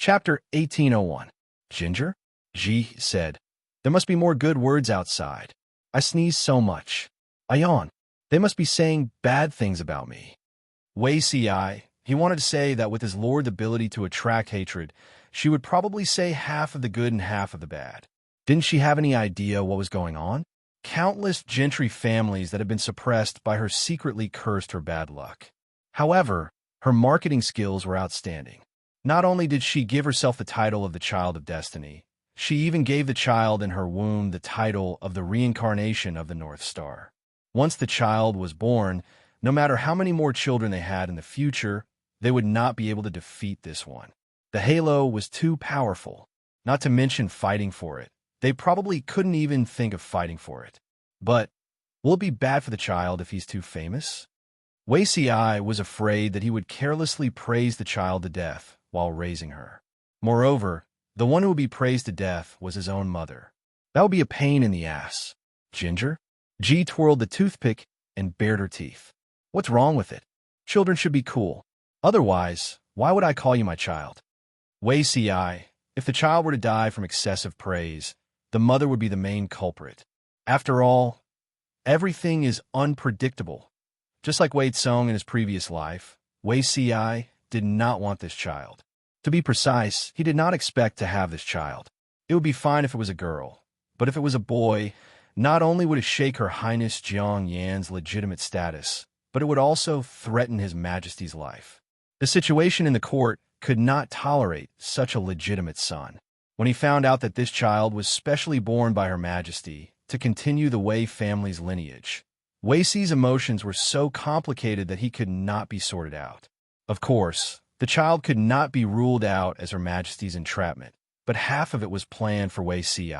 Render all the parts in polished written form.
Chapter 1801. Ginger? G said. There must be more good words outside. I sneeze so much. I yawn. They must be saying bad things about me. Wei Ci, he wanted to say that with his lord's ability to attract hatred, she would probably say half of the good and half of the bad. Didn't she have any idea what was going on? Countless gentry families that had been suppressed by her secretly cursed her bad luck. However, her marketing skills were outstanding. Not only did she give herself the title of the Child of Destiny, she even gave the child in her womb the title of the reincarnation of the North Star. Once the child was born, no matter how many more children they had in the future, they would not be able to defeat this one. The halo was too powerful, not to mention fighting for it. They probably couldn't even think of fighting for it. But will it be bad for the child if he's too famous? Wei Ci was afraid that he would carelessly praise the child to death while raising her. Moreover, the one who would be praised to death was his own mother. That would be a pain in the ass. Ginger? G twirled the toothpick and bared her teeth. What's wrong with it? Children should be cool. Otherwise, why would I call you my child? Wei Ci, if the child were to die from excessive praise, the mother would be the main culprit. After all, everything is unpredictable. Just like Wei Tsong in his previous life, Wei Ci did not want this child. To be precise, he did not expect to have this child. It would be fine if it was a girl, but if it was a boy, not only would it shake Her Highness Jiang Yan's legitimate status, but it would also threaten His Majesty's life. The situation in the court could not tolerate such a legitimate son. When he found out that this child was specially born by Her Majesty to continue the Wei family's lineage, Wei Ci's emotions were so complicated that he could not be sorted out. Of course, the child could not be ruled out as Her Majesty's entrapment, but half of it was planned for Wei Ci.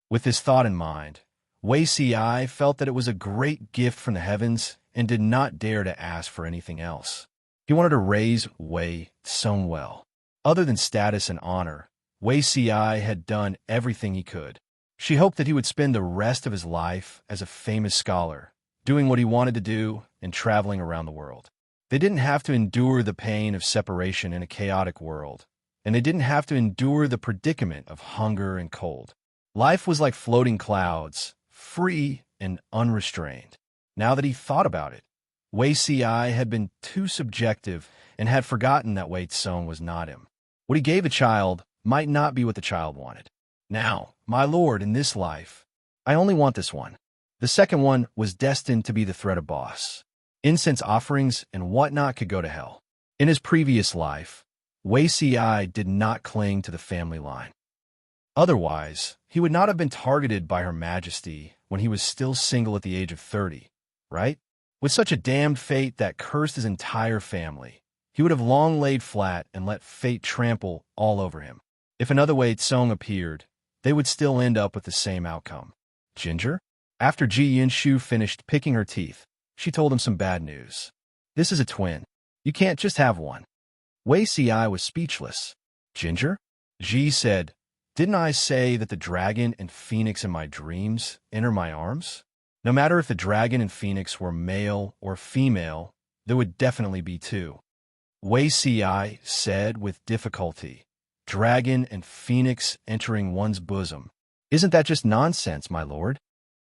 With this thought in mind, Wei Ci felt that it was a great gift from the heavens and did not dare to ask for anything else. He wanted to raise Wei Tsong well. Other than status and honor, Wei Ci had done everything he could. She hoped that he would spend the rest of his life as a famous scholar, doing what he wanted to do and traveling around the world. They didn't have to endure the pain of separation in a chaotic world, and they didn't have to endure the predicament of hunger and cold. Life was like floating clouds, free and unrestrained. Now that he thought about it, Wei Ci had been too subjective and had forgotten that Wei Tsong was not him. What he gave the child might not be what the child wanted. Now, my lord, in this life, I only want this one. The second one was destined to be the threat of boss. Incense offerings and whatnot could go to hell. In his previous life, Wei Ci did not cling to the family line. Otherwise, he would not have been targeted by Her Majesty when he was still single at the age of 30, right? With such a damned fate that cursed his entire family, he would have long laid flat and let fate trample all over him. If another Wei Tsong appeared, they would still end up with the same outcome. Ginger? After Ji Yinshu finished picking her teeth, she told him some bad news. This is a twin. You can't just have one. Wei Ci was speechless. Ginger? Ji said, didn't I say that the dragon and phoenix in my dreams enter my arms? No matter if the dragon and phoenix were male or female, there would definitely be two. Wei Ci said with difficulty, dragon and phoenix entering one's bosom. Isn't that just nonsense, my lord?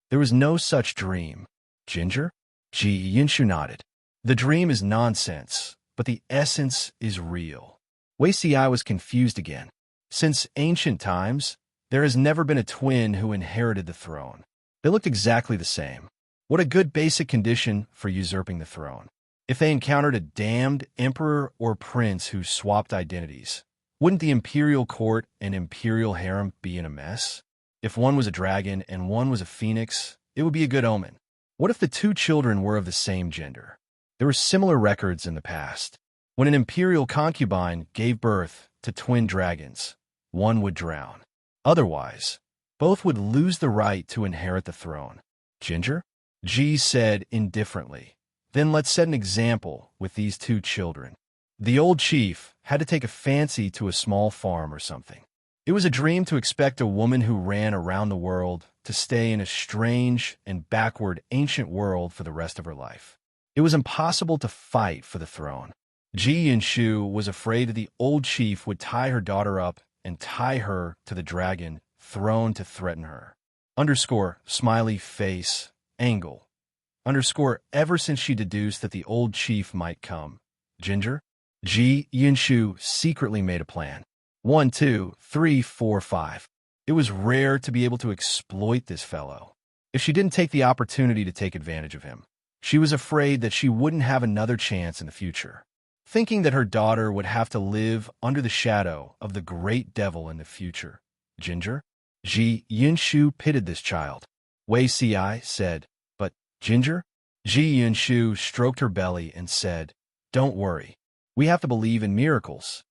There was no such dream. Ginger? Ji Yinshu nodded. The dream is nonsense, but the essence is real. Wei Ci was confused again. Since ancient times, there has never been a twin who inherited the throne. They looked exactly the same. What a good basic condition for usurping the throne. If they encountered a damned emperor or prince who swapped identities, wouldn't the imperial court and imperial harem be in a mess? If one was a dragon and one was a phoenix, it would be a good omen. What if the two children were of the same gender? There were similar records in the past. When an imperial concubine gave birth to twin dragons, one would drown. Otherwise, both would lose the right to inherit the throne. Ginger? Ji said indifferently. Then let's set an example with these two children. The old chief had to take a fancy to a small farm or something. It was a dream to expect a woman who ran around the world to stay in a strange and backward ancient world for the rest of her life. It was impossible to fight for the throne. Ji Yinshu was afraid that the old chief would tie her daughter up and tie her to the dragon throne to threaten her. Underscore, smiley face, angle. Underscore, ever since she deduced that the old chief might come. Ginger? Ji Yinshu secretly made a plan. 1, 2, 3, 4, 5. It was rare to be able to exploit this fellow. If she didn't take the opportunity to take advantage of him, she was afraid that she wouldn't have another chance in the future. Thinking that her daughter would have to live under the shadow of the great devil in the future. Ginger? Ji Yinshu pitied this child. Wei Ci said, but, Ginger? Ji Yinshu stroked her belly and said, don't worry. We have to believe in miracles.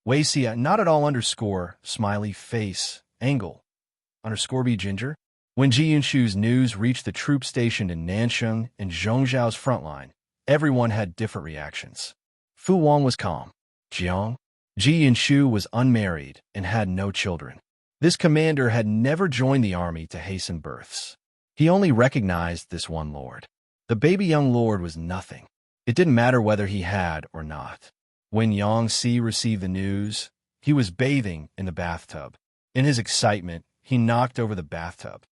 Wei Ci, not at all underscore, smiley face, angle. Underscore B Ginger? When Ji Yinshu's news reached the troop stationed in Nansheng and Zhongzhao's front line, everyone had different reactions. Fu Wang was calm. Jiang? Ji Yinshu was unmarried and had no children. This commander had never joined the army to hasten births. He only recognized this one lord. The baby young lord was nothing. It didn't matter whether he had or not. When Yang Si received the news, he was bathing in the bathtub. In his excitement, he knocked over the bathtub.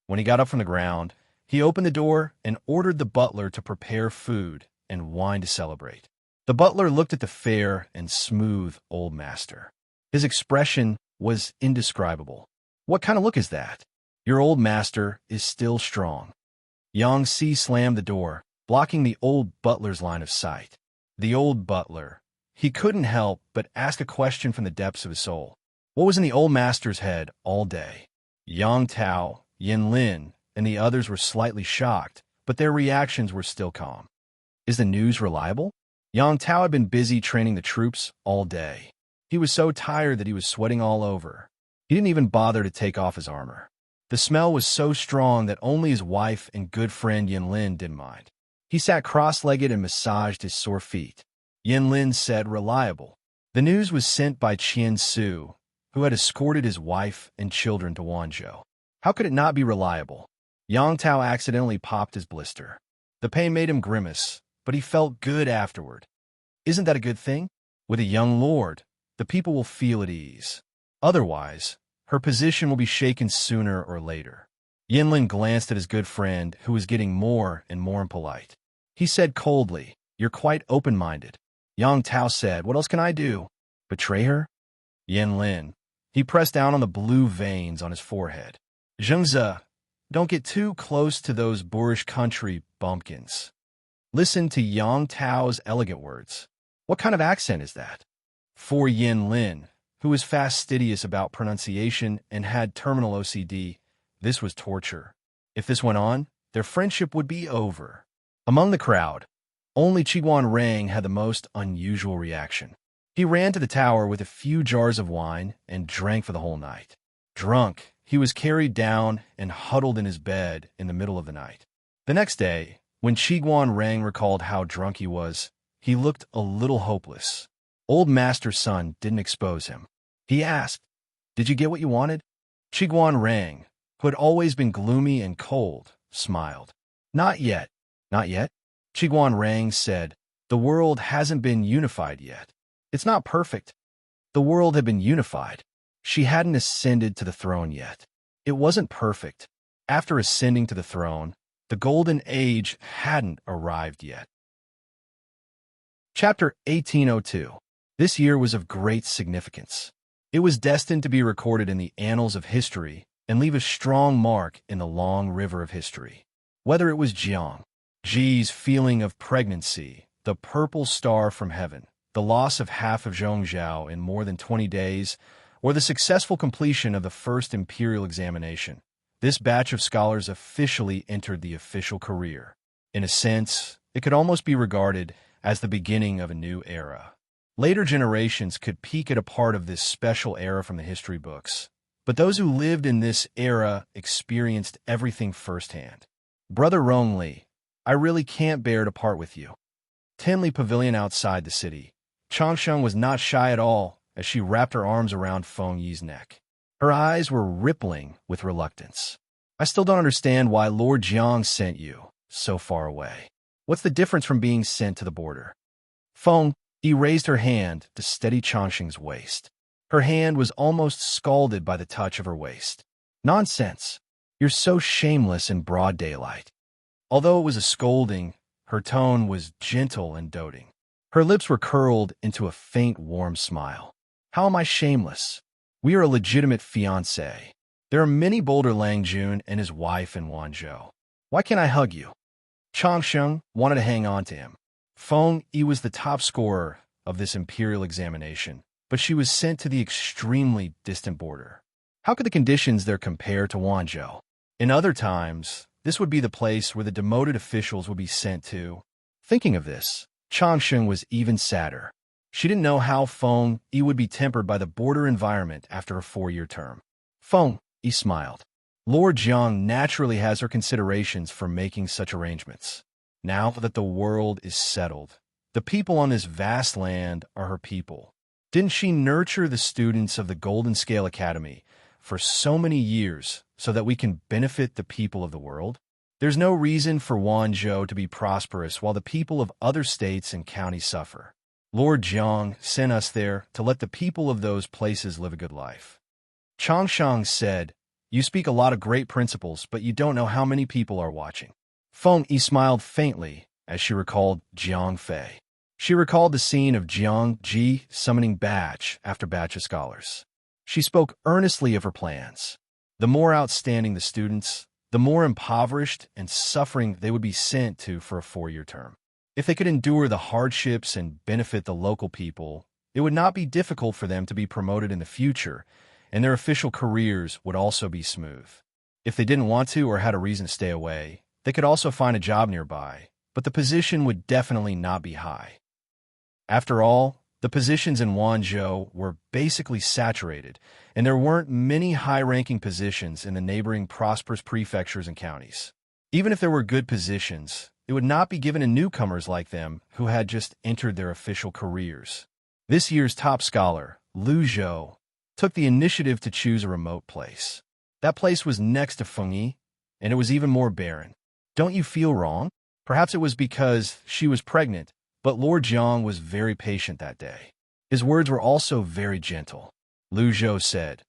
When he got up from the ground, he opened the door and ordered the butler to prepare food and wine to celebrate. The butler looked at the fair and smooth old master. His expression was indescribable. What kind of look is that? Your old master is still strong. Yang Si slammed the door, blocking the old butler's line of sight. The old butler. He couldn't help but ask a question from the depths of his soul. What was in the old master's head all day? Yang Tao, Yin Lin, and the others were slightly shocked, but their reactions were still calm. Is the news reliable? Yang Tao had been busy training the troops all day. He was so tired that he was sweating all over. He didn't even bother to take off his armor. The smell was so strong that only his wife and good friend Yin Lin didn't mind. He sat cross-legged and massaged his sore feet. Yin Lin said, reliable. The news was sent by Qian Su, who had escorted his wife and children to Wanzhou. How could it not be reliable? Yang Tao accidentally popped his blister. The pain made him grimace, but he felt good afterward. Isn't that a good thing? With a young lord, the people will feel at ease. Otherwise, her position will be shaken sooner or later. Yinlin glanced at his good friend, who was getting more and more impolite. He said coldly, you're quite open-minded. Yang Tao said, what else can I do? Betray her? Yinlin. He pressed down on the blue veins on his forehead. Zhengze, don't get too close to those boorish country bumpkins. Listen to Yang Tao's elegant words. What kind of accent is that? For Yin Lin, who was fastidious about pronunciation and had terminal OCD, this was torture. If this went on, their friendship would be over. Among the crowd, only Qiguan Rang had the most unusual reaction. He ran to the tower with a few jars of wine and drank for the whole night. Drunk, he was carried down and huddled in his bed in the middle of the night. The next day, when Qiguan Rang recalled how drunk he was, he looked a little hopeless. Old Master's son didn't expose him. He asked, did you get what you wanted? Qiguan Rang, who had always been gloomy and cold, smiled. Not yet. Not yet? Qiguan Rang said, the world hasn't been unified yet. It's not perfect. The world had been unified. She hadn't ascended to the throne yet. It wasn't perfect. After ascending to the throne, the golden age hadn't arrived yet. Chapter 1802. This year was of great significance. It was destined to be recorded in the annals of history and leave a strong mark in the long river of history. Whether it was Jiang, Ji's feeling of pregnancy, the purple star from heaven, the loss of half of Zhongzhao in more than 20 days, or the successful completion of the first imperial examination, this batch of scholars officially entered the official career. In a sense, it could almost be regarded as the beginning of a new era. Later generations could peek at a part of this special era from the history books, but those who lived in this era experienced everything firsthand. Brother Rongli, I really can't bear to part with you. Tenli Pavilion outside the city. Changsheng was not shy at all as she wrapped her arms around Feng Yi's neck. Her eyes were rippling with reluctance. I still don't understand why Lord Jiang sent you so far away. What's the difference from being sent to the border? Feng, Yi raised her hand to steady Changsheng's waist. Her hand was almost scalded by the touch of her waist. Nonsense. You're so shameless in broad daylight. Although it was a scolding, her tone was gentle and doting. Her lips were curled into a faint, warm smile. How am I shameless? We are a legitimate fiancé. There are many Boulder Langjun and his wife in Wanzhou. Why can't I hug you? Changsheng wanted to hang on to him. Feng Yi was the top scorer of this imperial examination, but she was sent to the extremely distant border. How could the conditions there compare to Wanzhou? In other times, this would be the place where the demoted officials would be sent to. Thinking of this, Changsheng was even sadder. She didn't know how Feng Yi would be tempered by the border environment after a 4-year term. Feng Yi smiled. Lord Jiang naturally has her considerations for making such arrangements. Now that the world is settled, the people on this vast land are her people. Didn't she nurture the students of the Golden Scale Academy for so many years so that we can benefit the people of the world? There's no reason for Wanzhou to be prosperous while the people of other states and counties suffer. Lord Jiang sent us there to let the people of those places live a good life. Changsheng said, "You speak a lot of great principles, but you don't know how many people are watching." Feng Yi smiled faintly as she recalled Jiang Fei. She recalled the scene of Jiang Ji summoning batch after batch of scholars. She spoke earnestly of her plans. The more outstanding the students, the more impoverished and suffering they would be sent to for a 4-year term. If they could endure the hardships and benefit the local people, it would not be difficult for them to be promoted in the future, and their official careers would also be smooth. If they didn't want to or had a reason to stay away, they could also find a job nearby, but the position would definitely not be high. After all, the positions in Wanzhou were basically saturated, and there weren't many high-ranking positions in the neighboring prosperous prefectures and counties. Even if there were good positions, it would not be given to newcomers like them who had just entered their official careers. This year's top scholar, Lu Zhou, took the initiative to choose a remote place. That place was next to Feng Yi, and it was even more barren. Don't you feel wrong? Perhaps it was because she was pregnant, but Lord Jiang was very patient that day. His words were also very gentle. Lu Zhou said,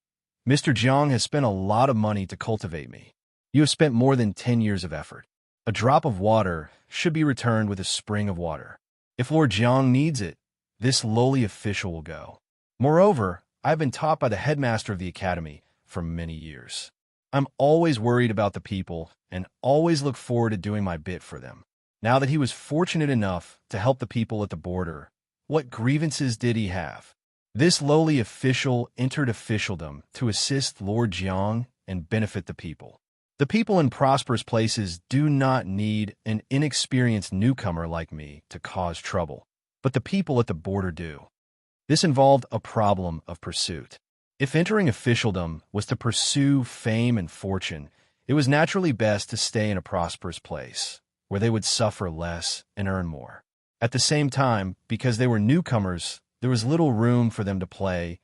"Mr. Jiang has spent a lot of money to cultivate me. You have spent more than 10 years of effort. A drop of water should be returned with a spring of water. If Lord Jiang needs it, this lowly official will go. Moreover, I have been taught by the headmaster of the academy for many years. I'm always worried about the people and always look forward to doing my bit for them. Now that he was fortunate enough to help the people at the border, what grievances did he have? This lowly official entered officialdom to assist Lord Jiang and benefit the people. The people in prosperous places do not need an inexperienced newcomer like me to cause trouble, but the people at the border do. This involved a problem of pursuit. If entering officialdom was to pursue fame and fortune, it was naturally best to stay in a prosperous place, where they would suffer less and earn more. At the same time, because they were newcomers, there was little room for them to play,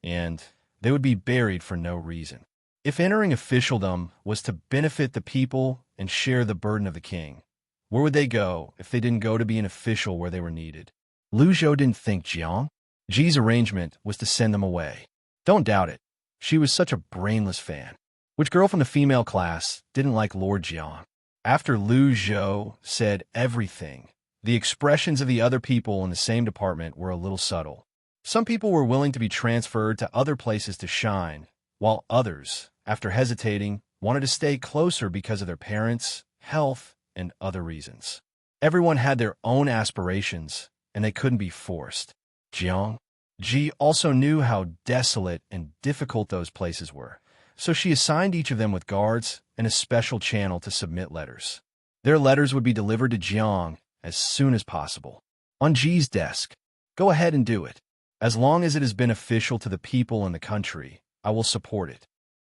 and they would be buried for no reason. If entering officialdom was to benefit the people and share the burden of the king, where would they go if they didn't go to be an official where they were needed? Lu Zhou didn't think Jiang Ji's arrangement was to send them away. Don't doubt it. She was such a brainless fan. Which girl from the female class didn't like Lord Jiang? After Lu Zhou said everything, the expressions of the other people in the same department were a little subtle. Some people were willing to be transferred to other places to shine, while others, after hesitating, wanted to stay closer because of their parents, health, and other reasons. Everyone had their own aspirations, and they couldn't be forced. Jiang Ji also knew how desolate and difficult those places were, so she assigned each of them with guards and a special channel to submit letters. Their letters would be delivered to Jiang as soon as possible. On Ji's desk, go ahead and do it. As long as it is beneficial to the people and the country, I will support it.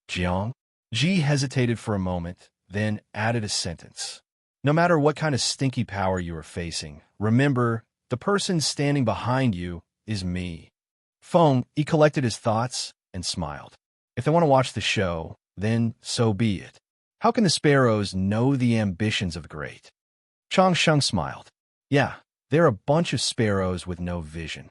Jiang Ji hesitated for a moment, then added a sentence. No matter what kind of stinky power you are facing, remember, the person standing behind you is me. Feng Yi collected his thoughts and smiled. If they want to watch the show, then so be it. How can the sparrows know the ambitions of the great? Changsheng smiled. Yeah, They're a bunch of sparrows with no vision.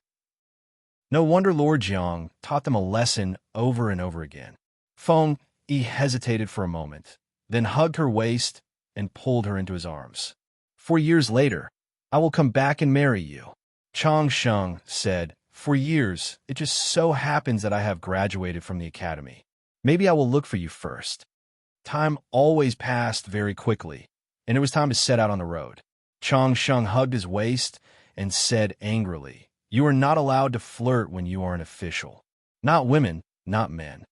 No wonder Lord Jiang taught them a lesson over and over again. Feng Yi hesitated for a moment, then hugged her waist and pulled her into his arms. 4 years later, I will come back and marry you. Chang Sheng said, for years, it just so happens that I have graduated from the academy. Maybe I will look for you first. Time always passed very quickly, and it was time to set out on the road. Chang Sheng hugged his waist and said angrily, you are not allowed to flirt when you are an official. Not women, not men.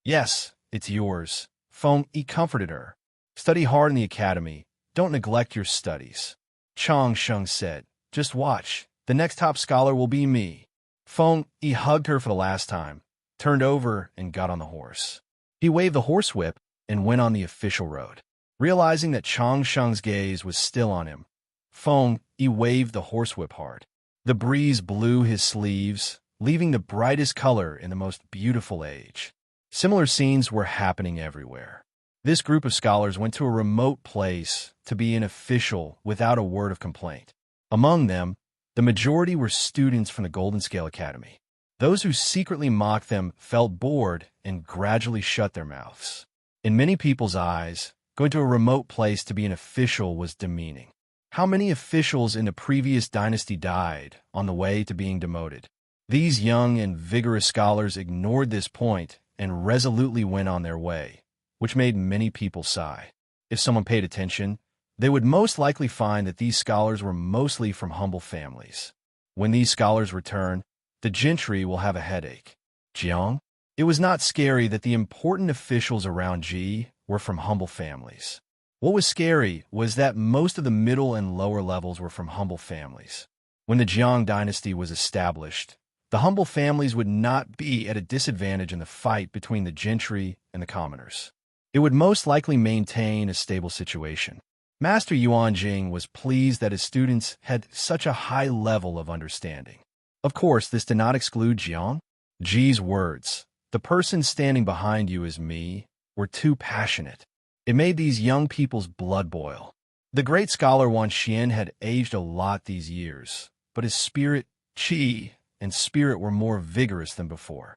Yes, it's yours. Feng Yi comforted her. Study hard in the academy. Don't neglect your studies. Chang Sheng said, just watch. The next top scholar will be me. Feng Yi hugged her for the last time, turned over and got on the horse. He waved the horsewhip and went on the official road. Realizing that Chang Sheng's gaze was still on him, Feng Yi waved the horsewhip hard. The breeze blew his sleeves, leaving the brightest color in the most beautiful age. Similar scenes were happening everywhere. This group of scholars went to a remote place to be an official without a word of complaint. Among them, the majority were students from the Golden Scale Academy. Those who secretly mocked them felt bored and gradually shut their mouths. In many people's eyes, going to a remote place to be an official was demeaning. How many officials in the previous dynasty died on the way to being demoted? These young and vigorous scholars ignored this point and resolutely went on their way, which made many people sigh. If someone paid attention, they would most likely find that these scholars were mostly from humble families. When these scholars return, the gentry will have a headache. Jiang? It was not scary that the important officials around Ji were from humble families. What was scary was that most of the middle and lower levels were from humble families. When the Jiang dynasty was established, the humble families would not be at a disadvantage in the fight between the gentry and the commoners. It would most likely maintain a stable situation. Master Yuan Jing was pleased that his students had such a high level of understanding. Of course, this did not exclude Jiang. Ji's words, "The person standing behind you is me," were too passionate. It made these young people's blood boil. The great scholar Wan Xian had aged a lot these years, but his spirit, qi, and spirit were more vigorous than before.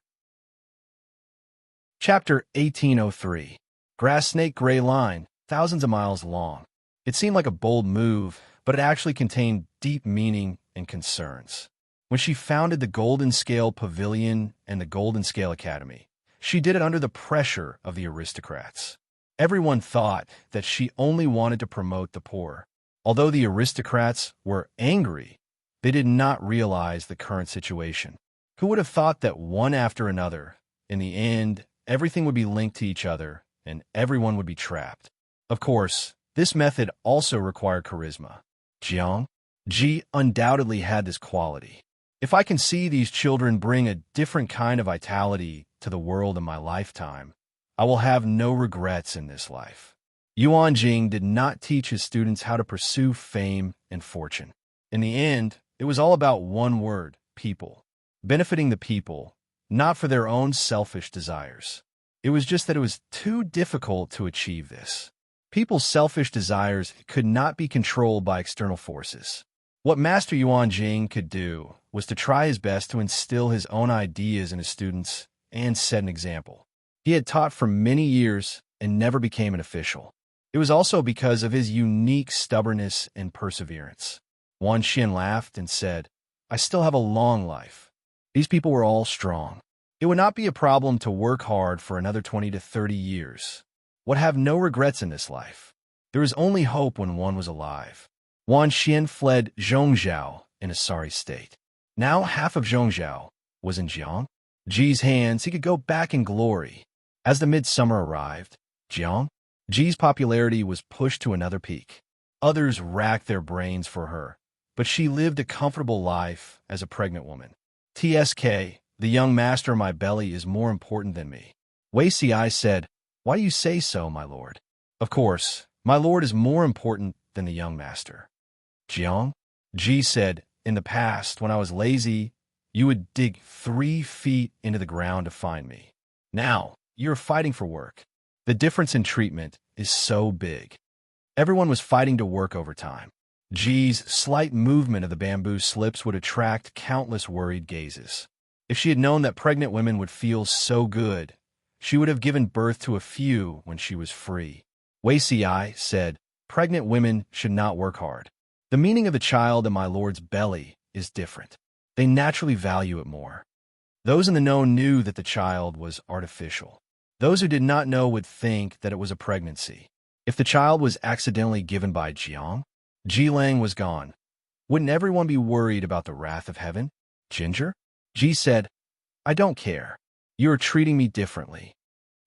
Chapter 1803. Grass Snake Gray Line, thousands of miles long. It seemed like a bold move, but it actually contained deep meaning and concerns. When she founded the Golden Scale Pavilion and the Golden Scale Academy, she did it under the pressure of the aristocrats. Everyone thought that she only wanted to promote the poor. Although the aristocrats were angry, they did not realize the current situation. Who would have thought that one after another, in the end, everything would be linked to each other and everyone would be trapped? Of course, this method also required charisma. Jiang? Ji undoubtedly had this quality. If I can see these children bring a different kind of vitality to the world in my lifetime, I will have no regrets in this life. Yuan Jing did not teach his students how to pursue fame and fortune. In the end, it was all about one word: people. Benefiting the people, not for their own selfish desires. It was just that it was too difficult to achieve this. People's selfish desires could not be controlled by external forces. What Master Yuan Jing could do was to try his best to instill his own ideas in his students and set an example. He had taught for many years and never became an official. It was also because of his unique stubbornness and perseverance. Wan Xian laughed and said, "I still have a long life. These people were all strong. It would not be a problem to work hard for another 20 to 30 years. Would have no regrets in this life. There was only hope when one was alive." Wan Xian fled Zhongzhou in a sorry state. Now half of Zhongzhou was in Jiang. Ji's hands, he could go back in glory. As the midsummer arrived, Ji's popularity was pushed to another peak. Others racked their brains for her, but she lived a comfortable life as a pregnant woman. "TSK, the young master in my belly is more important than me." Wei Si said, "Why do you say so, my lord?" "Of course, my lord is more important than the young master." Ji said, "In the past, when I was lazy, you would dig 3 feet into the ground to find me. Now, you're fighting for work. The difference in treatment is so big." Everyone was fighting to work overtime. Ji's slight movement of the bamboo slips would attract countless worried gazes. If she had known that pregnant women would feel so good, she would have given birth to a few when she was free. Wei Si said, "Pregnant women should not work hard. The meaning of a child in my lord's belly is different. They naturally value it more." Those in the know knew that the child was artificial. Those who did not know would think that it was a pregnancy. If the child was accidentally given by Jiang, Ji Lang was gone. Wouldn't everyone be worried about the wrath of heaven? Ginger? Ji said, "I don't care. You are treating me differently."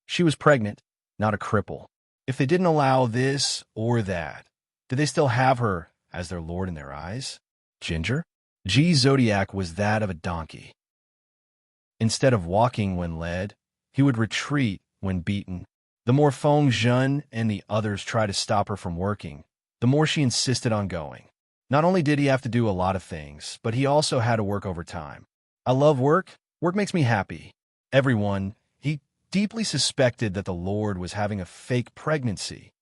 She was pregnant, not a cripple. If they didn't allow this or that, did they still have her as their lord in their eyes? Ginger? Ji's zodiac was that of a donkey. Instead of walking when led, he would retreat when beaten. The more Feng Zhen and the others tried to stop her from working, the more she insisted on going. Not only did he have to do a lot of things, but he also had to work overtime. "I love work. Work makes me happy." He deeply suspected that the Lord was having a fake pregnancy.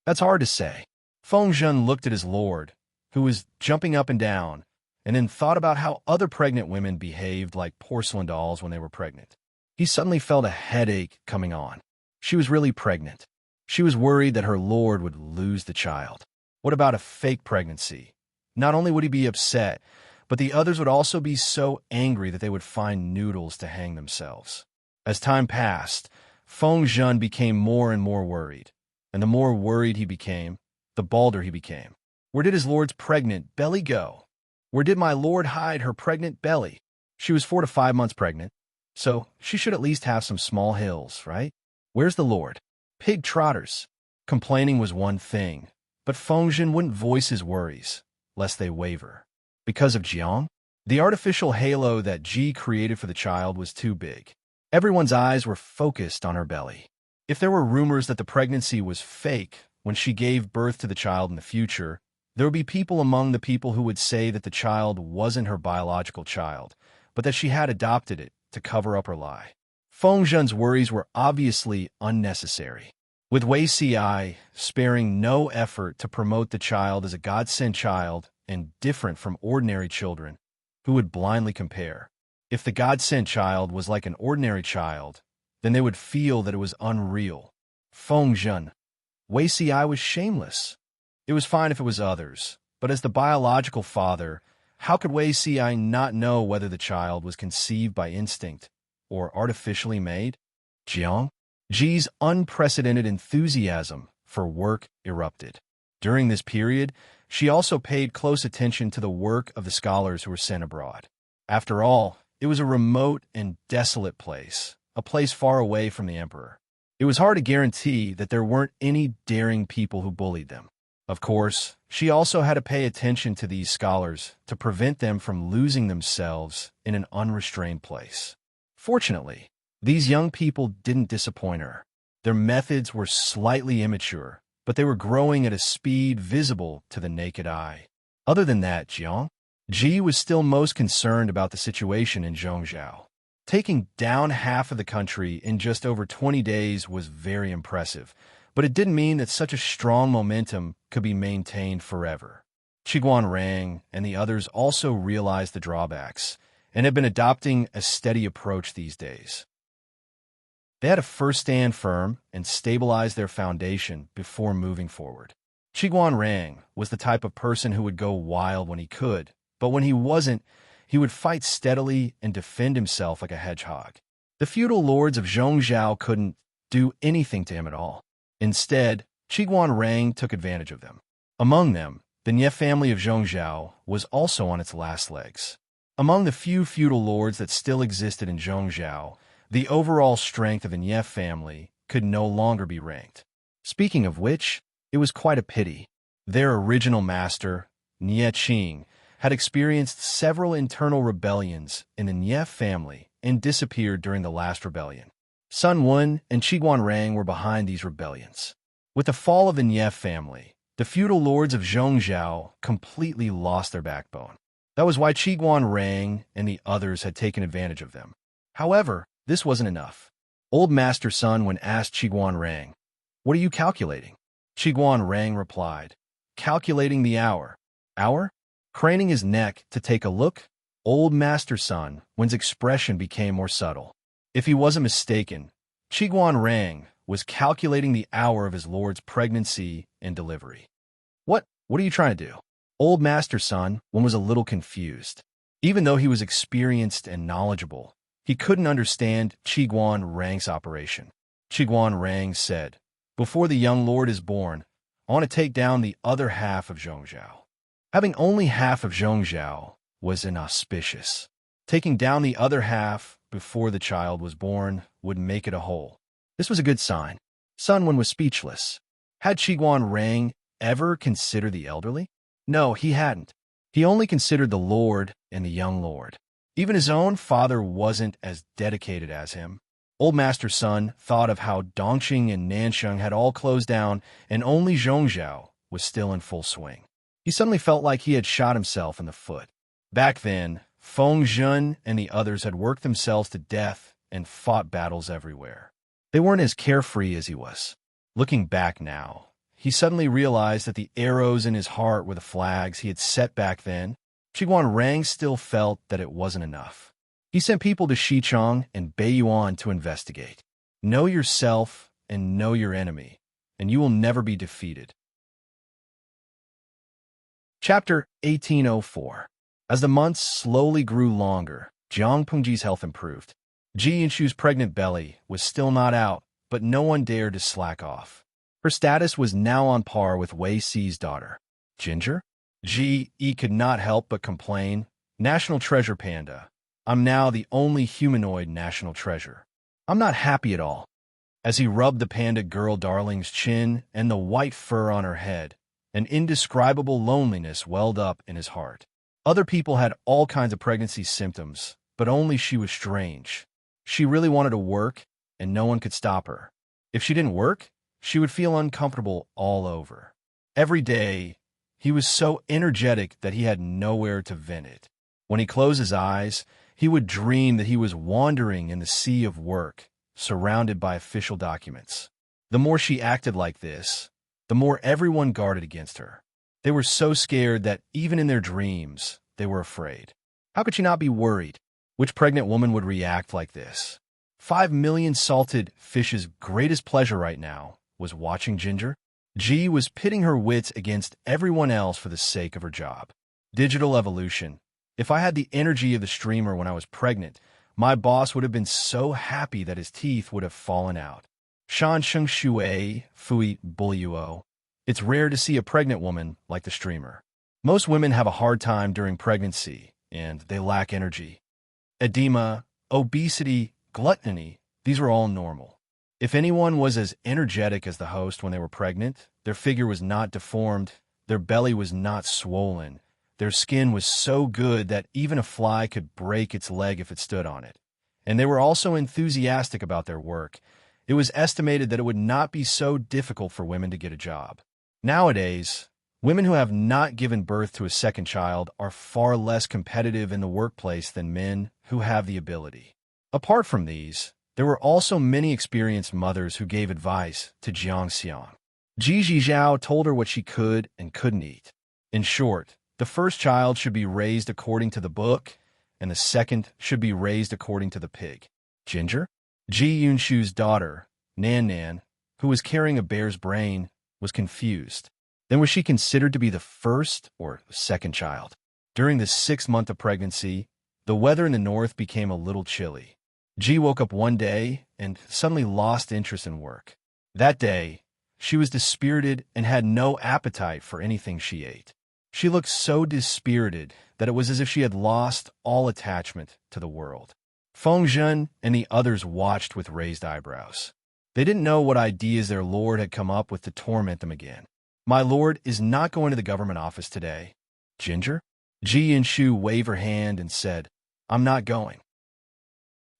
That's hard to say. Feng Zhen looked at his Lord, who was jumping up and down, and then thought about how other pregnant women behaved like porcelain dolls when they were pregnant. He suddenly felt a headache coming on. She was really pregnant. She was worried that her Lord would lose the child. What about a fake pregnancy? Not only would he be upset, but the others would also be so angry that they would find noodles to hang themselves. As time passed, Feng Zhen became more and more worried, and the more worried he became, the balder he became. Where did his Lord's pregnant belly go? Where did my Lord hide her pregnant belly? She was 4 to 5 months pregnant, so she should at least have some small hills, right? Where's the Lord? Pig trotters. Complaining was one thing, but Feng Zhen wouldn't voice his worries, lest they waver. Because of Jiang? The artificial halo that Ji created for the child was too big. Everyone's eyes were focused on her belly. If there were rumors that the pregnancy was fake when she gave birth to the child in the future, there would be people among the people who would say that the child wasn't her biological child, but that she had adopted it to cover up her lie. Feng Zhen's worries were obviously unnecessary. With Wei Si sparing no effort to promote the child as a God-sent child and different from ordinary children, who would blindly compare. If the God-sent child was like an ordinary child, then they would feel that it was unreal. Feng Zhen. Wei Si was shameless. It was fine if it was others, but as the biological father, how could Wei Si not know whether the child was conceived by instinct or artificially made? Jiang? Ji's unprecedented enthusiasm for work erupted. During this period, she also paid close attention to the work of the scholars who were sent abroad. After all, it was a remote and desolate place, a place far away from the emperor. It was hard to guarantee that there weren't any daring people who bullied them. Of course, she also had to pay attention to these scholars to prevent them from losing themselves in an unrestrained place. Fortunately, these young people didn't disappoint her. Their methods were slightly immature, but they were growing at a speed visible to the naked eye. Other than that, Ji was still most concerned about the situation in Zhongzhou. Taking down half of the country in just over 20 days was very impressive, but it didn't mean that such a strong momentum could be maintained forever. Qiguanrang and the others also realized the drawbacks and have been adopting a steady approach these days. They had to first stand firm and stabilize their foundation before moving forward. Qiguanrang was the type of person who would go wild when he could, but when he wasn't, he would fight steadily and defend himself like a hedgehog. The feudal lords of Zhongzhou couldn't do anything to him at all. Instead, Qiguanrang took advantage of them. Among them, the Nie family of Zhongzhou was also on its last legs. Among the few feudal lords that still existed in Zhongzhou, the overall strength of the Nie family could no longer be ranked. Speaking of which, it was quite a pity. Their original master, Nie Qing, had experienced several internal rebellions in the Nie family and disappeared during the last rebellion. Sun Wen and Qiguanrang were behind these rebellions. With the fall of the Nie family, the feudal lords of Zhongzhou completely lost their backbone. That was why Qiguanrang and the others had taken advantage of them. However, this wasn't enough. Old Master Sun Wen asked Qiguanrang, "What are you calculating?" Qiguanrang replied, "Calculating the hour." Our? Craning his neck to take a look, old Master Sun, Wen's expression became more subtle. If he wasn't mistaken, Qiguan Rang was calculating the hour of his lord's pregnancy and delivery. What are you trying to do? Old Master Sun, Wen was a little confused. Even though he was experienced and knowledgeable, he couldn't understand Qiguan Rang's operation. Qiguan Rang said, "Before the young lord is born, I want to take down the other half of Zhongzhou." Having only half of Zhongzhou was inauspicious. Taking down the other half before the child was born would make it a whole. This was a good sign. Sun Wen was speechless. Had Qiguan Rang ever considered the elderly? No, he hadn't. He only considered the lord and the young lord. Even his own father wasn't as dedicated as him. Old Master Sun thought of how Dongqing and Nansheng had all closed down and only Zhongzhou was still in full swing. He suddenly felt like he had shot himself in the foot. Back then, Feng Zhen and the others had worked themselves to death and fought battles everywhere. They weren't as carefree as he was. Looking back now, he suddenly realized that the arrows in his heart were the flags he had set back then. Qiguan Rang still felt that it wasn't enough. He sent people to Xichang and Beiyuan to investigate. Know yourself and know your enemy, and you will never be defeated. Chapter 1804. As the months slowly grew longer, Jiang Pengji's health improved. Ji Yinshu's pregnant belly was still not out, but no one dared to slack off. Her status was now on par with Wei Si's daughter. Ginger? Ji Yi could not help but complain. National treasure panda. I'm now the only humanoid national treasure. I'm not happy at all. As he rubbed the panda girl darling's chin and the white fur on her head, an indescribable loneliness welled up in his heart. Other people had all kinds of pregnancy symptoms, but only she was strange. She really wanted to work, and no one could stop her. If she didn't work, she would feel uncomfortable all over. Every day, he was so energetic that he had nowhere to vent it. When he closed his eyes, he would dream that he was wandering in the sea of work, surrounded by official documents. The more she acted like this, the more everyone guarded against her. They were so scared that even in their dreams, they were afraid. How could she not be worried? Which pregnant woman would react like this? 5 million salted fish's greatest pleasure right now was watching Ginger. Ji was pitting her wits against everyone else for the sake of her job. Digital evolution. If I had the energy of the streamer when I was pregnant, my boss would have been so happy that his teeth would have fallen out. Shan Sheng Shui Fui Bulyuo. It's rare to see a pregnant woman like the streamer. Most women have a hard time during pregnancy, and they lack energy. Edema, obesity, gluttony, these were all normal. If anyone was as energetic as the host when they were pregnant, their figure was not deformed, their belly was not swollen, their skin was so good that even a fly could break its leg if it stood on it. And they were also enthusiastic about their work. It was estimated that it would not be so difficult for women to get a job. Nowadays, women who have not given birth to a second child are far less competitive in the workplace than men who have the ability. Apart from these, there were also many experienced mothers who gave advice to Jiang Xiang. Ji Zhizhao told her what she could and couldn't eat. In short, the first child should be raised according to the book, and the second should be raised according to the pig. Ginger? Ji Yunshu's daughter, Nan Nan, who was carrying a bear's brain, was confused. Then was she considered to be the first or second child? During the 6th month of pregnancy, the weather in the north became a little chilly. Ji woke up one day and suddenly lost interest in work. That day, she was dispirited and had no appetite for anything she ate. She looked so dispirited that it was as if she had lost all attachment to the world. Feng Zhen and the others watched with raised eyebrows. They didn't know what ideas their lord had come up with to torment them again. My lord is not going to the government office today. Ginger? Ji Yinshu waved her hand and said, I'm not going.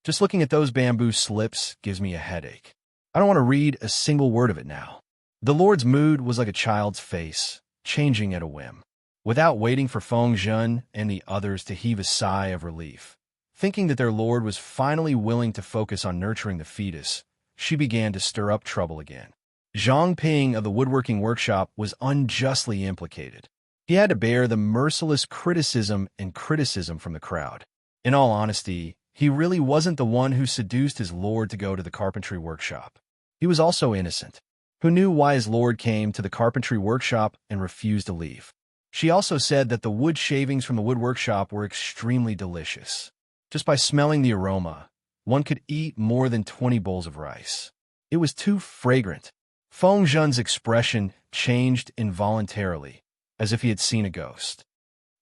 Just looking at those bamboo slips gives me a headache. I don't want to read a single word of it now. The lord's mood was like a child's face, changing at a whim. Without waiting for Feng Zhen and the others to heave a sigh of relief, thinking that their lord was finally willing to focus on nurturing the fetus, she began to stir up trouble again. Zhang Ping of the woodworking workshop was unjustly implicated. He had to bear the merciless criticism from the crowd. In all honesty, he really wasn't the one who seduced his lord to go to the carpentry workshop. He was also innocent, who knew why his lord came to the carpentry workshop and refused to leave. She also said that the wood shavings from the wood workshop were extremely delicious. Just by smelling the aroma, one could eat more than 20 bowls of rice. It was too fragrant. Feng Zhen's expression changed involuntarily, as if he had seen a ghost.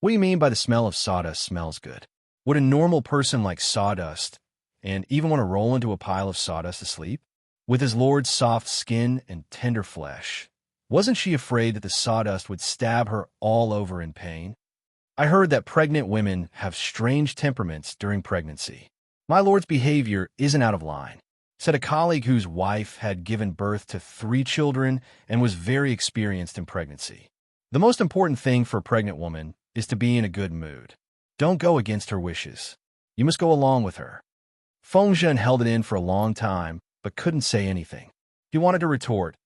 What do you mean by the smell of sawdust smells good? Would a normal person like sawdust and even want to roll into a pile of sawdust to sleep? With his lord's soft skin and tender flesh, wasn't she afraid that the sawdust would stab her all over in pain? I heard that pregnant women have strange temperaments during pregnancy. My lord's behavior isn't out of line, said a colleague whose wife had given birth to 3 children and was very experienced in pregnancy. The most important thing for a pregnant woman is to be in a good mood. Don't go against her wishes. You must go along with her. Feng Zhen held it in for a long time, but couldn't say anything. He wanted to retort.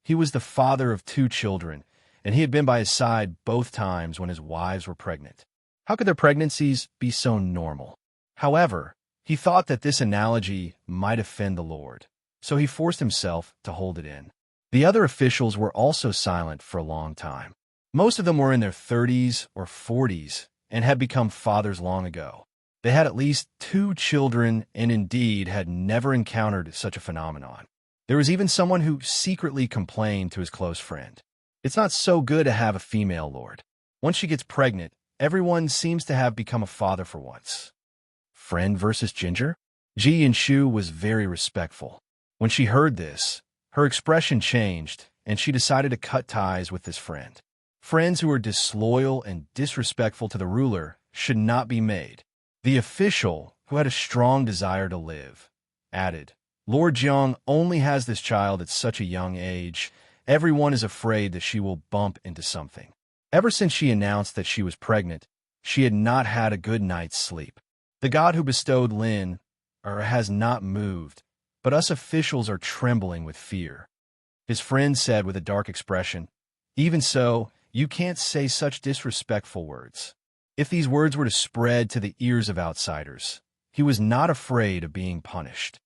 He was the father of 2 children, and he had been by his side both times when his wives were pregnant. How could their pregnancies be so normal? However, he thought that this analogy might offend the Lord, so he forced himself to hold it in. The other officials were also silent for a long time. Most of them were in their 30s or 40s and had become fathers long ago. They had at least 2 children and indeed had never encountered such a phenomenon. There was even someone who secretly complained to his close friend. It's not so good to have a female lord. Once she gets pregnant, everyone seems to have become a father for once. Friend versus Ginger? Ji Yanshu was very respectful. When she heard this, her expression changed and she decided to cut ties with this friend. Friends who are disloyal and disrespectful to the ruler should not be made. The official, who had a strong desire to live, added, Lord Jiang only has this child at such a young age. Everyone is afraid that she will bump into something. Ever since she announced that she was pregnant, she had not had a good night's sleep. The god who bestowed Lin has not moved, but us officials are trembling with fear. His friend said with a dark expression, Even so, you can't say such disrespectful words. If these words were to spread to the ears of outsiders, he was not afraid of being punished.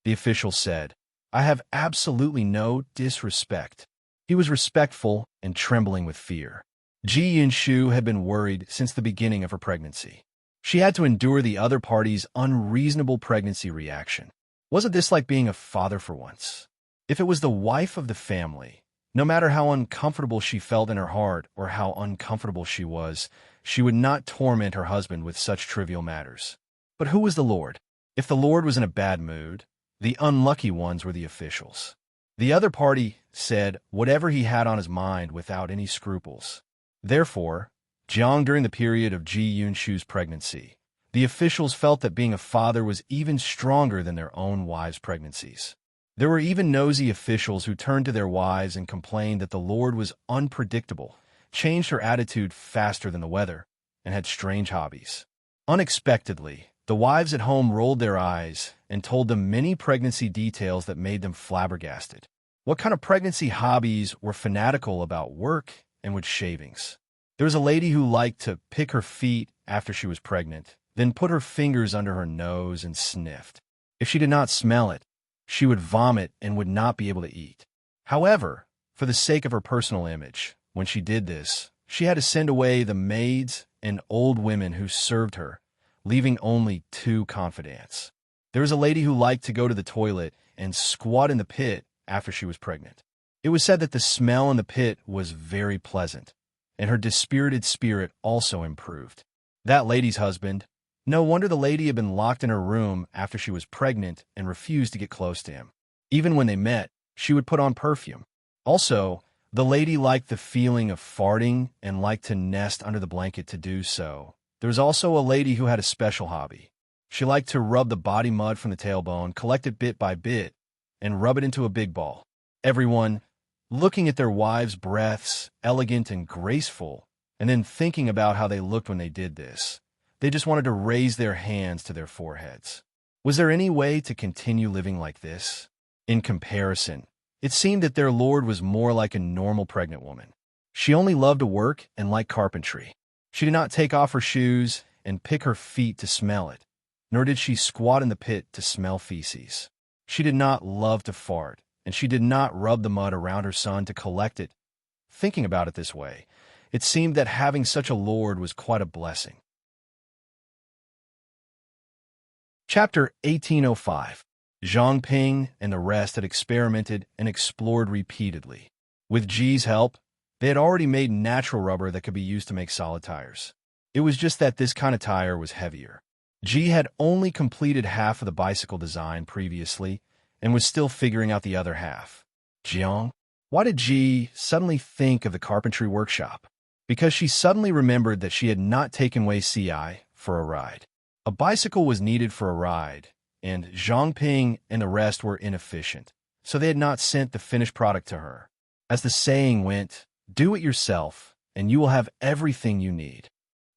The official said, I have absolutely no disrespect. He was respectful and trembling with fear. Ji Yanshu had been worried since the beginning of her pregnancy. She had to endure the other party's unreasonable pregnancy reaction. Wasn't this like being a father for once? If it was the wife of the family, no matter how uncomfortable she felt in her heart or how uncomfortable she was, she would not torment her husband with such trivial matters. But who was the Lord? If the Lord was in a bad mood, the unlucky ones were the officials. The other party said whatever he had on his mind without any scruples. Therefore, Jiang during the period of Ji Yanshu's pregnancy, the officials felt that being a father was even stronger than their own wives' pregnancies. There were even nosy officials who turned to their wives and complained that the Lord was unpredictable, changed her attitude faster than the weather, and had strange hobbies. Unexpectedly, the wives at home rolled their eyes and told them many pregnancy details that made them flabbergasted. What kind of pregnancy hobbies were fanatical about work and wood shavings? There was a lady who liked to pick her feet after she was pregnant, then put her fingers under her nose and sniffed. If she did not smell it, she would vomit and would not be able to eat. However, for the sake of her personal image, when she did this, she had to send away the maids and old women who served her, leaving only 2 confidants. There was a lady who liked to go to the toilet and squat in the pit after she was pregnant. It was said that the smell in the pit was very pleasant, and her dispirited spirit also improved. That lady's husband, no wonder the lady had been locked in her room after she was pregnant and refused to get close to him. Even when they met, she would put on perfume. Also, the lady liked the feeling of farting and liked to nest under the blanket to do so. There was also a lady who had a special hobby. She liked to rub the body mud from the tailbone, collect it bit by bit, and rub it into a big ball. Everyone, looking at their wives' breaths, elegant and graceful, and then thinking about how they looked when they did this, they just wanted to raise their hands to their foreheads. Was there any way to continue living like this? In comparison, it seemed that their lord was more like a normal pregnant woman. She only loved to work and like carpentry. She did not take off her shoes and pick her feet to smell it, nor did she squat in the pit to smell feces. She did not love to fart, and she did not rub the mud around her son to collect it. Thinking about it this way, it seemed that having such a lord was quite a blessing. Chapter 1805. Zhang Ping and the rest had experimented and explored repeatedly. With Ji's help, they had already made natural rubber that could be used to make solid tires. It was just that this kind of tire was heavier. Ji had only completed half of the bicycle design previously and was still figuring out the other half. Jiang? Why did Ji suddenly think of the carpentry workshop? Because she suddenly remembered that she had not taken Wei Ci for a ride. A bicycle was needed for a ride, and Zhang Ping and the rest were inefficient, so they had not sent the finished product to her. As the saying went, do it yourself, and you will have everything you need.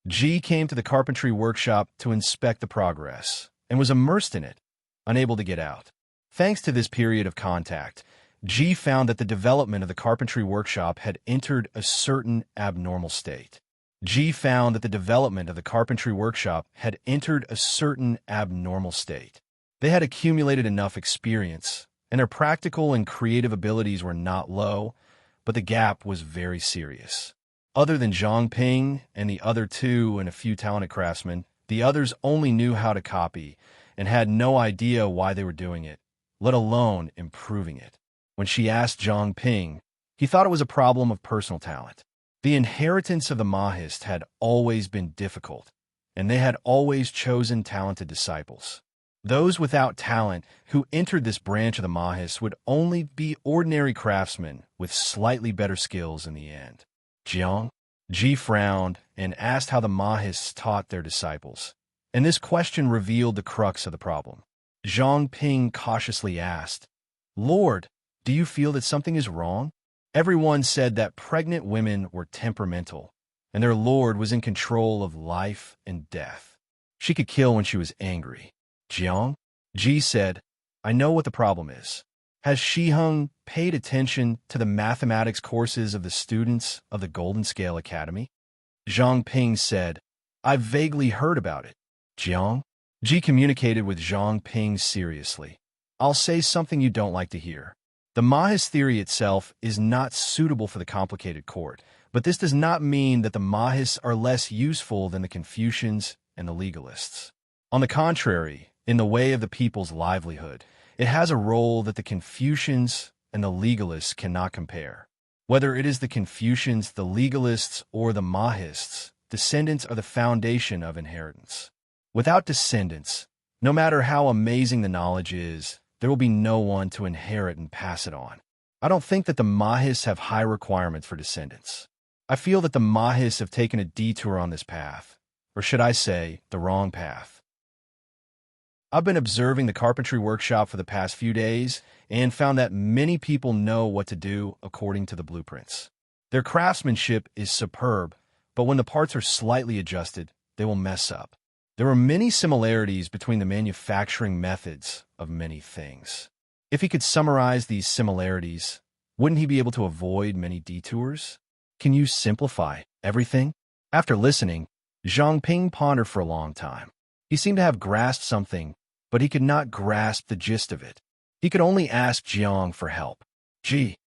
Ji came to the carpentry workshop to inspect the progress, and was immersed in it, unable to get out. Thanks to this period of contact, Ji found that the development of the carpentry workshop had entered a certain abnormal state. Ji found that the development of the carpentry workshop had entered a certain abnormal state. They had accumulated enough experience, and their practical and creative abilities were not low, but the gap was very serious. Other than Zhang Ping and the other two and a few talented craftsmen, the others only knew how to copy and had no idea why they were doing it, let alone improving it. When she asked Zhang Ping, he thought it was a problem of personal talent. The inheritance of the Mahist had always been difficult, and they had always chosen talented disciples. Those without talent who entered this branch of the Mahist would only be ordinary craftsmen with slightly better skills in the end. Jiang? Ji frowned and asked how the Mahists taught their disciples, and this question revealed the crux of the problem. Zhang Ping cautiously asked, Lord, do you feel that something is wrong? Everyone said that pregnant women were temperamental, and their lord was in control of life and death. She could kill when she was angry. Jiang? Ji said, I know what the problem is. Has Shiheng paid attention to the mathematics courses of the students of the Golden Scale Academy? Zhang Ping said, I've vaguely heard about it. Jiang? Ji communicated with Zhang Ping seriously. I'll say something you don't like to hear. The Mahist theory itself is not suitable for the complicated court, but this does not mean that the Mahists are less useful than the Confucians and the legalists. On the contrary, in the way of the people's livelihood, it has a role that the Confucians and the legalists cannot compare. Whether it is the Confucians, the legalists, or the Mahists, descendants are the foundation of inheritance. Without descendants, no matter how amazing the knowledge is, there will be no one to inherit and pass it on. I don't think that the Mahists have high requirements for descendants. I feel that the Mahists have taken a detour on this path, or should I say, the wrong path. I've been observing the carpentry workshop for the past few days and found that many people know what to do according to the blueprints. Their craftsmanship is superb, but when the parts are slightly adjusted, they will mess up. There are many similarities between the manufacturing methods of many things. If he could summarize these similarities, wouldn't he be able to avoid many detours? Can you simplify everything? After listening, Zhang Ping pondered for a long time. He seemed to have grasped something, but he could not grasp the gist of it. He could only ask Jiang for help. Ji,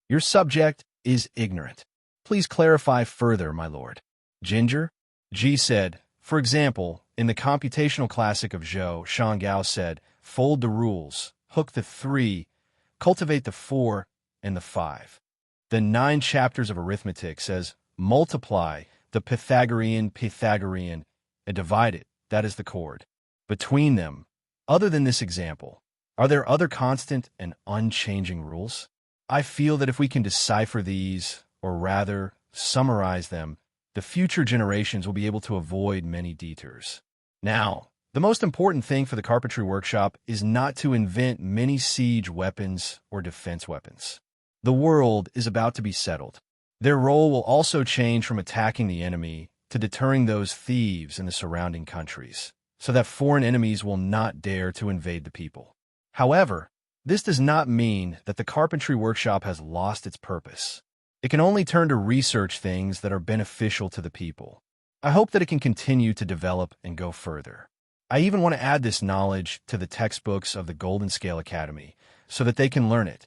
your subject is ignorant. Please clarify further, my lord. Ginger? Ji said, for example, in the computational classic of Zhou, Shangao said, fold the rules, hook the 3, cultivate the 4, and the 5. The 9 chapters of arithmetic says, multiply the Pythagorean, and divide it, that is the chord. Between them, other than this example, are there other constant and unchanging rules? I feel that if we can decipher these, or rather, summarize them, the future generations will be able to avoid many detours. Now, the most important thing for the carpentry workshop is not to invent many siege weapons or defense weapons. The world is about to be settled. Their role will also change from attacking the enemy to deterring those thieves in the surrounding countries, so that foreign enemies will not dare to invade the people. However, this does not mean that the carpentry workshop has lost its purpose. It can only turn to research things that are beneficial to the people. I hope that it can continue to develop and go further. I even want to add this knowledge to the textbooks of the Golden Scale Academy so that they can learn it.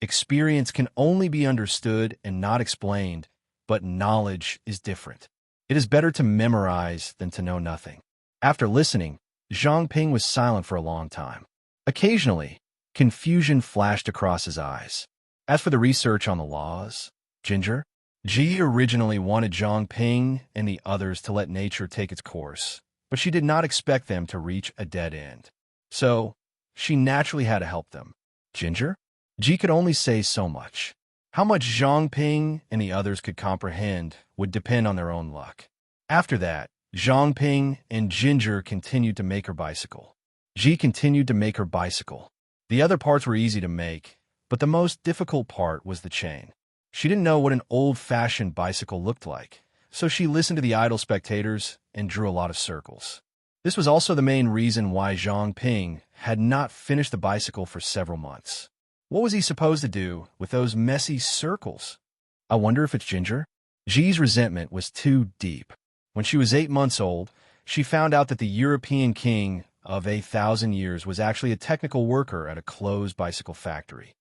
Experience can only be understood and not explained, but knowledge is different. It is better to memorize than to know nothing. After listening, Zhang Ping was silent for a long time. Occasionally, confusion flashed across his eyes. As for the research on the laws, Ginger, Ji originally wanted Zhang Ping and the others to let nature take its course, but she did not expect them to reach a dead end. So, she naturally had to help them. Ginger? Ji could only say so much. How much Zhang Ping and the others could comprehend would depend on their own luck. After that, Zhang Ping and Ginger continued to make her bicycle. Ji continued to make her bicycle. The other parts were easy to make, but the most difficult part was the chain. She didn't know what an old-fashioned bicycle looked like, so she listened to the idle spectators and drew a lot of circles. This was also the main reason why Zhang Ping had not finished the bicycle for several months. What was he supposed to do with those messy circles? I wonder if it's Ginger? Ji's resentment was too deep. When she was 8 months old, she found out that the European king of 1,000 years was actually a technical worker at a closed bicycle factory.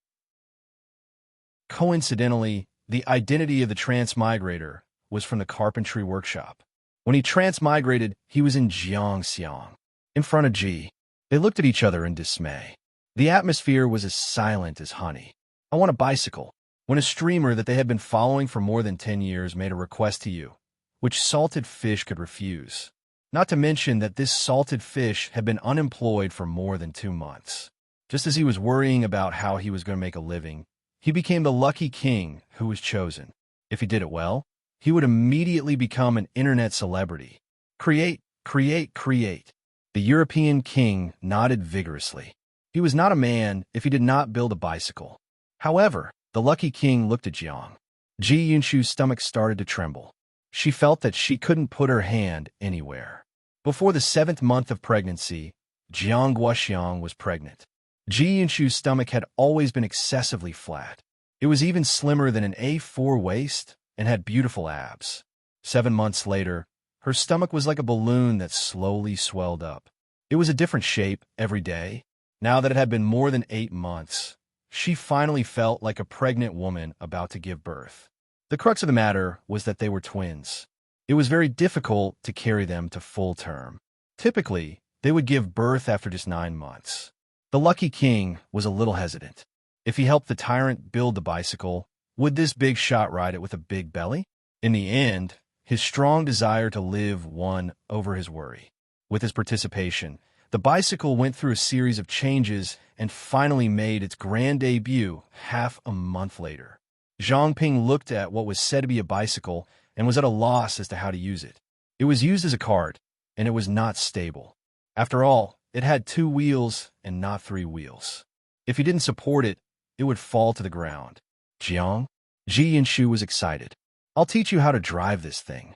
Coincidentally, the identity of the transmigrator was from the carpentry workshop. When he transmigrated, he was in Jiangxiang. In front of Ji, they looked at each other in dismay. The atmosphere was as silent as honey. I want a bicycle. When a streamer that they had been following for more than 10 years made a request to you, which salted fish could refuse. Not to mention that this salted fish had been unemployed for more than 2 months. Just as he was worrying about how he was going to make a living, he became the lucky king who was chosen. If he did it well, he would immediately become an internet celebrity. Create, create, create. The European king nodded vigorously. He was not a man if he did not build a bicycle. However, the lucky king looked at Jiang. Ji Yunshu's stomach started to tremble. She felt that she couldn't put her hand anywhere. Before the 7th month of pregnancy, Jiang Guoxiang was pregnant. Ji Yunshu's stomach had always been excessively flat. It was even slimmer than an A4 waist and had beautiful abs. 7 months later, her stomach was like a balloon that slowly swelled up. It was a different shape every day. Now that it had been more than 8 months, she finally felt like a pregnant woman about to give birth. The crux of the matter was that they were twins. It was very difficult to carry them to full term. Typically, they would give birth after just 9 months. The lucky king was a little hesitant. If he helped the tyrant build the bicycle, would this big shot ride it with a big belly? In the end, his strong desire to live won over his worry. With his participation, the bicycle went through a series of changes and finally made its grand debut half a month later. Zhang Ping looked at what was said to be a bicycle and was at a loss as to how to use it. It was used as a cart, and it was not stable. After all, it had 2 wheels and not 3 wheels. If he didn't support it, it would fall to the ground. Jiang? Ji Yunshu was excited. I'll teach you how to drive this thing.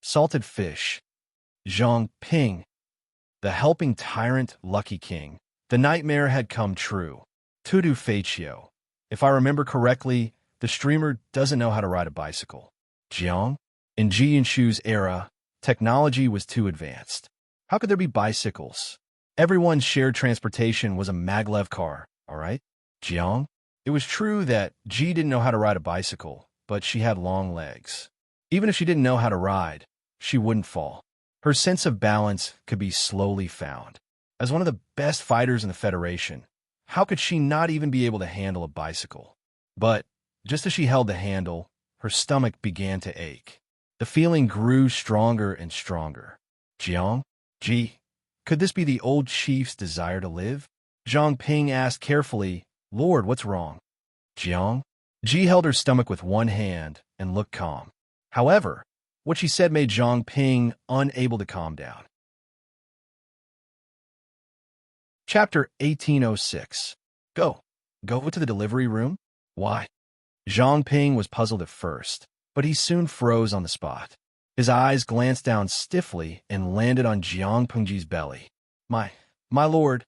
Salted fish. Zhang Ping. The helping tyrant, lucky king. The nightmare had come true. Tudu Feichio. If I remember correctly, the streamer doesn't know how to ride a bicycle. Jiang? In Ji Yunshu's era, technology was too advanced. How could there be bicycles? Everyone's shared transportation was a maglev car, all right? Jiang? It was true that Ji didn't know how to ride a bicycle, but she had long legs. Even if she didn't know how to ride, she wouldn't fall. Her sense of balance could be slowly found. As one of the best fighters in the Federation, how could she not even be able to handle a bicycle? But just as she held the handle, her stomach began to ache. The feeling grew stronger and stronger. Jiang? Ji? Could this be the old chief's desire to live? Zhang Ping asked carefully, Lord, what's wrong? Jiang? Ji held her stomach with one hand and looked calm. However, what she said made Zhang Ping unable to calm down. Chapter 1806. Go to the delivery room? Why? Zhang Ping was puzzled at first, but he soon froze on the spot. His eyes glanced down stiffly and landed on Jiang Pengji's belly. My lord,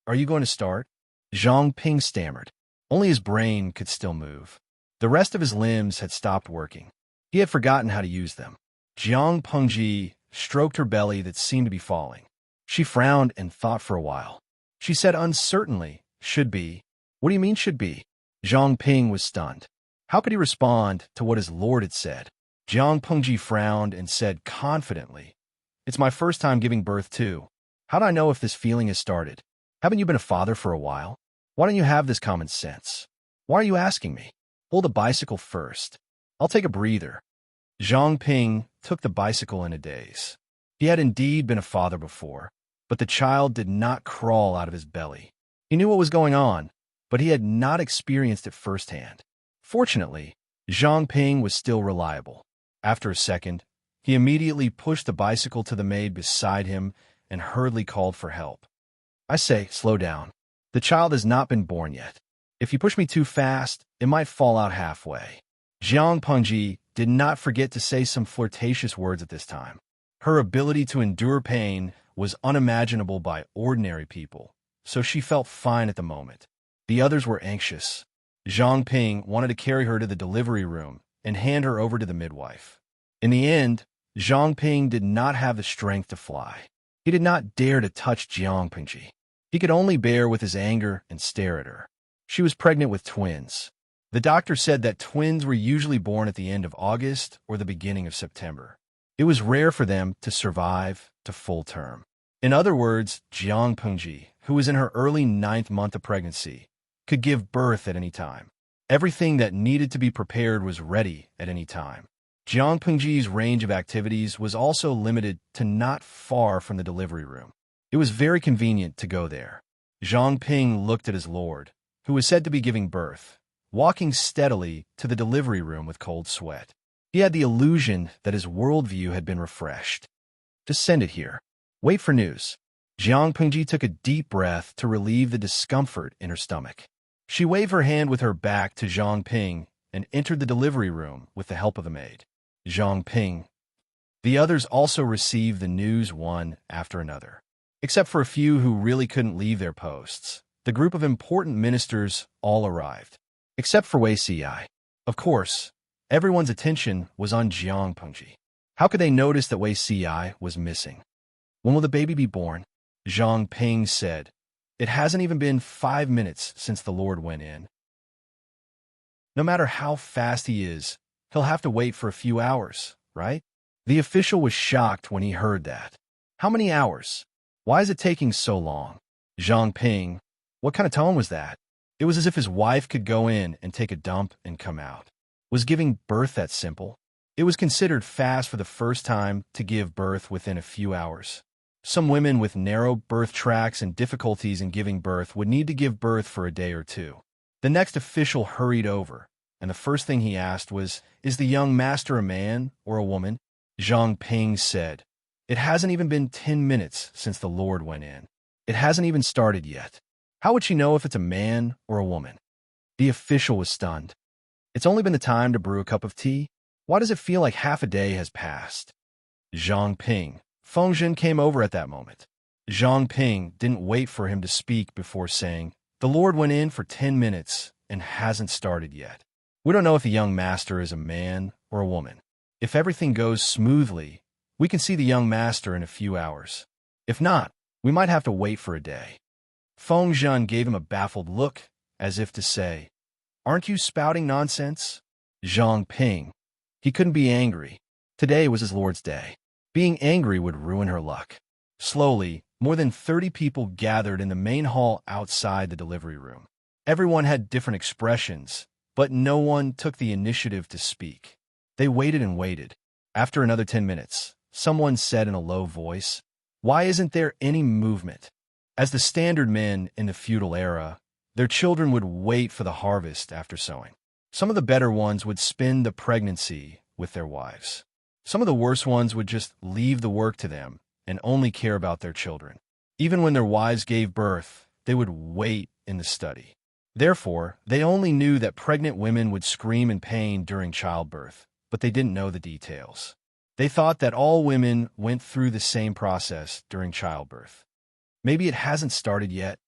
are you going to start? Zhang Ping stammered. Only his brain could still move. The rest of his limbs had stopped working. He had forgotten how to use them. Jiang Pengji stroked her belly that seemed to be falling. She frowned and thought for a while. She said uncertainly, "Should be." "What do you mean, should be?" Zhang Ping was stunned. How could he respond to what his lord had said? Jiang Pengji frowned and said confidently, "It's my first time giving birth too. How do I know if this feeling has started? Haven't you been a father for a while? Why don't you have this common sense? Why are you asking me? Hold the bicycle first. I'll take a breather." Zhang Ping took the bicycle in a daze. He had indeed been a father before, but the child did not crawl out of his belly. He knew what was going on, but he had not experienced it firsthand. Fortunately, Zhang Ping was still reliable. After a second, he immediately pushed the bicycle to the maid beside him and hurriedly called for help. "I say, slow down. The child has not been born yet. If you push me too fast, it might fall out halfway." Jiang Pengji did not forget to say some flirtatious words at this time. Her ability to endure pain was unimaginable by ordinary people, so she felt fine at the moment. The others were anxious. Zhang Ping wanted to carry her to the delivery room and hand her over to the midwife. In the end, Zhang Ping did not have the strength to fly. He did not dare to touch Jiang Pengji. He could only bear with his anger and stare at her. She was pregnant with twins. The doctor said that twins were usually born at the end of August or the beginning of September. It was rare for them to survive to full term. In other words, Jiang Pengji, who was in her early 9th month of pregnancy, could give birth at any time. Everything that needed to be prepared was ready at any time. Jiang Pengji's range of activities was also limited to not far from the delivery room. It was very convenient to go there. Zhang Ping looked at his lord, who was said to be giving birth, walking steadily to the delivery room with cold sweat. He had the illusion that his worldview had been refreshed. "Just send it here. Wait for news." Jiang Pengji took a deep breath to relieve the discomfort in her stomach. She waved her hand with her back to Zhang Ping and entered the delivery room with the help of the maid. Zhang Ping. The others also received the news one after another. Except for a few who really couldn't leave their posts, the group of important ministers all arrived. Except for Wei Ci. Of course, everyone's attention was on Jiang Pengji. How could they notice that Wei Ci was missing? "When will the baby be born?" Zhang Ping said. "It hasn't even been 5 minutes since the Lord went in. No matter how fast he is, he'll have to wait for a few hours, right?" The official was shocked when he heard that. "How many hours? Why is it taking so long?" Zhang Ping. What kind of tone was that? It was as if his wife could go in and take a dump and come out. Was giving birth that simple? It was considered fast for the first time to give birth within a few hours. Some women with narrow birth tracts and difficulties in giving birth would need to give birth for a day or two. The next official hurried over, and the first thing he asked was, "Is the young master a man or a woman?" Zhang Ping said, "It hasn't even been 10 minutes since the Lord went in. It hasn't even started yet. How would she know if it's a man or a woman?" The official was stunned. "It's only been the time to brew a cup of tea. Why does it feel like half a day has passed?" Zhang Ping. Fengzhen came over at that moment. Zhang Ping didn't wait for him to speak before saying, "The Lord went in for 10 minutes and hasn't started yet. We don't know if the young master is a man or a woman. If everything goes smoothly, we can see the young master in a few hours. If not, we might have to wait for a day." Fengzhen gave him a baffled look, as if to say, "Aren't you spouting nonsense?" Zhang Ping. He couldn't be angry. Today was his lord's day. Being angry would ruin her luck. Slowly, more than 30 people gathered in the main hall outside the delivery room. Everyone had different expressions, but no one took the initiative to speak. They waited and waited. After another 10 minutes, someone said in a low voice, "Why isn't there any movement?" As the standard men in the feudal era, their children would wait for the harvest after sowing. Some of the better ones would spend the pregnancy with their wives. Some of the worse ones would just leave the work to them and only care about their children. Even when their wives gave birth, they would wait in the study. Therefore, they only knew that pregnant women would scream in pain during childbirth, but they didn't know the details. They thought that all women went through the same process during childbirth. "Maybe it hasn't started yet."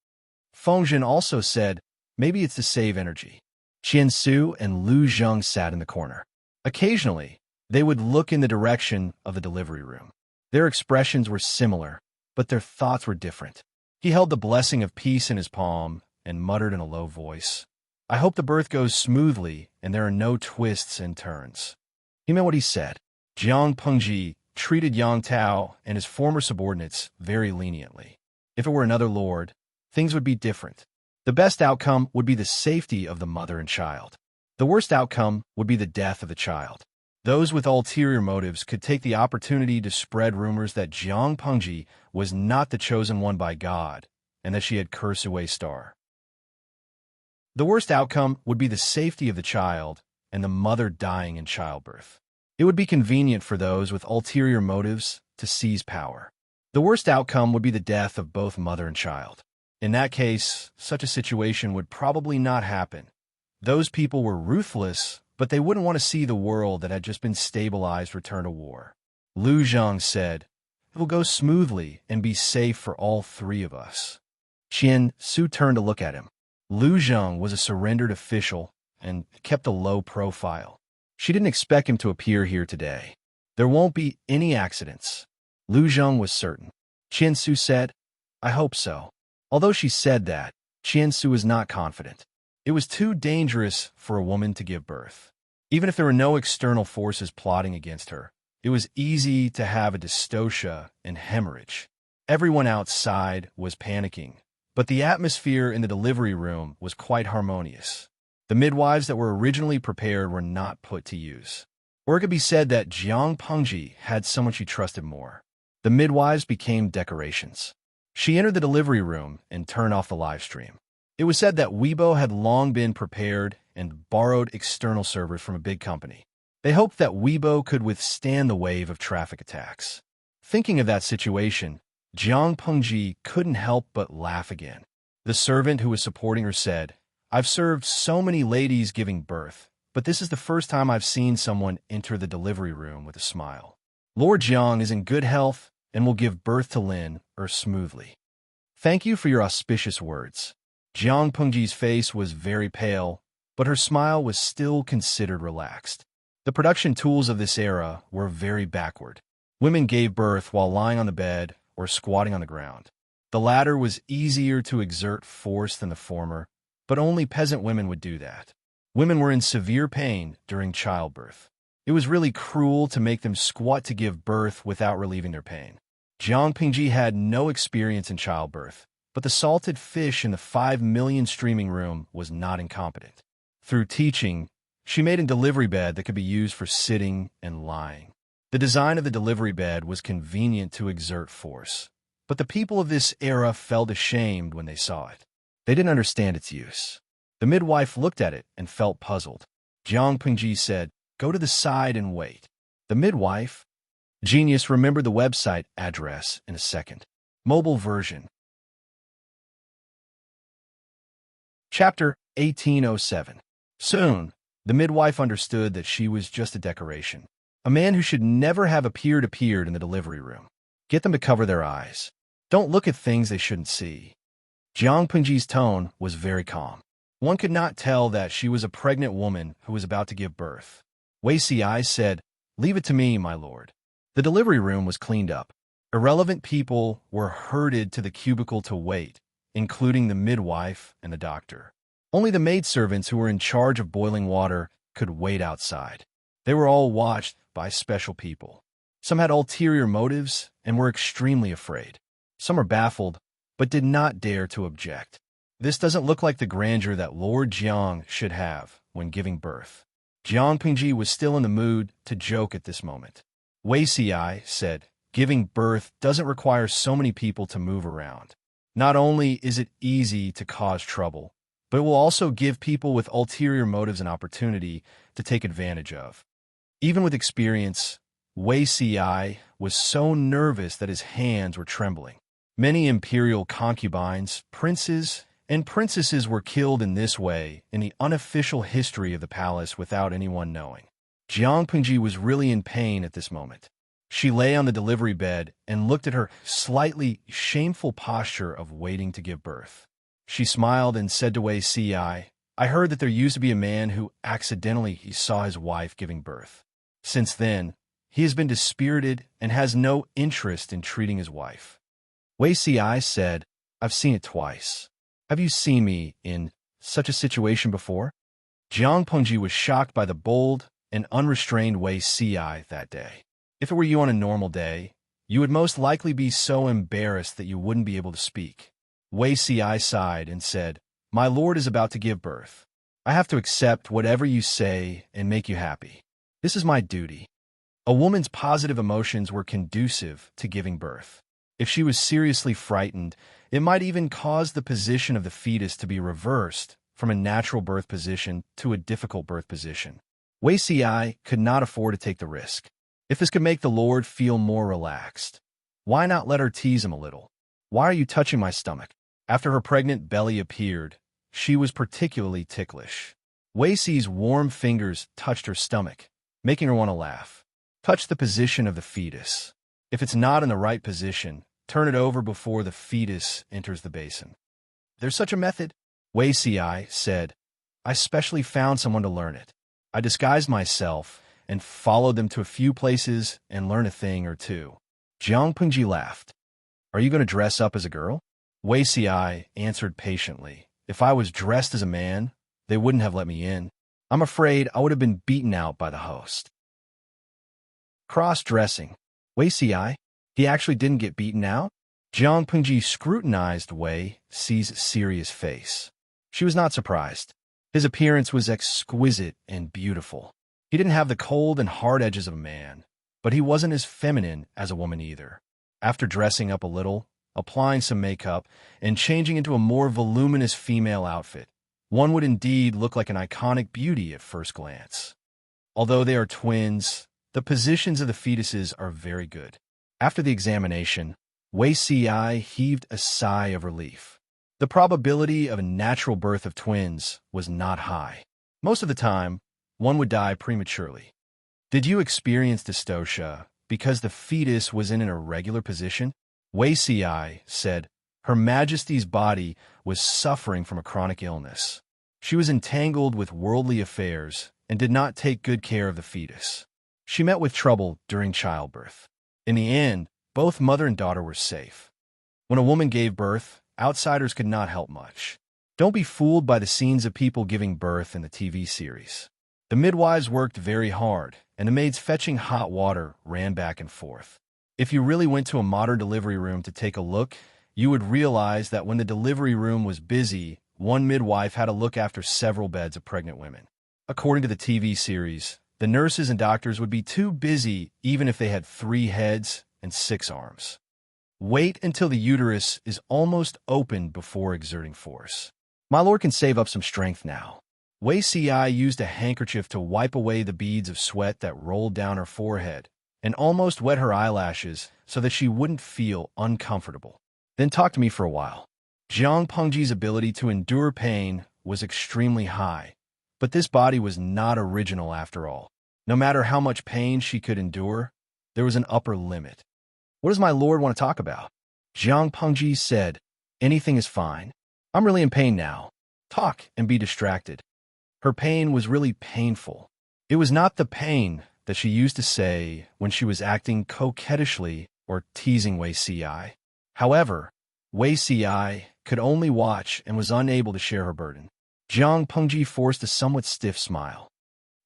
Fengzhen also said, "Maybe it's to save energy." Qian Su and Lu Zheng sat in the corner. Occasionally, they would look in the direction of the delivery room. Their expressions were similar, but their thoughts were different. He held the blessing of peace in his palm and muttered in a low voice, "I hope the birth goes smoothly and there are no twists and turns." He meant what he said. Jiang Pengji treated Yang Tao and his former subordinates very leniently. If it were another lord, things would be different. The best outcome would be the safety of the mother and child. The worst outcome would be the death of the child. Those with ulterior motives could take the opportunity to spread rumors that Jiang Pengji was not the chosen one by God and that she had Kursui star. The worst outcome would be the safety of the child and the mother dying in childbirth. It would be convenient for those with ulterior motives to seize power. The worst outcome would be the death of both mother and child. In that case, such a situation would probably not happen. Those people were ruthless, but they wouldn't want to see the world that had just been stabilized return to war. Lu Zheng said, "It will go smoothly and be safe for all three of us." Qian Su turned to look at him. Lu Zheng was a surrendered official and kept a low profile. She didn't expect him to appear here today. There won't be any accidents. Lu Zheng was certain. Qian Su said, "I hope so." Although she said that, Qian Su was not confident. It was too dangerous for a woman to give birth. Even if there were no external forces plotting against her, it was easy to have a dystocia and hemorrhage. Everyone outside was panicking, but the atmosphere in the delivery room was quite harmonious. The midwives that were originally prepared were not put to use. Or it could be said that Jiang Pengji had someone she trusted more. The midwives became decorations. She entered the delivery room and turned off the live stream. It was said that Weibo had long been prepared and borrowed external servers from a big company. They hoped that Weibo could withstand the wave of traffic attacks. Thinking of that situation, Jiang Pengji couldn't help but laugh again. The servant who was supporting her said, "I've served so many ladies giving birth, but this is the first time I've seen someone enter the delivery room with a smile. Lord Jiang is in good health and will give birth to Lin smoothly. Thank you for your auspicious words." Jiang Pengji's face was very pale, but her smile was still considered relaxed. The production tools of this era were very backward. Women gave birth while lying on the bed or squatting on the ground. The latter was easier to exert force than the former, but only peasant women would do that. Women were in severe pain during childbirth. It was really cruel to make them squat to give birth without relieving their pain. Jiang Pengji had no experience in childbirth, but the salted fish in the 5 million streaming room was not incompetent. Through teaching, she made a delivery bed that could be used for sitting and lying. The design of the delivery bed was convenient to exert force, but the people of this era felt ashamed when they saw it. They didn't understand its use. The midwife looked at it and felt puzzled. Jiang Pengji said, "Go to the side and wait." The midwife, Genius, remembered the website address in a second. Mobile version. Chapter 1807. Soon, the midwife understood that she was just a decoration. A man who should never have appeared in the delivery room. Get them to cover their eyes. Don't look at things they shouldn't see. Jiang Pengji's tone was very calm. One could not tell that she was a pregnant woman who was about to give birth. Wei Si said, "Leave it to me, my lord." The delivery room was cleaned up. Irrelevant people were herded to the cubicle to wait, including the midwife and the doctor. Only the maidservants who were in charge of boiling water could wait outside. They were all watched by special people. Some had ulterior motives and were extremely afraid. Some were baffled, but did not dare to object. This doesn't look like the grandeur that Lord Jiang should have when giving birth. Jiang Pengji was still in the mood to joke at this moment. Wei Si said, "Giving birth doesn't require so many people to move around. Not only is it easy to cause trouble, but it will also give people with ulterior motives an opportunity to take advantage of." Even with experience, Wei Si was so nervous that his hands were trembling. Many imperial concubines, princes, and princesses were killed in this way in the unofficial history of the palace without anyone knowing. Jiang Pengji was really in pain at this moment. She lay on the delivery bed and looked at her slightly shameful posture of waiting to give birth. She smiled and said to Wei Si, I heard that there used to be a man who accidentally saw his wife giving birth. Since then, he has been dispirited and has no interest in treating his wife. Wei Si said, I've seen it twice. Have you seen me in such a situation before? Jiang Pengji was shocked by the bold and unrestrained Wei Si that day. If it were you on a normal day, you would most likely be so embarrassed that you wouldn't be able to speak. Wei Si sighed and said, My lord is about to give birth. I have to accept whatever you say and make you happy. This is my duty. A woman's positive emotions were conducive to giving birth. If she was seriously frightened, it might even cause the position of the fetus to be reversed from a natural birth position to a difficult birth position. Wei Si could not afford to take the risk. If this could make the Lord feel more relaxed, why not let her tease him a little? Why are you touching my stomach? After her pregnant belly appeared, she was particularly ticklish. Wei Si's warm fingers touched her stomach, making her want to laugh. Touch the position of the fetus. If it's not in the right position, turn it over before the fetus enters the basin. There's such a method? Wei Si said, I specially found someone to learn it. I disguised myself and followed them to a few places and learned a thing or two. Jiang Pengji laughed. Are you going to dress up as a girl? Wei Si answered patiently. If I was dressed as a man, they wouldn't have let me in. I'm afraid I would have been beaten out by the host. Cross-dressing. Wei Si, he actually didn't get beaten out? Jiang Pengji scrutinized Wei Si's serious face. She was not surprised. His appearance was exquisite and beautiful. He didn't have the cold and hard edges of a man, but he wasn't as feminine as a woman either. After dressing up a little, applying some makeup, and changing into a more voluminous female outfit, one would indeed look like an iconic beauty at first glance. Although they are twins, the positions of the fetuses are very good. After the examination, Wei Si heaved a sigh of relief. The probability of a natural birth of twins was not high. Most of the time, one would die prematurely. Did you experience dystocia because the fetus was in an irregular position? Wei Si said, Her Majesty's body was suffering from a chronic illness. She was entangled with worldly affairs and did not take good care of the fetus. She met with trouble during childbirth. In the end, both mother and daughter were safe. When a woman gave birth, outsiders could not help much. Don't be fooled by the scenes of people giving birth in the TV series. The midwives worked very hard, and the maids fetching hot water ran back and forth. If you really went to a modern delivery room to take a look, you would realize that when the delivery room was busy, one midwife had to look after several beds of pregnant women. According to the TV series, the nurses and doctors would be too busy even if they had 3 heads and 6 arms. Wait until the uterus is almost open before exerting force. My lord can save up some strength now. Wei Si used a handkerchief to wipe away the beads of sweat that rolled down her forehead and almost wet her eyelashes so that she wouldn't feel uncomfortable. Then talk to me for a while. Jiang Pengji's ability to endure pain was extremely high, but this body was not original after all. No matter how much pain she could endure, there was an upper limit. What does my lord want to talk about? Jiang Pengji said, Anything is fine. I'm really in pain now. Talk and be distracted. Her pain was really painful. It was not the pain that she used to say when she was acting coquettishly or teasing Wei Si. However, Wei Si could only watch and was unable to share her burden. Jiang Pengji forced a somewhat stiff smile.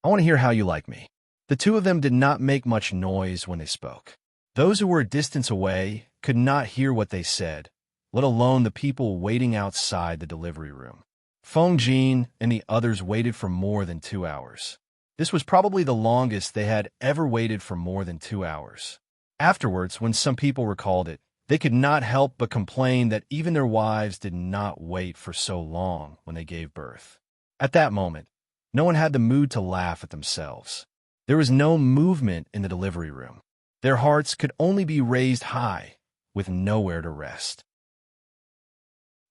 I want to hear how you like me. The two of them did not make much noise when they spoke. Those who were a distance away could not hear what they said, let alone the people waiting outside the delivery room. Feng Jin and the others waited for more than 2 hours. This was probably the longest they had ever waited for more than 2 hours. Afterwards, when some people recalled it, they could not help but complain that even their wives did not wait for so long when they gave birth. At that moment, no one had the mood to laugh at themselves. There was no movement in the delivery room. Their hearts could only be raised high, with nowhere to rest.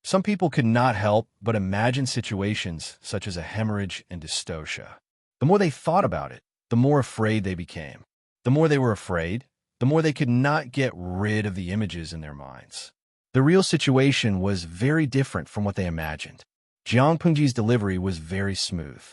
Some people could not help but imagine situations such as a hemorrhage and dystocia. The more they thought about it, the more afraid they became. The more they were afraid, the more they could not get rid of the images in their minds. The real situation was very different from what they imagined. Jiang Pengji's delivery was very smooth.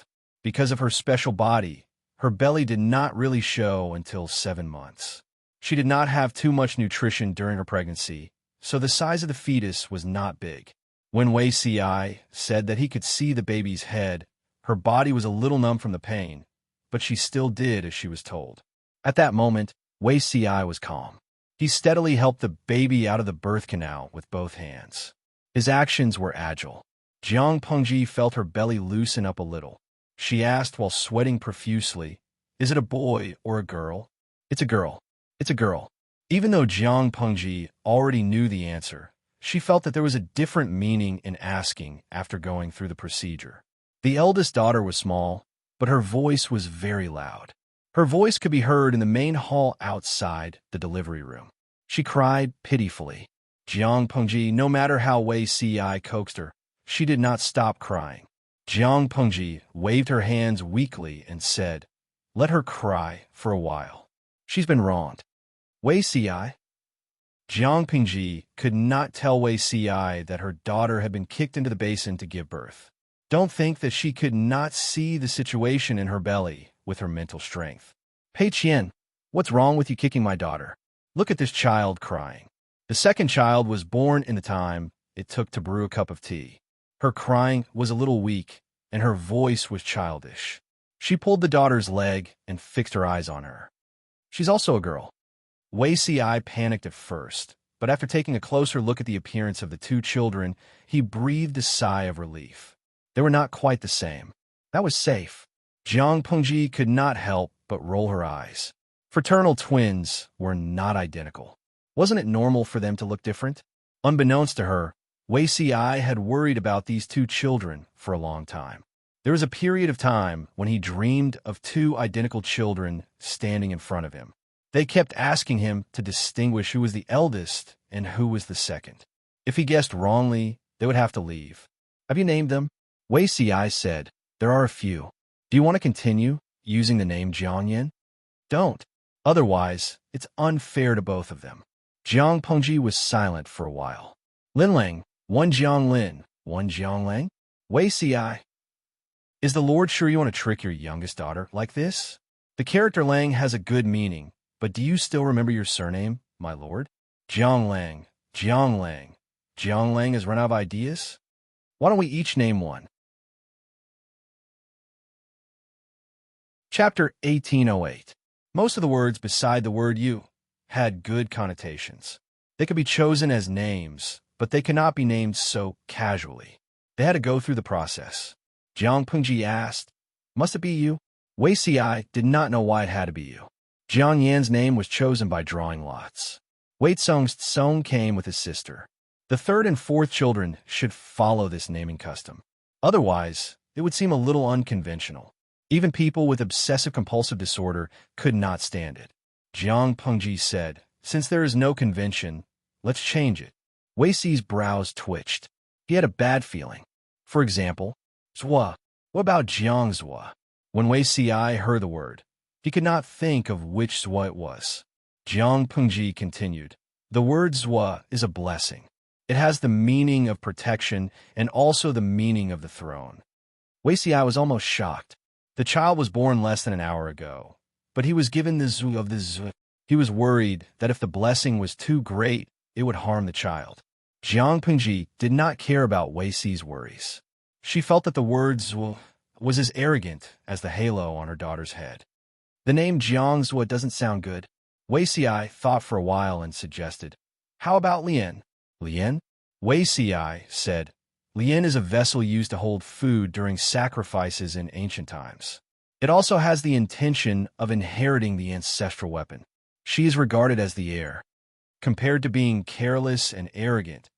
Because of her special body, her belly did not really show until 7 months. She did not have too much nutrition during her pregnancy, so the size of the fetus was not big. When Wei Ci said that he could see the baby's head, her body was a little numb from the pain, but she still did as she was told. At that moment, Wei Ci was calm. He steadily helped the baby out of the birth canal with both hands. His actions were agile. Jiang Pengji felt her belly loosen up a little. She asked while sweating profusely, "Is it a boy or a girl?" "It's a girl. It's a girl." Even though Jiang Pengji already knew the answer, she felt that there was a different meaning in asking after going through the procedure. The eldest daughter was small, but her voice was very loud. Her voice could be heard in the main hall outside the delivery room. She cried pitifully. Jiang Pengji, no matter how Wei Ci coaxed her, she did not stop crying. Jiang Pengji waved her hands weakly and said, "Let her cry for a while. She's been wronged." Wei Ci? Jiang Pengji could not tell Wei Ci that her daughter had been kicked into the basin to give birth. Don't think that she could not see the situation in her belly with her mental strength. "Pei Qian, what's wrong with you kicking my daughter? Look at this child crying." The second child was born in the time it took to brew a cup of tea. Her crying was a little weak, and her voice was childish. She pulled the daughter's leg and fixed her eyes on her. "She's also a girl." Wei Ci panicked at first, but after taking a closer look at the appearance of the two children, he breathed a sigh of relief. They were not quite the same. That was safe. Jiang Pengji could not help but roll her eyes. Fraternal twins were not identical. Wasn't it normal for them to look different? Unbeknownst to her, Wei Ci had worried about these two children for a long time. There was a period of time when he dreamed of two identical children standing in front of him. They kept asking him to distinguish who was the eldest and who was the second. If he guessed wrongly, they would have to leave. "Have you named them?" Wei Ci said, "There are a few. Do you want to continue using the name Jiangyan?" "Don't. Otherwise, it's unfair to both of them." Jiang Pengji was silent for a while. "Linlang, one Jiang Lin, one Jiang Lang?" Wei Ci. "Is the Lord sure you want to trick your youngest daughter like this? The character Lang has a good meaning, but do you still remember your surname, my lord?" "Jiang Lang, Jiang Lang. Jiang Lang has run out of ideas? Why don't we each name one?" Chapter 1808. Most of the words beside the word you had good connotations. They could be chosen as names, but they could not be named so casually. They had to go through the process. Jiang Pengji asked, "Must it be you?" Wei Ci did not know why it had to be you. Jiang Yan's name was chosen by drawing lots. Wei Tsong's Tsong came with his sister. The third and fourth children should follow this naming custom. Otherwise, it would seem a little unconventional. Even people with obsessive-compulsive disorder could not stand it. Jiang Pengji said, "Since there is no convention, let's change it." Wei Ci's brows twitched. He had a bad feeling. For example, Zhua. What about Jiang Zhua? When Wei Ci heard the word, he could not think of which Zhua it was. Jiang Pengji continued, "The word Zhua is a blessing. It has the meaning of protection and also the meaning of the throne." Wei Ci was almost shocked. The child was born less than an hour ago, but he was given the Zhu of the Zhu. He was worried that if the blessing was too great, it would harm the child. Jiang Pengji did not care about Wei Ci's worries. She felt that the word Zhu was as arrogant as the halo on her daughter's head. "The name Jiang Zhu doesn't sound good." Wei Ci thought for a while and suggested, "How about Lian?" "Lian?" Wei Ci said, "Lian is a vessel used to hold food during sacrifices in ancient times. It also has the intention of inheriting the ancestral weapon. She is regarded as the heir. Compared to being careless and arrogant,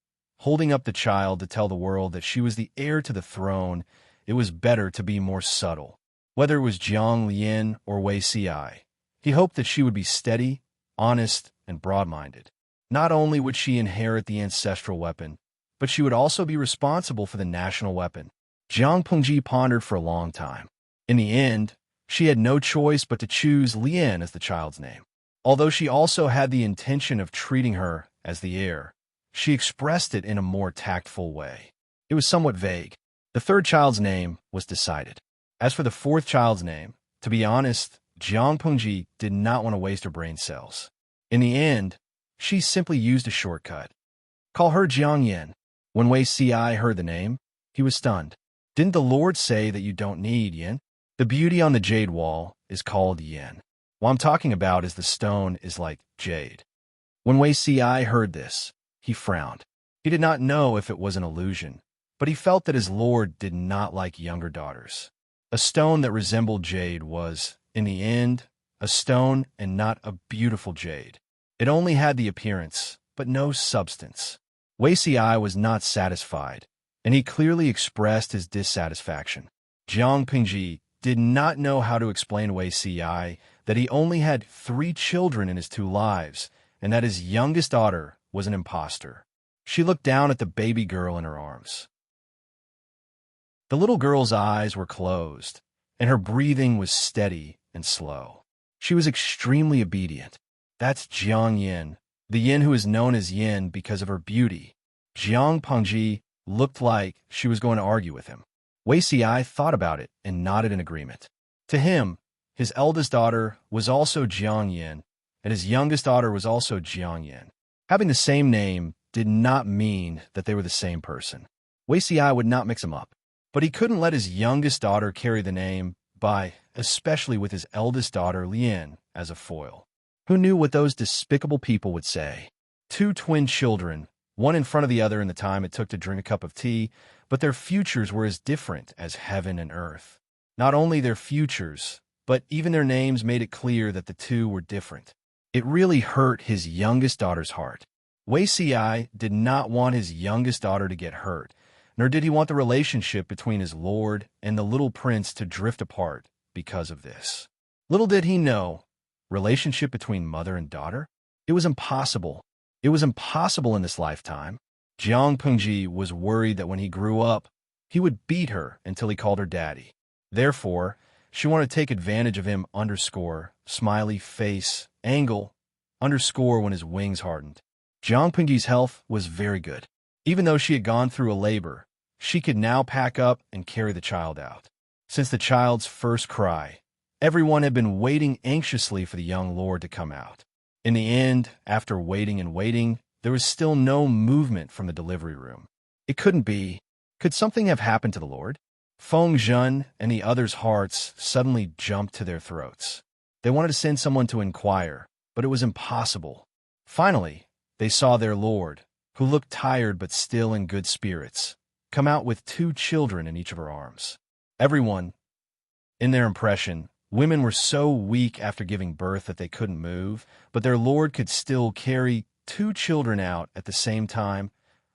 holding up the child to tell the world that she was the heir to the throne, it was better to be more subtle." Whether it was Jiang Lian or Wei Ci, he hoped that she would be steady, honest, and broad-minded. Not only would she inherit the ancestral weapon, but she would also be responsible for the national weapon. Jiang Pengji pondered for a long time. In the end, she had no choice but to choose Lian as the child's name. Although she also had the intention of treating her as the heir, she expressed it in a more tactful way. It was somewhat vague. The third child's name was decided. As for the fourth child's name, to be honest, Jiang Pengji did not want to waste her brain cells. In the end, she simply used a shortcut. Call her Jiang Yin. When Wei Si heard the name, he was stunned. Didn't the Lord say that you don't need yin? The beauty on the jade wall is called yin. What I'm talking about is the stone is like jade. When Wei Si heard this, he frowned. He did not know if it was an illusion, but he felt that his Lord did not like younger daughters. A stone that resembled jade was, in the end, a stone and not a beautiful jade. It only had the appearance, but no substance. Wei Si was not satisfied, and he clearly expressed his dissatisfaction. Jiang Pengji did not know how to explain Wei Si that he only had 3 children in his 2 lives, and that his youngest daughter was an impostor. She looked down at the baby girl in her arms. The little girl's eyes were closed, and her breathing was steady and slow. She was extremely obedient. That's Jiang Yin, the yin who is known as yin because of her beauty. Jiang Pengji looked like she was going to argue with him. Wei Si thought about it and nodded in agreement. To him, his eldest daughter was also Jiang Yin, and his youngest daughter was also Jiang Yin. Having the same name did not mean that they were the same person. Wei Si would not mix them up, but he couldn't let his youngest daughter carry the name Bai, especially with his eldest daughter Lian as a foil. Who knew what those despicable people would say? 2 twin children, one in front of the other in the time it took to drink a cup of tea, but their futures were as different as heaven and earth. Not only their futures, but even their names made it clear that the 2 were different. It really hurt his youngest daughter's heart. Wei Si did not want his youngest daughter to get hurt, nor did he want the relationship between his lord and the little prince to drift apart because of this. Little did he know, relationship between mother and daughter? It was impossible. It was impossible in this lifetime. Jiang Pengji was worried that when he grew up, he would beat her until he called her daddy. Therefore, she wanted to take advantage of him smiley face, angle, when his wings hardened. Jiang Pengji's health was very good. Even though she had gone through a labor, she could now pack up and carry the child out. Since the child's first cry, everyone had been waiting anxiously for the young lord to come out. In the end, after waiting and waiting, there was still no movement from the delivery room. It couldn't be. Could something have happened to the lord? Feng Zhen and the others' hearts suddenly jumped to their throats. They wanted to send someone to inquire, but it was impossible. Finally, they saw their lord, who looked tired but still in good spirits, come out with 2 children in each of her arms. Everyone, in their impression, women were so weak after giving birth that they couldn't move, but their lord could still carry 2 children out at the same time.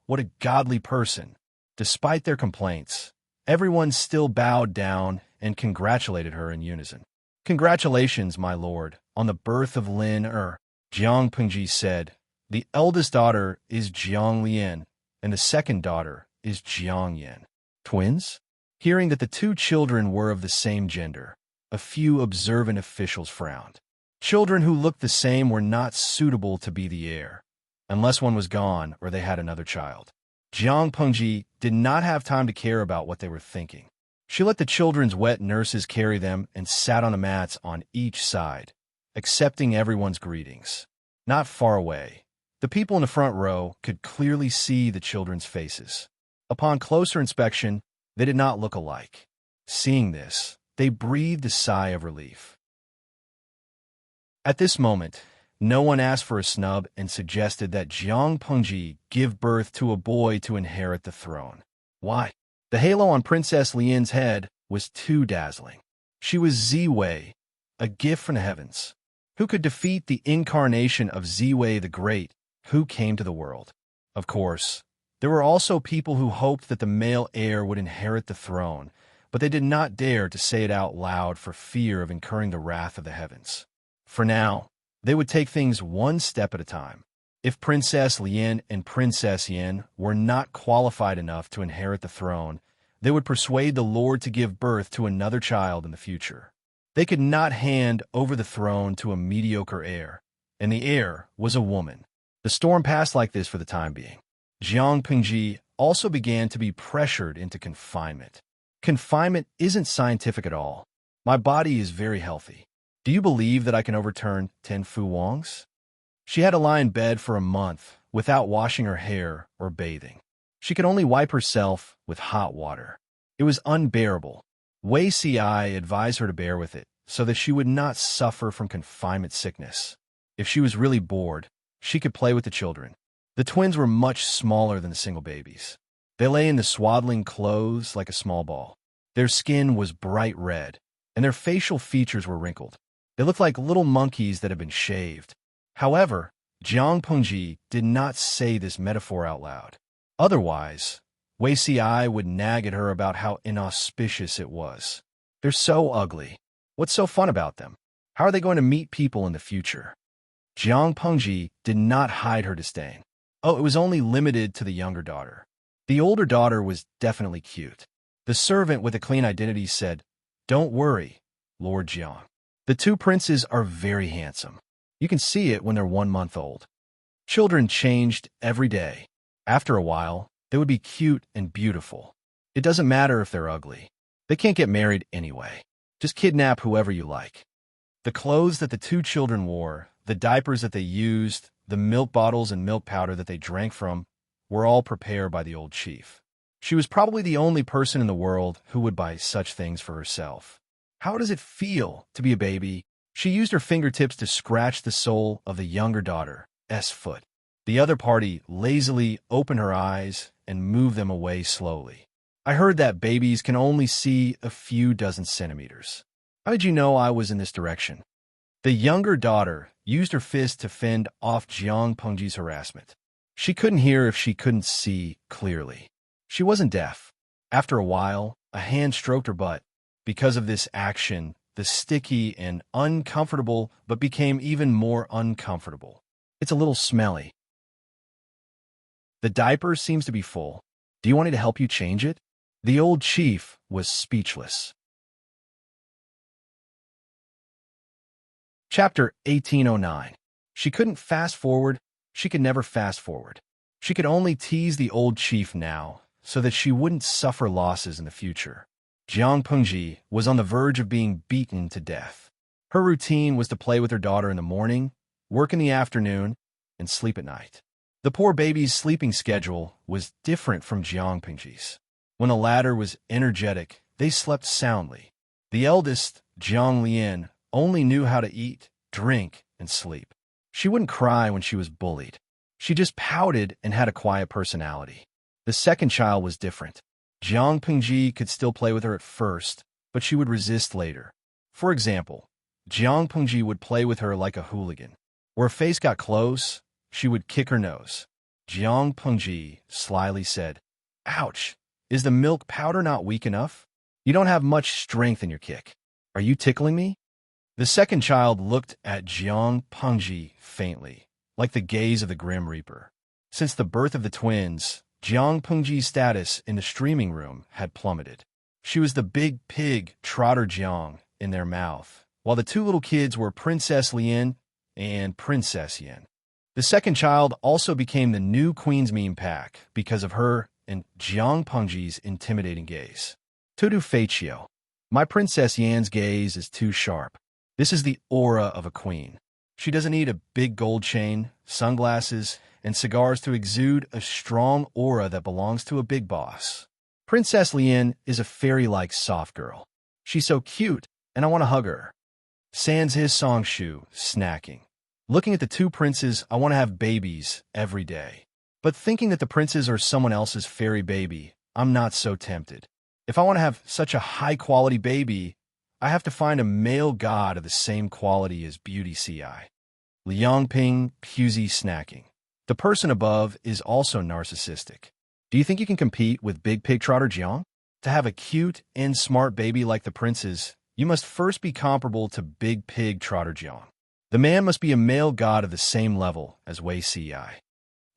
What a godly person! Despite their complaints, everyone still bowed down and congratulated her in unison. Congratulations, my lord, on the birth of Lin Jiang Pengji said. The eldest daughter is Jiang Lian, and the second daughter is Jiang Yin. Twins? Hearing that the 2 children were of the same gender, a few observant officials frowned. Children who looked the same were not suitable to be the heir, unless one was gone or they had another child. Jiang Pengji did not have time to care about what they were thinking. She let the children's wet nurses carry them and sat on the mats on each side, accepting everyone's greetings. Not far away, the people in the front row could clearly see the children's faces. Upon closer inspection, they did not look alike. Seeing this, they breathed a sigh of relief. At this moment, no one asked for a snub and suggested that Jiang Pengji give birth to a boy to inherit the throne. Why? The halo on Princess Lian's head was too dazzling. She was Ziwei, a gift from the heavens. Who could defeat the incarnation of Ziwei the Great, who came to the world? Of course, there were also people who hoped that the male heir would inherit the throne, but they did not dare to say it out loud for fear of incurring the wrath of the heavens. For now, they would take things one step at a time. If Princess Lian and Princess Yin were not qualified enough to inherit the throne, they would persuade the Lord to give birth to another child in the future. They could not hand over the throne to a mediocre heir, and the heir was a woman. The storm passed like this for the time being. Jiang Pengji also began to be pressured into confinement. Confinement isn't scientific at all. My body is very healthy. Do you believe that I can overturn 10 Fu Wongs? She had to lie in bed for a month without washing her hair or bathing. She could only wipe herself with hot water. It was unbearable. Wei Si advised her to bear with it so that she would not suffer from confinement sickness. If she was really bored, she could play with the children. The twins were much smaller than the single babies. They lay in the swaddling clothes like a small ball. Their skin was bright red, and their facial features were wrinkled. They looked like little monkeys that had been shaved. However, Jiang Pengji did not say this metaphor out loud. Otherwise, Wei Si would nag at her about how inauspicious it was. They're so ugly. What's so fun about them? How are they going to meet people in the future? Jiang Pengji did not hide her disdain. Oh, it was only limited to the younger daughter. The older daughter was definitely cute. The servant with a clean identity said, "Don't worry, Lord Jiang. The two princes are very handsome. You can see it when they're 1 month old." Children changed every day. After a while, they would be cute and beautiful. It doesn't matter if they're ugly. They can't get married anyway. Just kidnap whoever you like. The clothes that the two children wore, the diapers that they used, the milk bottles and milk powder that they drank from, were all prepared by the old chief. She was probably the only person in the world who would buy such things for herself. How does it feel to be a baby? She used her fingertips to scratch the sole of the younger daughter's foot. The other party lazily opened her eyes and moved them away slowly. I heard that babies can only see a few dozen centimeters. How did you know I was in this direction? The younger daughter used her fist to fend off Jiang Pengji's harassment. She couldn't hear if she couldn't see clearly. She wasn't deaf. After a while, a hand stroked her butt. Because of this action, the sticky and uncomfortable but became even more uncomfortable. It's a little smelly. The diaper seems to be full. Do you want me to help you change it? The old chief was speechless. Chapter 1809. She couldn't fast forward. She could never fast forward. She could only tease the old chief now, so that she wouldn't suffer losses in the future. Jiang Pengji was on the verge of being beaten to death. Her routine was to play with her daughter in the morning, work in the afternoon, and sleep at night. The poor baby's sleeping schedule was different from Jiang Pengji's. When the latter was energetic, they slept soundly. The eldest, Jiang Lian, only knew how to eat, drink, and sleep. She wouldn't cry when she was bullied. She just pouted and had a quiet personality. The second child was different. Jiang Pengji could still play with her at first, but she would resist later. For example, Jiang Pengji would play with her like a hooligan. Where her face got close, she would kick her nose. Jiang Pengji slyly said, "Ouch, is the milk powder not weak enough? You don't have much strength in your kick. Are you tickling me?" The second child looked at Jiang Pengji faintly, like the gaze of the Grim Reaper. Since the birth of the twins, Jiang Pengji's status in the streaming room had plummeted. She was the big pig Trotter Jiang in their mouth, while the two little kids were Princess Lian and Princess Yin. The second child also became the new Queen's meme pack because of her and Jiang Pengji's intimidating gaze. Tudu Faccio. My Princess Yan's gaze is too sharp. This is the aura of a queen. She doesn't need a big gold chain, sunglasses, and cigars to exude a strong aura that belongs to a big boss. Princess Lian is a fairy-like soft girl. She's so cute, and I want to hug her. Sans his songshu, snacking. Looking at the two princes, I want to have babies every day. But thinking that the princes are someone else's fairy baby, I'm not so tempted. If I want to have such a high-quality baby, I have to find a male god of the same quality as Beauty Ci. Liangping, Puzy snacking. The person above is also narcissistic. Do you think you can compete with Big Pig Trotter Jiang? To have a cute and smart baby like the princes, you must first be comparable to Big Pig Trotter Jiang. The man must be a male god of the same level as Wei Si.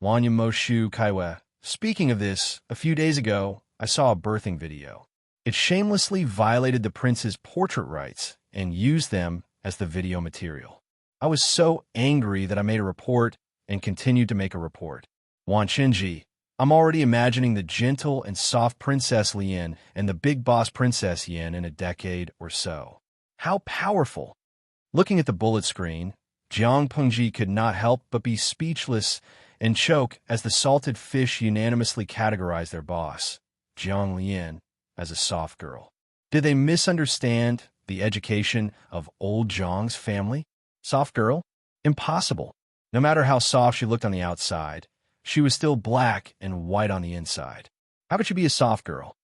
Wanya Moshu Kaiwe. Speaking of this, a few days ago, I saw a birthing video. It shamelessly violated the prince's portrait rights and used them as the video material. I was so angry that I made a report and continued to make a report. Wan Shenji, I'm already imagining the gentle and soft Princess Lien and the big boss Princess Yin in a decade or so. How powerful! Looking at the bullet screen, Jiang Pengji could not help but be speechless and choke as the salted fish unanimously categorized their boss, Jiang Lian, as a soft girl. Did they misunderstand the education of old Jiang's family? Soft girl? Impossible. No matter how soft she looked on the outside, she was still black and white on the inside. How could she be a soft girl?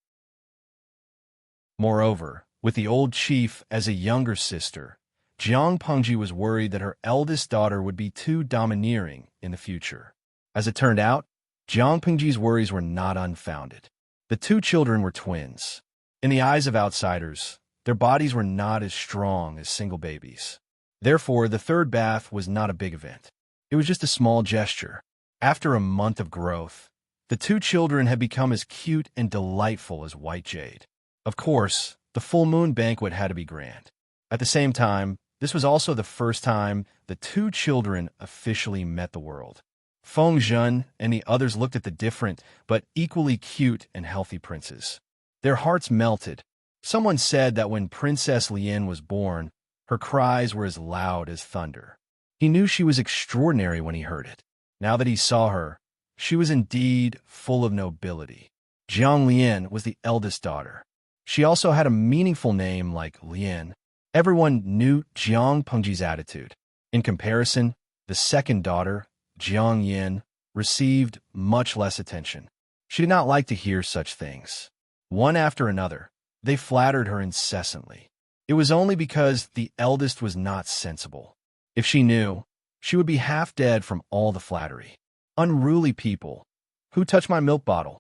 Moreover, with the old chief as a younger sister, Jiang Pengji was worried that her eldest daughter would be too domineering in the future. As it turned out, Jiang Pengji's worries were not unfounded. The two children were twins. In the eyes of outsiders, their bodies were not as strong as single babies. Therefore, the third bath was not a big event. It was just a small gesture. After a month of growth, the two children had become as cute and delightful as white jade. Of course, the full moon banquet had to be grand. At the same time, this was also the first time the two children officially met the world. Feng Zhen and the others looked at the different but equally cute and healthy princes. Their hearts melted. Someone said that when Princess Lien was born, her cries were as loud as thunder. He knew she was extraordinary when he heard it. Now that he saw her, she was indeed full of nobility. Jiang Lian was the eldest daughter. She also had a meaningful name like Lien. Everyone knew Jiang Pengji's attitude. In comparison, the second daughter, Jiang Yin, received much less attention. She did not like to hear such things. One after another, they flattered her incessantly. It was only because the eldest was not sensible. If she knew, she would be half dead from all the flattery. Unruly people. Who touched my milk bottle?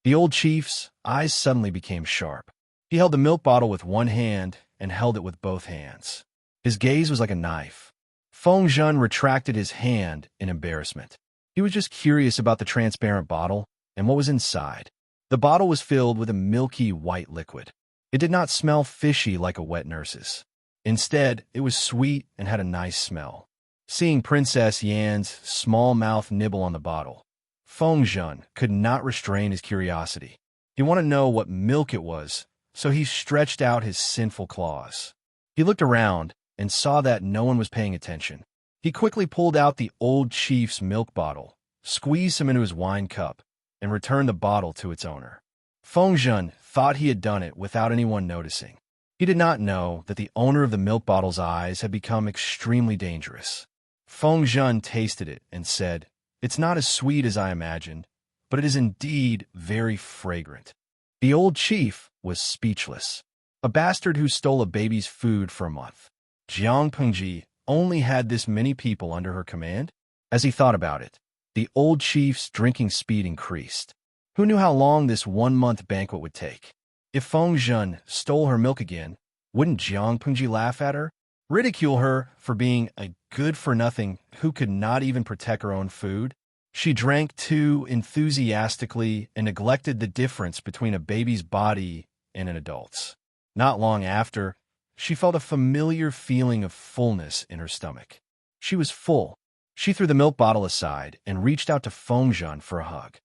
The old chief's eyes suddenly became sharp. He held the milk bottle with one hand and held it with both hands. His gaze was like a knife. Feng Zhen retracted his hand in embarrassment. He was just curious about the transparent bottle and what was inside. The bottle was filled with a milky white liquid. It did not smell fishy like a wet nurse's. Instead, it was sweet and had a nice smell. Seeing Princess Yan's small mouth nibble on the bottle, Feng Zhen could not restrain his curiosity. He wanted to know what milk it was, so he stretched out his sinful claws. He looked around and saw that no one was paying attention. He quickly pulled out the old chief's milk bottle, squeezed some into his wine cup, and returned the bottle to its owner. Feng Zhen thought he had done it without anyone noticing. He did not know that the owner of the milk bottle's eyes had become extremely dangerous. Feng Zhen tasted it and said, "It's not as sweet as I imagined, but it is indeed very fragrant." The old chief was speechless. A bastard who stole a baby's food for a month. Jiang Pengji only had this many people under her command? As he thought about it, the old chief's drinking speed increased. Who knew how long this one-month banquet would take? If Feng Zhen stole her milk again, wouldn't Jiang Pengji laugh at her? Ridicule her for being a good-for-nothing who could not even protect her own food? She drank too enthusiastically and neglected the difference between a baby's body and an adult's. Not long after, she felt a familiar feeling of fullness in her stomach. She was full. She threw the milk bottle aside and reached out to Feng Zhen for a hug.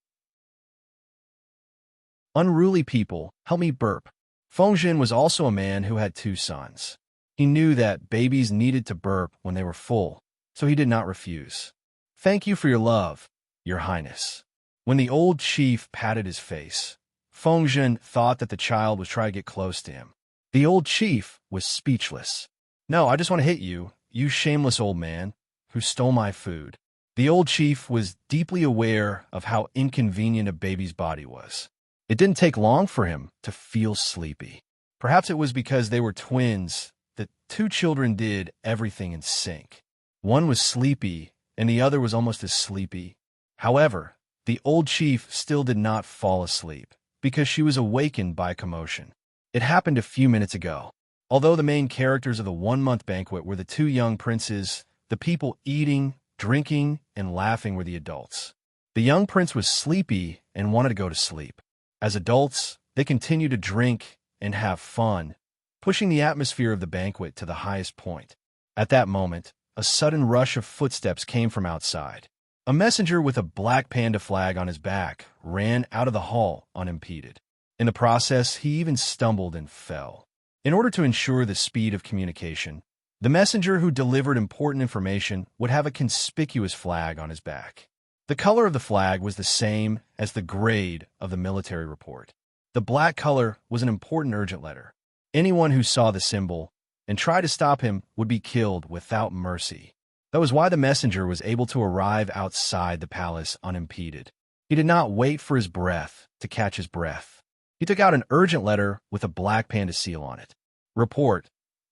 Unruly people, help me burp. Feng Zhen was also a man who had two sons. He knew that babies needed to burp when they were full, so he did not refuse. "Thank you for your love, Your Highness." When the old chief patted his face, Feng Zhen thought that the child was trying to get close to him. The old chief was speechless. "No, I just want to hit you, you shameless old man who stole my food." The old chief was deeply aware of how inconvenient a baby's body was. It didn't take long for him to feel sleepy. Perhaps it was because they were twins that two children did everything in sync. One was sleepy, and the other was almost as sleepy. However, the old chief still did not fall asleep, because she was awakened by commotion. It happened a few minutes ago. Although the main characters of the one-month banquet were the two young princes, the people eating, drinking, and laughing were the adults. The young prince was sleepy and wanted to go to sleep. As adults, they continued to drink and have fun, pushing the atmosphere of the banquet to the highest point. At that moment, a sudden rush of footsteps came from outside. A messenger with a black panda flag on his back ran out of the hall unimpeded. In the process, he even stumbled and fell. In order to ensure the speed of communication, the messenger who delivered important information would have a conspicuous flag on his back. The color of the flag was the same as the grade of the military report. The black color was an important urgent letter. Anyone who saw the symbol and tried to stop him would be killed without mercy. That was why the messenger was able to arrive outside the palace unimpeded. He did not wait for his breath to catch his breath. He took out an urgent letter with a black panda seal on it. Report.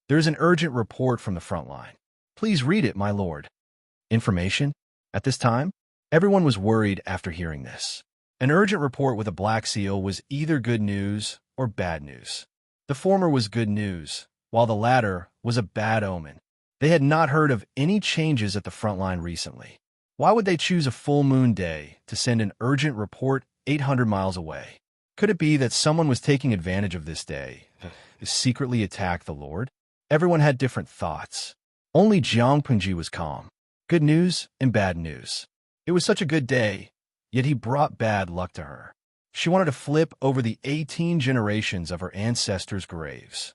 There is an urgent report from the front line. Please read it, my lord. Information? At this time, everyone was worried after hearing this. An urgent report with a black seal was either good news or bad news. The former was good news, while the latter was a bad omen. They had not heard of any changes at the front line recently. Why would they choose a full moon day to send an urgent report 800 miles away? Could it be that someone was taking advantage of this day to secretly attack the Lord? Everyone had different thoughts. Only Jiang Pengji was calm. Good news and bad news. It was such a good day, yet he brought bad luck to her. She wanted to flip over the 18 generations of her ancestors' graves.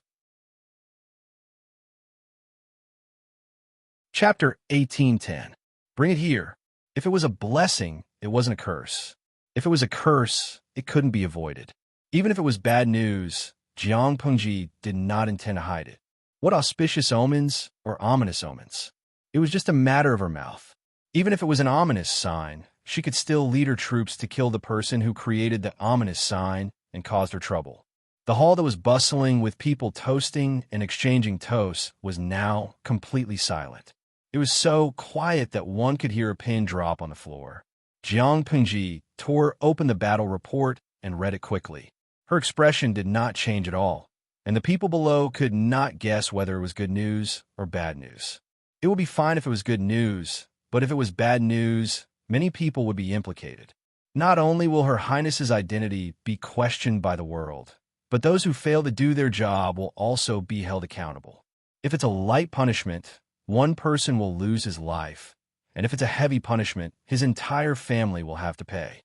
Chapter 18:10. Bring it here. If it was a blessing, it wasn't a curse. If it was a curse, it couldn't be avoided. Even if it was bad news, Jiang Pengji did not intend to hide it. What auspicious omens or ominous omens? It was just a matter of her mouth. Even if it was an ominous sign, she could still lead her troops to kill the person who created the ominous sign and caused her trouble. The hall that was bustling with people toasting and exchanging toasts was now completely silent. It was so quiet that one could hear a pin drop on the floor. Jiang Pengji tore open the battle report and read it quickly. Her expression did not change at all, and the people below could not guess whether it was good news or bad news. It would be fine if it was good news, but if it was bad news, many people would be implicated. Not only will Her Highness's identity be questioned by the world, but those who fail to do their job will also be held accountable. If it's a light punishment, one person will lose his life, and if it's a heavy punishment, his entire family will have to pay.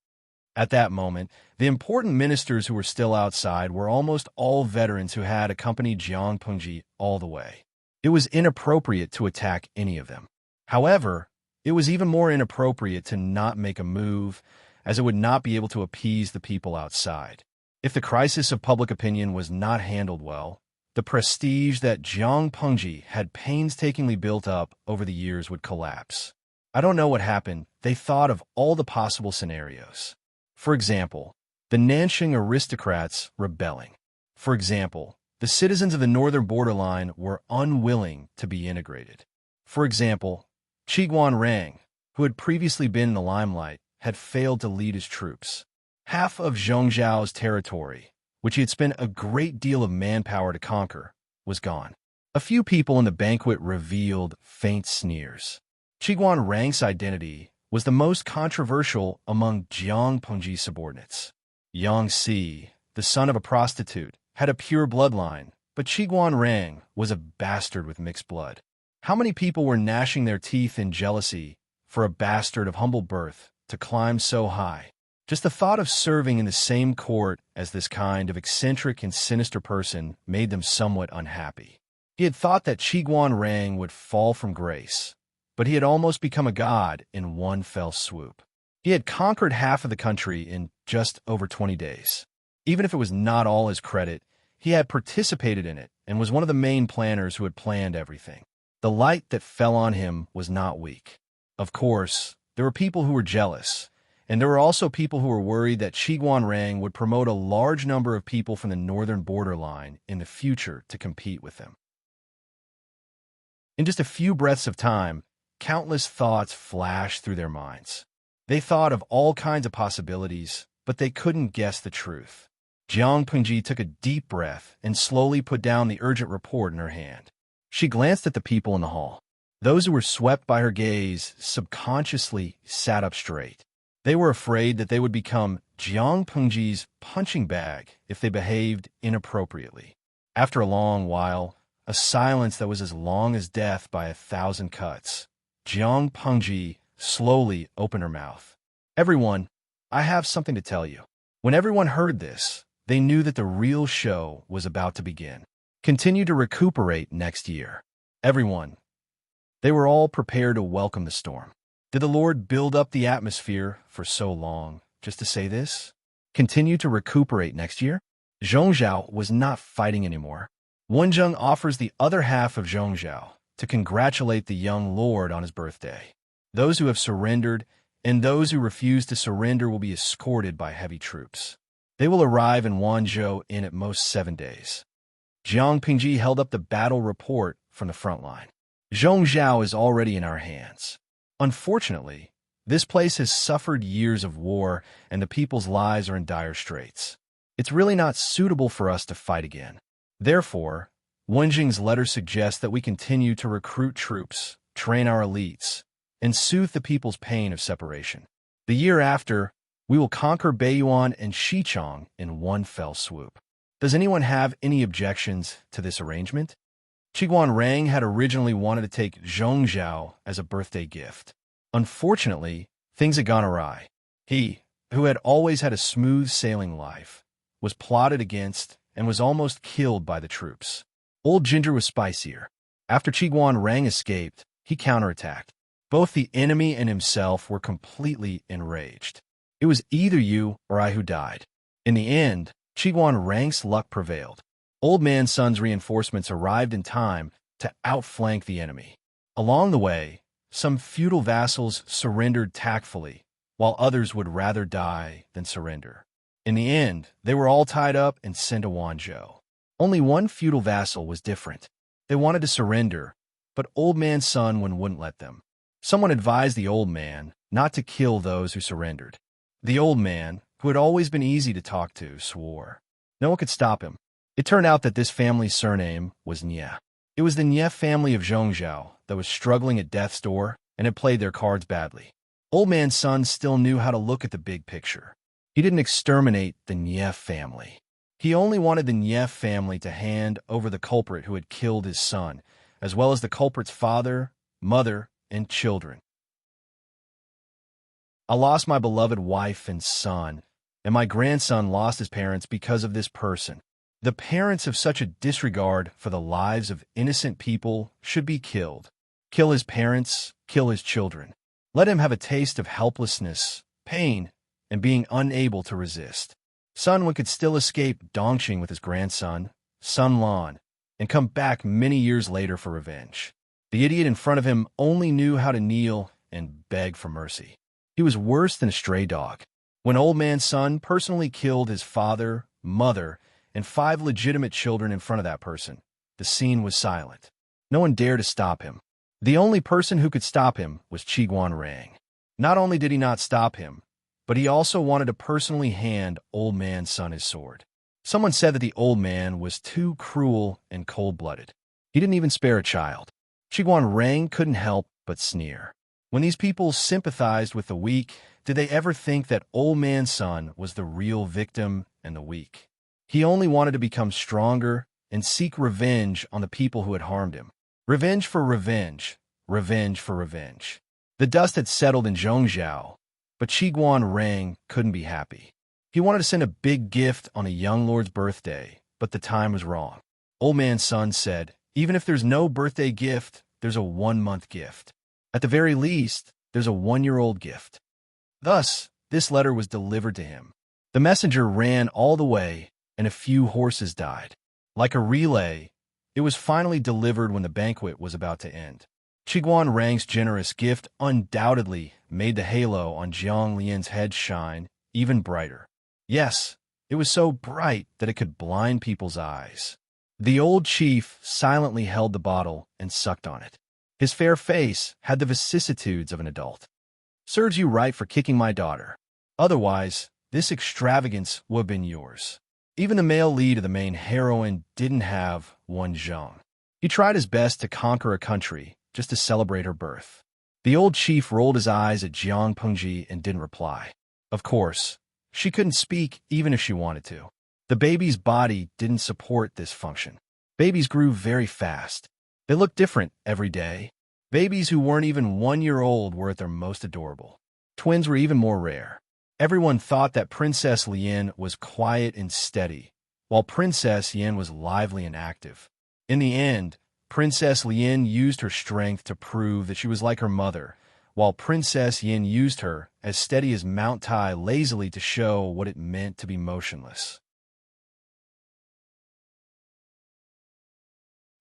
At that moment, the important ministers who were still outside were almost all veterans who had accompanied Jiang Pengji all the way. It was inappropriate to attack any of them. However, it was even more inappropriate to not make a move, as it would not be able to appease the people outside. If the crisis of public opinion was not handled well, the prestige that Jiang Pengji had painstakingly built up over the years would collapse. I don't know what happened. They thought of all the possible scenarios. For example, the Nanxing aristocrats rebelling. For example, the citizens of the northern borderline were unwilling to be integrated. For example, Qiguan Rang, who had previously been in the limelight, had failed to lead his troops. Half of Zhongzhao's territory, which he had spent a great deal of manpower to conquer, was gone. A few people in the banquet revealed faint sneers. Qiguan Rang's identity was the most controversial among Jiang Pengji's subordinates. Yang Si, the son of a prostitute, had a pure bloodline, but Qiguan Rang was a bastard with mixed blood. How many people were gnashing their teeth in jealousy for a bastard of humble birth to climb so high? Just the thought of serving in the same court as this kind of eccentric and sinister person made them somewhat unhappy. He had thought that Qiguan Rang would fall from grace, but he had almost become a god in one fell swoop. He had conquered half of the country in just over 20 days. Even if it was not all his credit, he had participated in it and was one of the main planners who had planned everything. The light that fell on him was not weak. Of course, there were people who were jealous, and there were also people who were worried that Qiguan Rang would promote a large number of people from the northern borderline in the future to compete with them. In just a few breaths of time, countless thoughts flashed through their minds. They thought of all kinds of possibilities, but they couldn't guess the truth. Jiang Pengji took a deep breath and slowly put down the urgent report in her hand. She glanced at the people in the hall. Those who were swept by her gaze subconsciously sat up straight. They were afraid that they would become Jiang Pengji's punching bag if they behaved inappropriately. After a long while, a silence that was as long as death by 1,000 cuts, Jiang Pengji slowly opened her mouth. Everyone, I have something to tell you. When everyone heard this, they knew that the real show was about to begin. Continue to recuperate next year. Everyone, they were all prepared to welcome the storm. Did the Lord build up the atmosphere for so long just to say this? Continue to recuperate next year? Zhongzhao was not fighting anymore. Wenjing offers the other half of Zhongzhao to congratulate the young lord on his birthday. Those who have surrendered and those who refuse to surrender will be escorted by heavy troops. They will arrive in Wanzhou in at most 7 days. Jiang Pingji held up the battle report from the front line. Zhongzhao is already in our hands. Unfortunately, this place has suffered years of war and the people's lives are in dire straits. It's really not suitable for us to fight again. Therefore, Wenjing's letter suggests that we continue to recruit troops, train our elites, and soothe the people's pain of separation. The year after, we will conquer Beiyuan and Xichang in one fell swoop. Does anyone have any objections to this arrangement? Qiguan Rang had originally wanted to take Zhongzhao as a birthday gift. Unfortunately, things had gone awry. He, who had always had a smooth sailing life, was plotted against and was almost killed by the troops. Old Ginger was spicier. After Qiguan Rang escaped, he counterattacked. Both the enemy and himself were completely enraged. It was either you or I who died. In the end, Qiguan Rang's luck prevailed. Old Man Sun's reinforcements arrived in time to outflank the enemy. Along the way, some feudal vassals surrendered tactfully, while others would rather die than surrender. In the end, they were all tied up and sent to Wanzhou. Only one feudal vassal was different. They wanted to surrender, but Old Man Sun wouldn't let them. Someone advised the old man not to kill those who surrendered. The old man, who had always been easy to talk to, swore. No one could stop him. It turned out that this family's surname was Nie. It was the Nie family of Zhongzhao that was struggling at death's door and had played their cards badly. Old Man Sun still knew how to look at the big picture. He didn't exterminate the Nie family. He only wanted the Nie family to hand over the culprit who had killed his son, as well as the culprit's father, mother, and children. I lost my beloved wife and son, and my grandson lost his parents because of this person. The parents of such a disregard for the lives of innocent people should be killed. Kill his parents, kill his children. Let him have a taste of helplessness, pain, and being unable to resist. Sun Wen could still escape Dongqing with his grandson, Sun Lan, and come back many years later for revenge. The idiot in front of him only knew how to kneel and beg for mercy. He was worse than a stray dog. When Old Man Sun personally killed his father, mother, and 5 legitimate children in front of that person, the scene was silent. No one dared to stop him. The only person who could stop him was Qiguan Rang. Not only did he not stop him, but he also wanted to personally hand Old Man Sun his sword. Someone said that the old man was too cruel and cold-blooded. He didn't even spare a child. Qiguan Rang couldn't help but sneer. When these people sympathized with the weak, did they ever think that Old Man Sun was the real victim and the weak? He only wanted to become stronger and seek revenge on the people who had harmed him. Revenge for revenge, revenge for revenge. The dust had settled in Zhongzhao, but Qiguan Rang couldn't be happy. He wanted to send a big gift on a young lord's birthday, but the time was wrong. Old Man Sun said, even if there's no birthday gift, there's a 1-month gift. At the very least, there's a 1-year-old gift. Thus, this letter was delivered to him. The messenger ran all the way, and a few horses died. Like a relay, it was finally delivered when the banquet was about to end. Qiguan Rang's generous gift undoubtedly made the halo on Jiang Lian's head shine even brighter. Yes, it was so bright that it could blind people's eyes. The old chief silently held the bottle and sucked on it. His fair face had the vicissitudes of an adult. Serves you right for kicking my daughter. Otherwise, this extravagance would have been yours. Even the male lead of the main heroine didn't have one Zhang. He tried his best to conquer a country just to celebrate her birth. The old chief rolled his eyes at Jiang Pengji and didn't reply. Of course, she couldn't speak even if she wanted to. The baby's body didn't support this function. Babies grew very fast. They looked different every day. Babies who weren't even 1 year old were at their most adorable. Twins were even more rare. Everyone thought that Princess Lien was quiet and steady, while Princess Yin was lively and active. In the end, Princess Lien used her strength to prove that she was like her mother, while Princess Yin used her, as steady as Mount Tai, lazily to show what it meant to be motionless.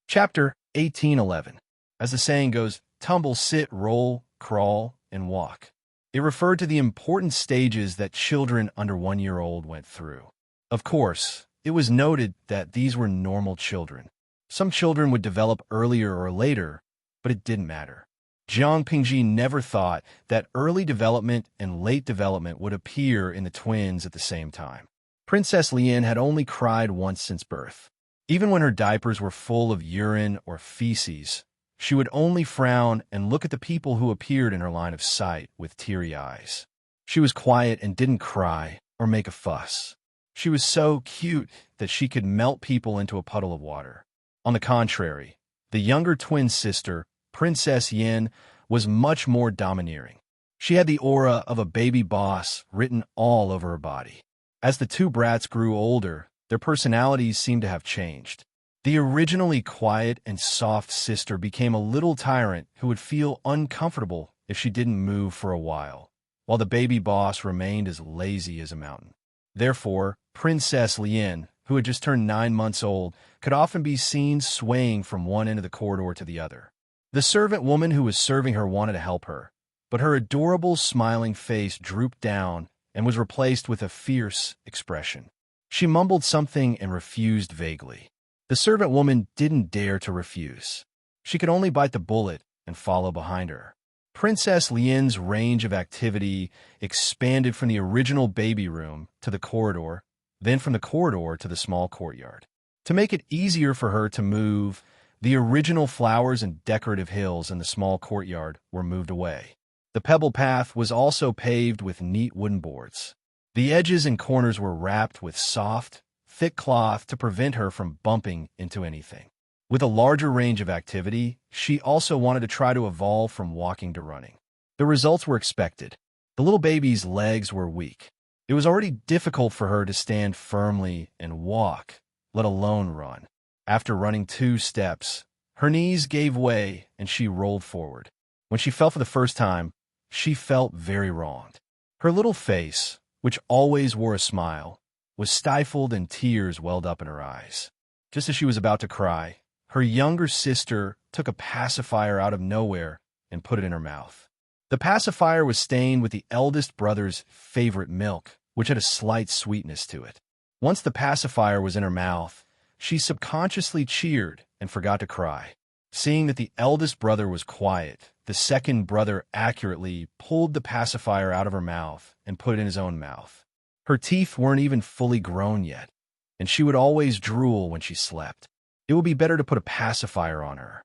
Chapter 1811. As the saying goes, tumble, sit, roll, crawl, and walk. It referred to the important stages that children under 1 year old went through. Of course, it was noted that these were normal children. Some children would develop earlier or later, but it didn't matter. Jiang Pingji never thought that early development and late development would appear in the twins at the same time. Princess Lien had only cried once since birth. Even when her diapers were full of urine or feces, she would only frown and look at the people who appeared in her line of sight with teary eyes. She was quiet and didn't cry or make a fuss. She was so cute that she could melt people into a puddle of water. On the contrary, the younger twin sister, Princess Yin, was much more domineering. She had the aura of a baby boss written all over her body. As the two brats grew older, their personalities seemed to have changed. The originally quiet and soft sister became a little tyrant who would feel uncomfortable if she didn't move for a while the baby boss remained as lazy as a mountain. Therefore, Princess Lien, who had just turned 9 months old, could often be seen swaying from one end of the corridor to the other. The servant woman who was serving her wanted to help her, but her adorable smiling face drooped down and was replaced with a fierce expression. She mumbled something and refused vaguely. The servant woman didn't dare to refuse. She could only bite the bullet and follow behind her. Princess Lien's range of activity expanded from the original baby room to the corridor, then from the corridor to the small courtyard. To make it easier for her to move, the original flowers and decorative hills in the small courtyard were moved away. The pebble path was also paved with neat wooden boards. The edges and corners were wrapped with soft, thick cloth to prevent her from bumping into anything. With a larger range of activity, she also wanted to try to evolve from walking to running. The results were expected. The little baby's legs were weak. It was already difficult for her to stand firmly and walk, let alone run. After running 2 steps, her knees gave way and she rolled forward. When she fell for the first time, she felt very wronged. Her little face, which always wore a smile, was stifled and tears welled up in her eyes. Just as she was about to cry, her younger sister took a pacifier out of nowhere and put it in her mouth. The pacifier was stained with the eldest brother's favorite milk, which had a slight sweetness to it. Once the pacifier was in her mouth, she subconsciously cheered and forgot to cry. Seeing that the eldest brother was quiet, the second brother accurately pulled the pacifier out of her mouth and put it in his own mouth. Her teeth weren't even fully grown yet, and she would always drool when she slept. It would be better to put a pacifier on her.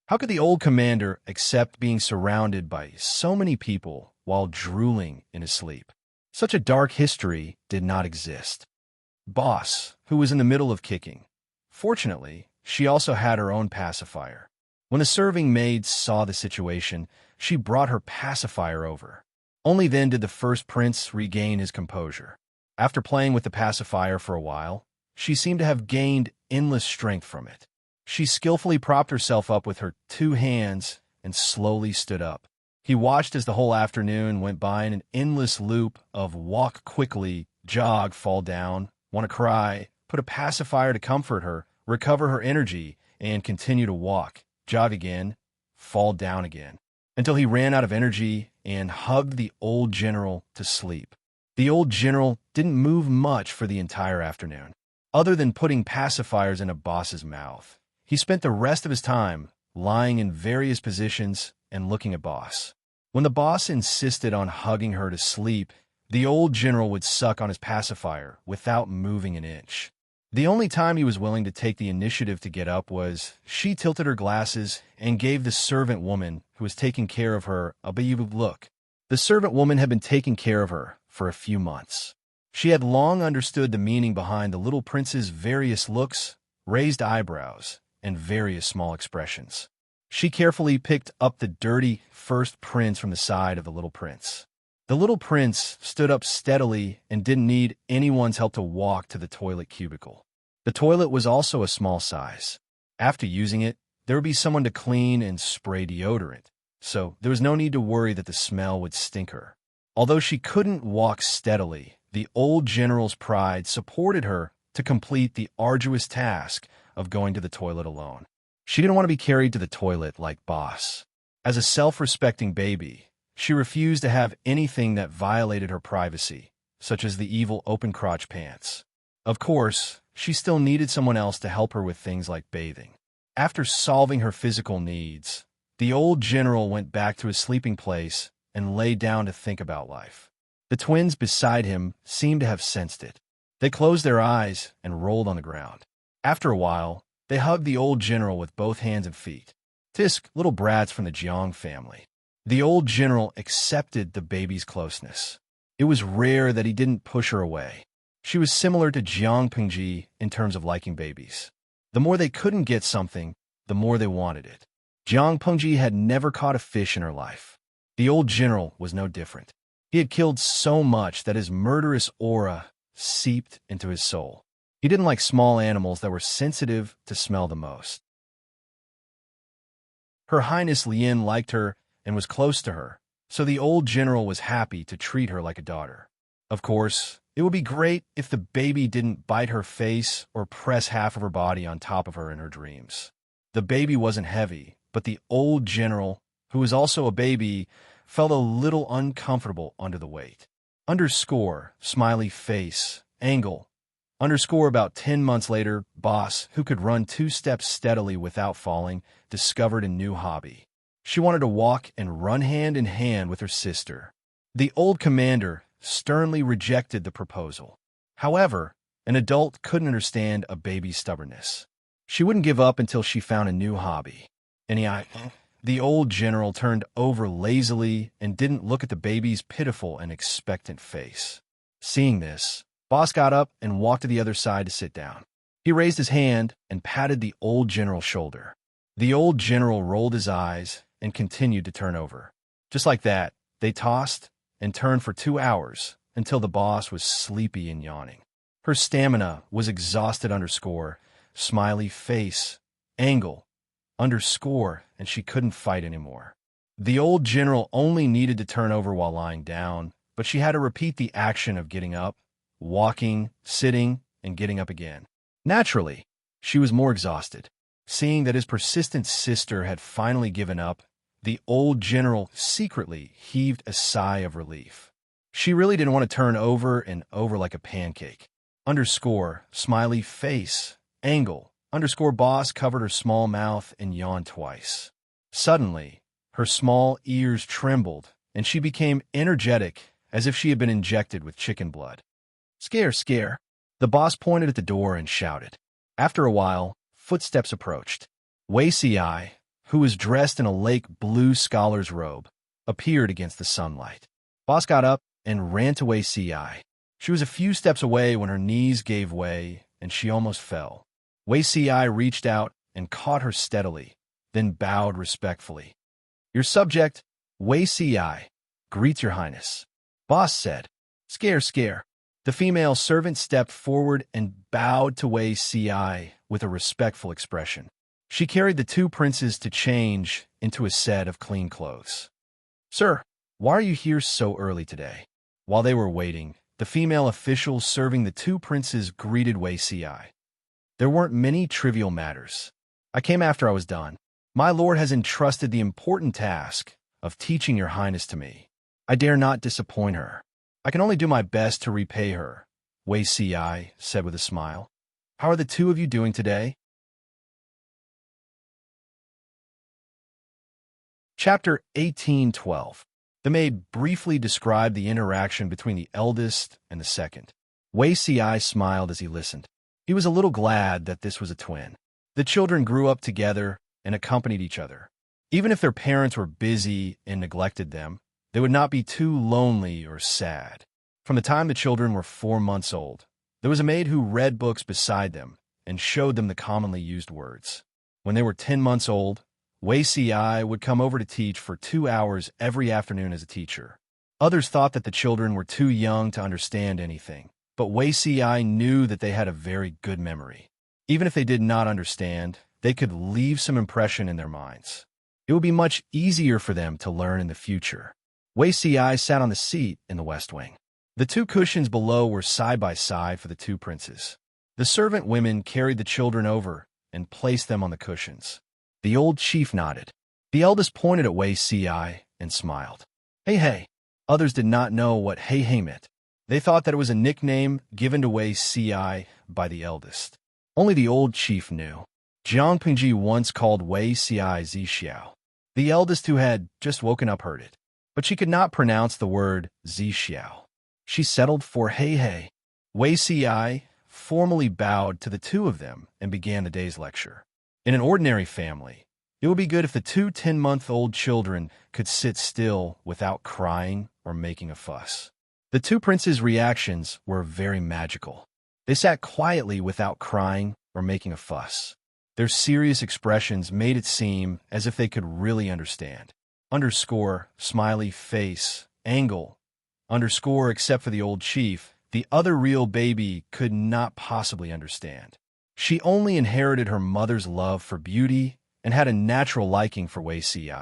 How could the old commander accept being surrounded by so many people while drooling in his sleep? Such a dark history did not exist. Boss, who was in the middle of kicking. Fortunately, she also had her own pacifier. When the serving maid saw the situation, she brought her pacifier over. Only then did the first prince regain his composure. After playing with the pacifier for a while, she seemed to have gained endless strength from it. She skillfully propped herself up with her 2 hands and slowly stood up. He watched as the whole afternoon went by in an endless loop of walk quickly, jog, fall down, want to cry, put a pacifier to comfort her, recover her energy, and continue to walk, jog again, fall down again, until he ran out of energy and hugged the old general to sleep. The old general didn't move much for the entire afternoon. Other than putting pacifiers in a boss's mouth, he spent the rest of his time lying in various positions and looking at boss. When the boss insisted on hugging her to sleep, the old general would suck on his pacifier without moving an inch. The only time he was willing to take the initiative to get up was she tilted her glasses and gave the servant woman who was taking care of her a beady look. The servant woman had been taking care of her for a few months. She had long understood the meaning behind the little prince's various looks, raised eyebrows, and various small expressions. She carefully picked up the dirty first prince from the side of the little prince. The little prince stood up steadily and didn't need anyone's help to walk to the toilet cubicle. The toilet was also a small size. After using it, there would be someone to clean and spray deodorant, so there was no need to worry that the smell would stink her. Although she couldn't walk steadily, the old general's pride supported her to complete the arduous task of going to the toilet alone. She didn't want to be carried to the toilet like Boss. As a self-respecting baby, she refused to have anything that violated her privacy, such as the evil open-crotch pants. Of course, she still needed someone else to help her with things like bathing. After solving her physical needs, the old general went back to his sleeping place and lay down to think about life. The twins beside him seemed to have sensed it. They closed their eyes and rolled on the ground. After a while, they hugged the old general with both hands and feet. Tisk, little brats from the Jiang family. The old general accepted the baby's closeness. It was rare that he didn't push her away. She was similar to Jiang Pingji in terms of liking babies. The more they couldn't get something, the more they wanted it. Jiang Pengji had never caught a fish in her life. The old general was no different. He had killed so much that his murderous aura seeped into his soul. He didn't like small animals that were sensitive to smell the most. Her Highness Lien liked her and was close to her, so the old general was happy to treat her like a daughter. Of course, it would be great if the baby didn't bite her face or press half of her body on top of her in her dreams. The baby wasn't heavy, but the old general, who was also a baby, felt a little uncomfortable under the weight. Underscore, smiley face, angle. Underscore about 10 months later, Boss, who could run 2 steps steadily without falling, discovered a new hobby. She wanted to walk and run hand in hand with her sister. The old commander sternly rejected the proposal. However, an adult couldn't understand a baby's stubbornness. She wouldn't give up until she found a new hobby. The old general turned over lazily and didn't look at the baby's pitiful and expectant face. Seeing this, Boss got up and walked to the other side to sit down. He raised his hand and patted the old general's shoulder. The old general rolled his eyes and continued to turn over. Just like that, they tossed and turned for 2 hours until the boss was sleepy and yawning. Her stamina was exhausted underscore, smiley face, angle, underscore, and she couldn't fight anymore. The old general only needed to turn over while lying down, but she had to repeat the action of getting up, walking, sitting, and getting up again. Naturally, she was more exhausted. Seeing that his persistent sister had finally given up, the old general secretly heaved a sigh of relief. She really didn't want to turn over and over like a pancake. Underscore, smiley face, angle, underscore boss covered her small mouth and yawned twice. Suddenly, her small ears trembled, and she became energetic as if she had been injected with chicken blood. Scare, scare. The boss pointed at the door and shouted. After a while, footsteps approached. Wei Si, who was dressed in a lake blue scholar's robe, appeared against the sunlight. Boss got up and ran to Wei Si. She was a few steps away when her knees gave way and she almost fell. Wei Si reached out and caught her steadily, then bowed respectfully. Your subject, Wei Si, greets your highness. Boss said. Scare, scare. The female servant stepped forward and bowed to Wei Si with a respectful expression. She carried the 2 princes to change into a set of clean clothes. Sir, why are you here so early today? While they were waiting, the female official serving the 2 princes greeted Wei Si. There weren't many trivial matters. I came after I was done. My lord has entrusted the important task of teaching your highness to me. I dare not disappoint her. I can only do my best to repay her, Wei Si said with a smile. How are the 2 of you doing today? Chapter 18:12. The maid briefly described the interaction between the eldest and the second. Wei Si smiled as he listened. He was a little glad that this was a twin. The children grew up together and accompanied each other. Even if their parents were busy and neglected them, they would not be too lonely or sad. From the time the children were 4 months old, there was a maid who read books beside them and showed them the commonly used words. When they were 10 months old, Wei Si would come over to teach for 2 hours every afternoon as a teacher. Others thought that the children were too young to understand anything, but Wei Si knew that they had a very good memory. Even if they did not understand, they could leave some impression in their minds. It would be much easier for them to learn in the future. Wei Si sat on the seat in the West Wing. The two cushions below were side by side for the two princes. The servant women carried the children over and placed them on the cushions. The old chief nodded. The eldest pointed at Wei Si and smiled. Hey, hey. Others did not know what hey, hey meant. They thought that it was a nickname given to Wei Si by the eldest. Only the old chief knew. Jiang Pingji once called Wei Si Zi Xiao. The eldest, who had just woken up, heard it, but she could not pronounce the word Zi Xiao. She settled for hey, hey. Wei Si formally bowed to the two of them and began the day's lecture. In an ordinary family, it would be good if the two 10-month-old children could sit still without crying or making a fuss. The two princes' reactions were very magical. They sat quietly without crying or making a fuss. Their serious expressions made it seem as if they could really understand. Underscore, smiley face, angle. Underscore, except for the old chief, the other real baby could not possibly understand. She only inherited her mother's love for beauty and had a natural liking for Wei Si.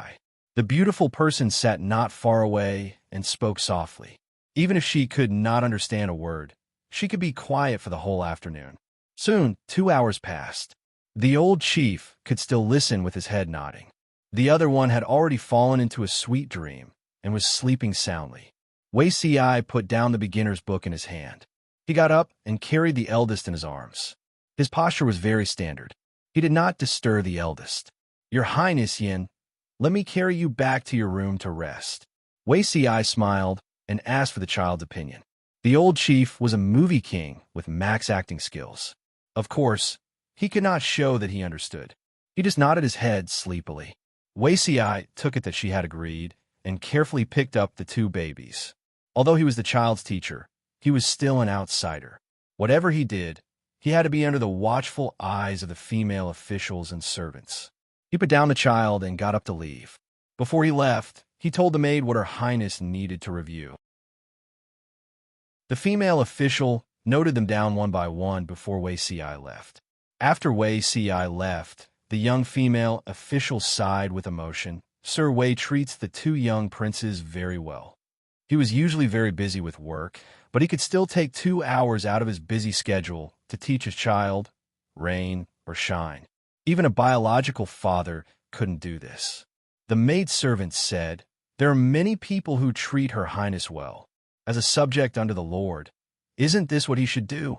The beautiful person sat not far away and spoke softly. Even if she could not understand a word, she could be quiet for the whole afternoon. Soon, 2 hours passed. The old chief could still listen with his head nodding. The other one had already fallen into a sweet dream and was sleeping soundly. Wei Si put down the beginner's book in his hand. He got up and carried the eldest in his arms. His posture was very standard. He did not disturb the eldest. Your Highness Yin, let me carry you back to your room to rest. Wei Si smiled and asked for the child's opinion. The old chief was a movie king with max acting skills. Of course, he could not show that he understood. He just nodded his head sleepily. Wei Si took it that she had agreed and carefully picked up the two babies. Although he was the child's teacher, he was still an outsider. Whatever he did, he had to be under the watchful eyes of the female officials and servants. He put down the child and got up to leave. Before he left, he told the maid what Her Highness needed to review. The female official noted them down one by one before Wei Si left. After Wei Si left, the young female official sighed with emotion. Sir Wei treats the two young princes very well. He was usually very busy with work, but he could still take 2 hours out of his busy schedule to teach his child, rain or shine. Even a biological father couldn't do this. The maidservant said, There are many people who treat Her Highness well. As a subject under the Lord, isn't this what he should do?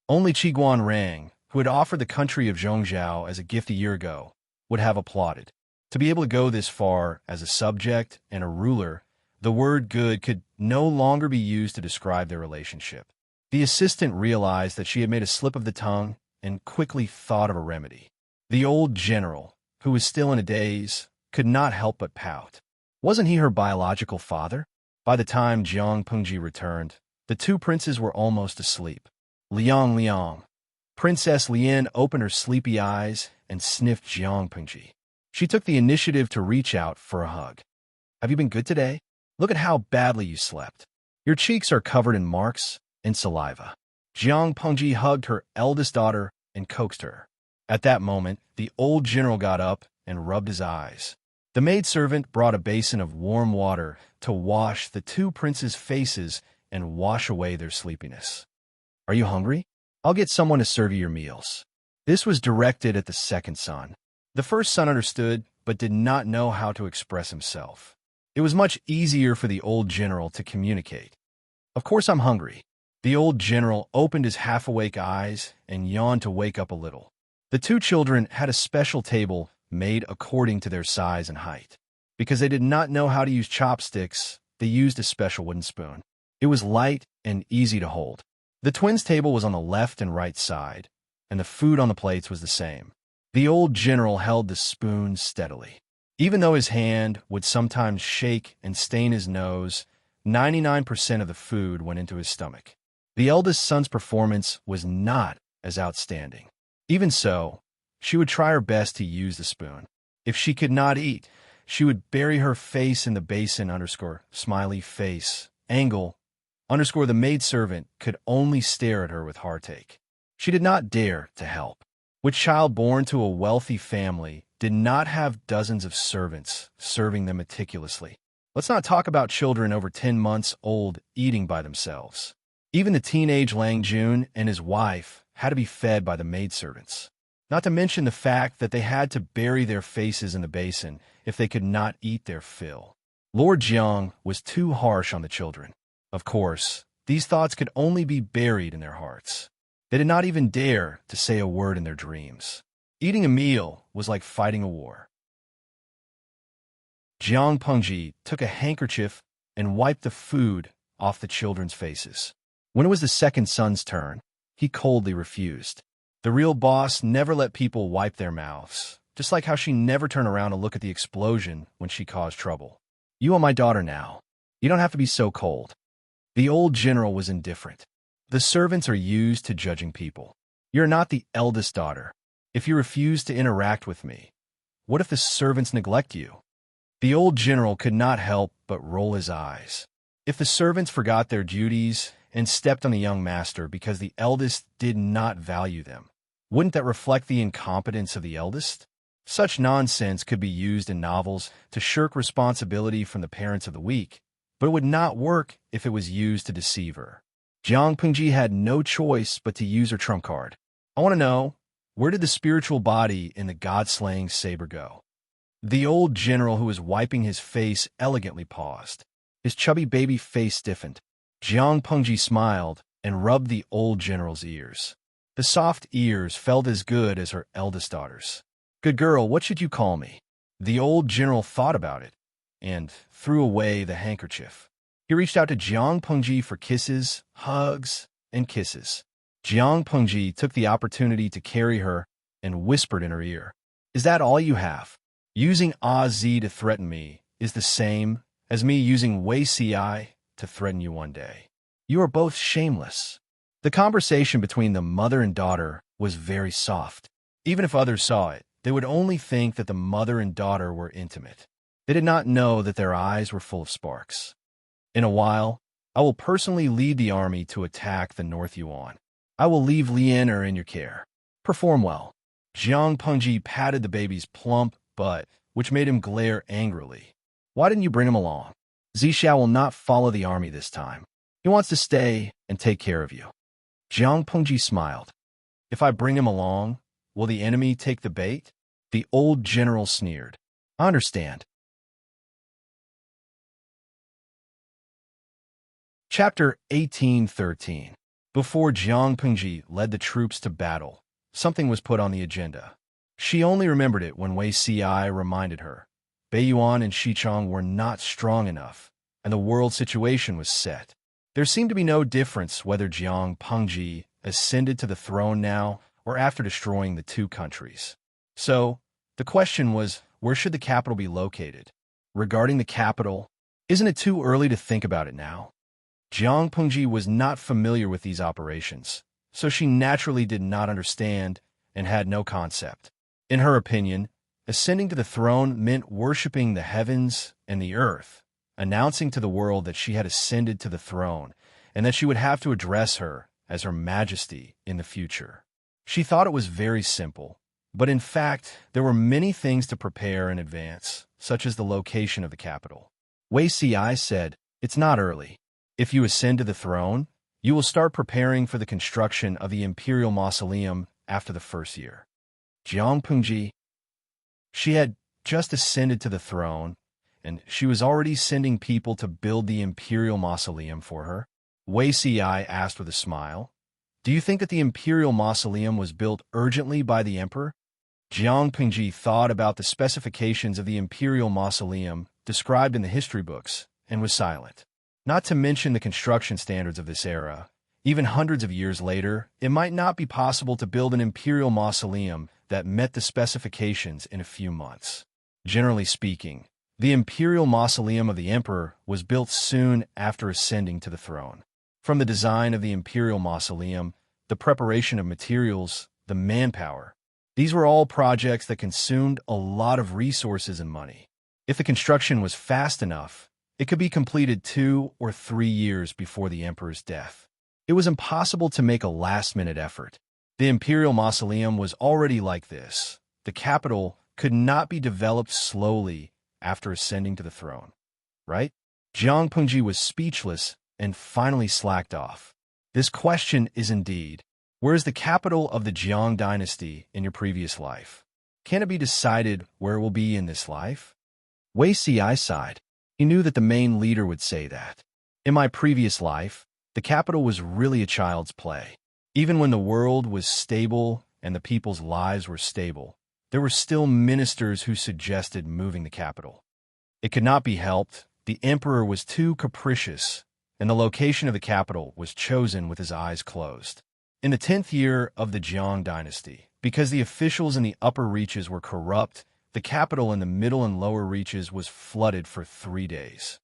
Only Qiguan Rang, who had offered the country of Zhongzhou as a gift a year ago, would have applauded. To be able to go this far as a subject and a ruler, the word good could no longer be used to describe their relationship. The assistant realized that she had made a slip of the tongue and quickly thought of a remedy. The old general, who was still in a daze, could not help but pout. Wasn't he her biological father? By the time Jiang Pengji returned, the two princes were almost asleep. Liang Liang. Princess Lian opened her sleepy eyes and sniffed Jiang Pengji. She took the initiative to reach out for a hug. Have you been good today? Look at how badly you slept. Your cheeks are covered in marks and saliva. Jiang Pengji hugged her eldest daughter and coaxed her. At that moment, the old general got up and rubbed his eyes. The maidservant brought a basin of warm water to wash the two princes' faces and wash away their sleepiness. Are you hungry? I'll get someone to serve you your meals. This was directed at the second son. The first son understood, but did not know how to express himself. It was much easier for the old general to communicate. Of course I'm hungry. The old general opened his half-awake eyes and yawned to wake up a little. The two children had a special table made according to their size and height. Because they did not know how to use chopsticks, they used a special wooden spoon. It was light and easy to hold. The twins' table was on the left and right side, and the food on the plates was the same. The old general held the spoon steadily. Even though his hand would sometimes shake and stain his nose, 99% of the food went into his stomach. The eldest son's performance was not as outstanding. Even so, she would try her best to use the spoon. If she could not eat, she would bury her face in the basin _ smiley face angle _ the maidservant could only stare at her with heartache. She did not dare to help. Which child born to a wealthy family did not have dozens of servants serving them meticulously? Let's not talk about children over 10 months old eating by themselves. Even the teenage Lang Jun and his wife had to be fed by the maidservants. Not to mention the fact that they had to bury their faces in the basin if they could not eat their fill. Lord Jiang was too harsh on the children. Of course, these thoughts could only be buried in their hearts. They did not even dare to say a word in their dreams. Eating a meal was like fighting a war. Jiang Pengji took a handkerchief and wiped the food off the children's faces. When it was the second son's turn, he coldly refused. The real boss never let people wipe their mouths, just like how she never turned around to look at the explosion when she caused trouble. You are my daughter now. You don't have to be so cold. The old general was indifferent. The servants are used to judging people. You're not the eldest daughter. If you refuse to interact with me, what if the servants neglect you? The old general could not help but roll his eyes. If the servants forgot their duties and stepped on the young master because the eldest did not value them, wouldn't that reflect the incompetence of the eldest? Such nonsense could be used in novels to shirk responsibility from the parents of the weak, but it would not work if it was used to deceive her. Jiang Pengji had no choice but to use her trump card. I want to know, where did the spiritual body in the god-slaying saber go? The old general who was wiping his face elegantly paused. His chubby baby face stiffened. Jiang Pengji smiled and rubbed the old general's ears. The soft ears felt as good as her eldest daughter's. Good girl, what should you call me? The old general thought about it and threw away the handkerchief. He reached out to Jiang Pengji for kisses, hugs, and kisses. Jiang Pengji took the opportunity to carry her and whispered in her ear, "Is that all you have? Using Oz to threaten me is the same as me using Wei Ci to threaten you one day. You are both shameless." The conversation between the mother and daughter was very soft. Even if others saw it, they would only think that the mother and daughter were intimate. They did not know that their eyes were full of sparks. In a while, I will personally lead the army to attack the North Yuan. I will leave Lianer in your care. Perform well. Jiang Pengji patted the baby's plump butt, which made him glare angrily. Why didn't you bring him along? Zixia will not follow the army this time. He wants to stay and take care of you. Jiang Pengji smiled. If I bring him along, will the enemy take the bait? The old general sneered. I understand. Chapter 1813. Before Jiang Pengji led the troops to battle, something was put on the agenda. She only remembered it when Wei Ci reminded her. Beiyuan and Xichong were not strong enough, and the world situation was set. There seemed to be no difference whether Jiang Pengji ascended to the throne now or after destroying the two countries. So, the question was, where should the capital be located? Regarding the capital, isn't it too early to think about it now? Jiang Pengji was not familiar with these operations, so she naturally did not understand and had no concept. In her opinion, ascending to the throne meant worshipping the heavens and the earth, announcing to the world that she had ascended to the throne and that she would have to address her as Her Majesty in the future. She thought it was very simple, but in fact, there were many things to prepare in advance, such as the location of the capital. Wei Ci said, "It's not early. If you ascend to the throne, you will start preparing for the construction of the Imperial Mausoleum after the first year." Jiang Pengji, she had just ascended to the throne, and she was already sending people to build the Imperial Mausoleum for her. Wei Ci asked with a smile, "Do you think that the Imperial Mausoleum was built urgently by the Emperor?" Jiang Pengji thought about the specifications of the Imperial Mausoleum described in the history books and was silent. Not to mention the construction standards of this era, even hundreds of years later, it might not be possible to build an Imperial Mausoleum that met the specifications in a few months. Generally speaking, the Imperial Mausoleum of the Emperor was built soon after ascending to the throne. From the design of the Imperial Mausoleum, the preparation of materials, the manpower, These were all projects that consumed a lot of resources and money. If the construction was fast enough, it could be completed 2 or 3 years before the emperor's death. It was impossible to make a last-minute effort. The imperial mausoleum was already like this. The capital could not be developed slowly after ascending to the throne, right? Jiang Pengji was speechless and finally slacked off. This question is indeed, where is the capital of the Jiang dynasty in your previous life? Can it be decided where it will be in this life? Wei Ci sighed. He knew that the main leader would say that. In my previous life, the capital was really a child's play. Even when the world was stable and the people's lives were stable, there were still ministers who suggested moving the capital. It could not be helped. The emperor was too capricious, and the location of the capital was chosen with his eyes closed. In the 10th year of the Jiang dynasty, because the officials in the upper reaches were corrupt, the capital in the middle and lower reaches was flooded for 3 days.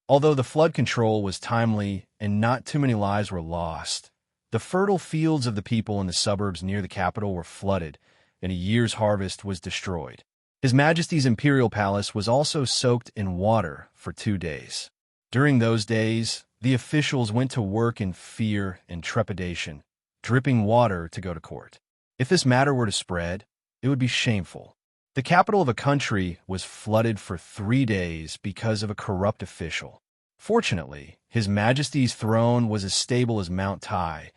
Although the flood control was timely and not too many lives were lost, the fertile fields of the people in the suburbs near the capital were flooded, and a year's harvest was destroyed. His Majesty's imperial palace was also soaked in water for 2 days. During those days, the officials went to work in fear and trepidation, dripping water to go to court. If this matter were to spread, it would be shameful. The capital of a country was flooded for 3 days because of a corrupt official. Fortunately, His Majesty's throne was as stable as Mount Tai,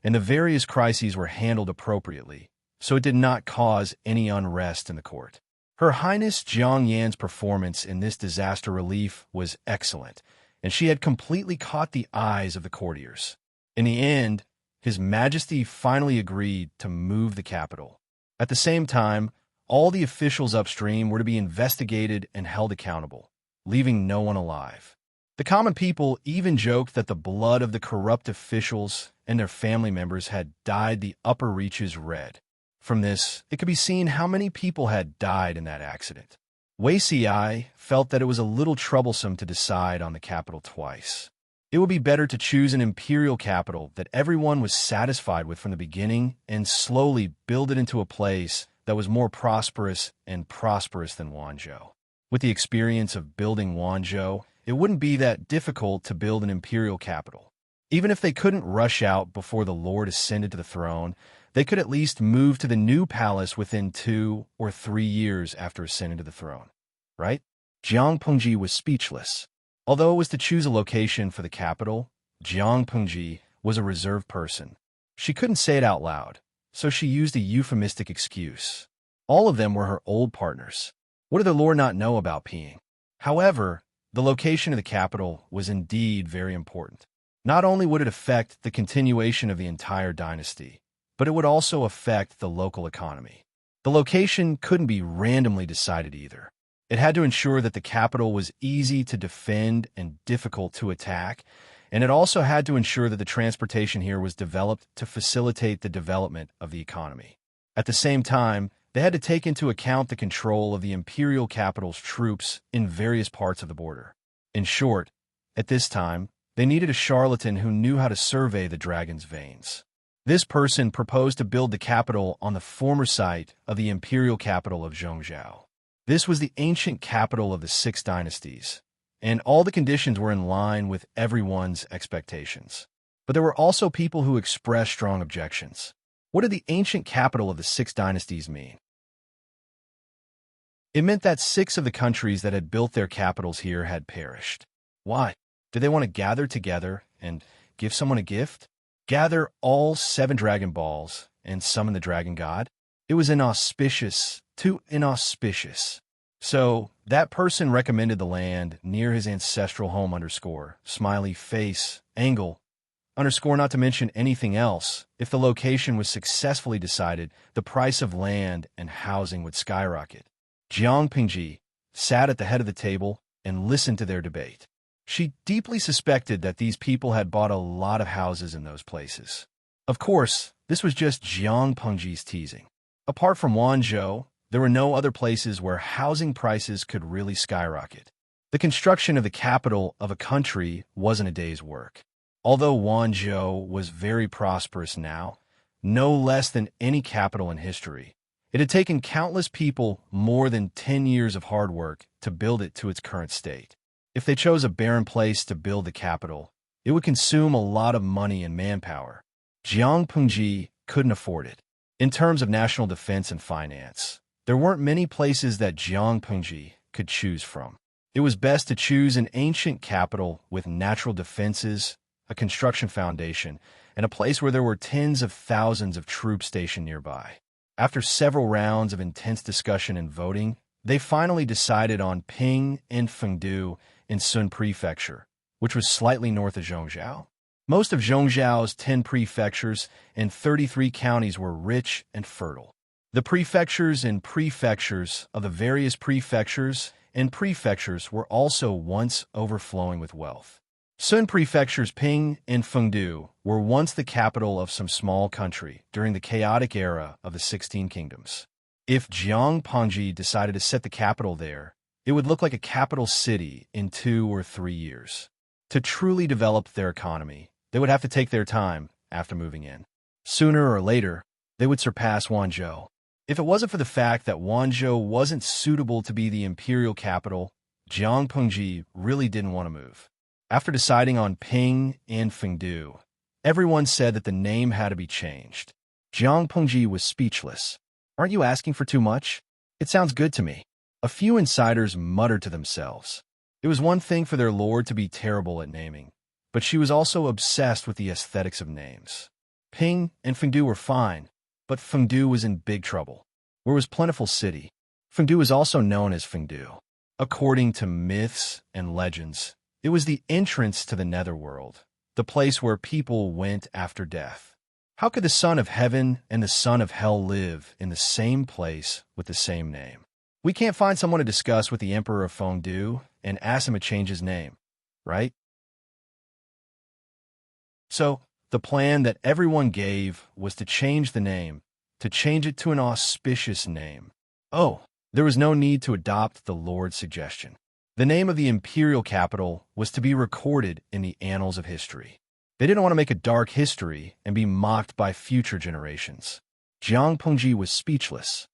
and the various crises were handled appropriately, so it did not cause any unrest in the court. Her Highness Jiang Yan's performance in this disaster relief was excellent, and she had completely caught the eyes of the courtiers. In the end, His Majesty finally agreed to move the capital. At the same time, all the officials upstream were to be investigated and held accountable, leaving no one alive. The common people even joked that the blood of the corrupt officials and their family members had dyed the upper reaches red. From this, it could be seen how many people had died in that accident. Wei Ci felt that it was a little troublesome to decide on the capital twice. It would be better to choose an imperial capital that everyone was satisfied with from the beginning and slowly build it into a place that was more prosperous than Wanzhou. With the experience of building Wanzhou, it wouldn't be that difficult to build an imperial capital. Even if they couldn't rush out before the Lord ascended to the throne, they could at least move to the new palace within 2 or 3 years after ascending to the throne, right? Jiang Pengji was speechless. Although it was to choose a location for the capital, Jiang Pengji was a reserved person. She couldn't say it out loud, so she used a euphemistic excuse. All of them were her old partners. What did the Lord not know about peeing? However, the location of the capital was indeed very important. Not only would it affect the continuation of the entire dynasty, but it would also affect the local economy. The location couldn't be randomly decided either. It had to ensure that the capital was easy to defend and difficult to attack, and it also had to ensure that the transportation here was developed to facilitate the development of the economy. At the same time, they had to take into account the control of the imperial capital's troops in various parts of the border. In short, at this time, they needed a charlatan who knew how to survey the dragon's veins. This person proposed to build the capital on the former site of the imperial capital of Zhongzhou. This was the ancient capital of the 6 dynasties, and all the conditions were in line with everyone's expectations. But there were also people who expressed strong objections. What did the ancient capital of the 6 dynasties mean? It meant that 6 of the countries that had built their capitals here had perished. Why? Did they want to gather together and give someone a gift? Gather all 7 Dragon Balls and summon the Dragon God? It was inauspicious, too inauspicious. So that person recommended the land near his ancestral home _ smiley face, angle, _ not to mention anything else. If the location was successfully decided, the price of land and housing would skyrocket. Jiang Pengji sat at the head of the table and listened to their debate. She deeply suspected that these people had bought a lot of houses in those places. Of course, this was just Jiang Pengji's teasing. Apart from Wanzhou, there were no other places where housing prices could really skyrocket. The construction of the capital of a country wasn't a day's work. Although Wanzhou was very prosperous now, no less than any capital in history. It had taken countless people more than 10 years of hard work to build it to its current state. If they chose a barren place to build the capital, it would consume a lot of money and manpower. Jiangpengji couldn't afford it. In terms of national defense and finance, there weren't many places that Jiangpengji could choose from. It was best to choose an ancient capital with natural defenses, a construction foundation, and a place where there were tens of thousands of troops stationed nearby. After several rounds of intense discussion and voting, they finally decided on Ping and Fengdu in Sun Prefecture, which was slightly north of Zhongzhou. Most of Zhongzhou's 10 prefectures and 33 counties were rich and fertile. The prefectures and prefectures of the various prefectures and prefectures were also once overflowing with wealth. Sun Prefecture's Ping and Fengdu were once the capital of some small country during the chaotic era of the 16 Kingdoms. If Jiangpengji decided to set the capital there, it would look like a capital city in 2 or 3 years. To truly develop their economy, they would have to take their time after moving in. Sooner or later, they would surpass Wanzhou. If it wasn't for the fact that Wanzhou wasn't suitable to be the imperial capital, Jiangpengji really didn't want to move. After deciding on Ping and Fengdu, everyone said that the name had to be changed. Jiangpengji was speechless. "Aren't you asking for too much? It sounds good to me." A few insiders muttered to themselves. It was one thing for their lord to be terrible at naming, but she was also obsessed with the aesthetics of names. Ping and Fengdu were fine, but Fengdu was in big trouble. Where was Plentiful City? Fengdu is also known as Fengdu. According to myths and legends, it was the entrance to the netherworld, the place where people went after death. How could the son of heaven and the son of hell live in the same place with the same name? We can't find someone to discuss with the Emperor of Fengdu and ask him to change his name, right? So, the plan that everyone gave was to change the name, to change it to an auspicious name. Oh, there was no need to adopt the Lord's suggestion. The name of the imperial capital was to be recorded in the annals of history. They didn't want to make a dark history and be mocked by future generations. Jiangpengji was speechless.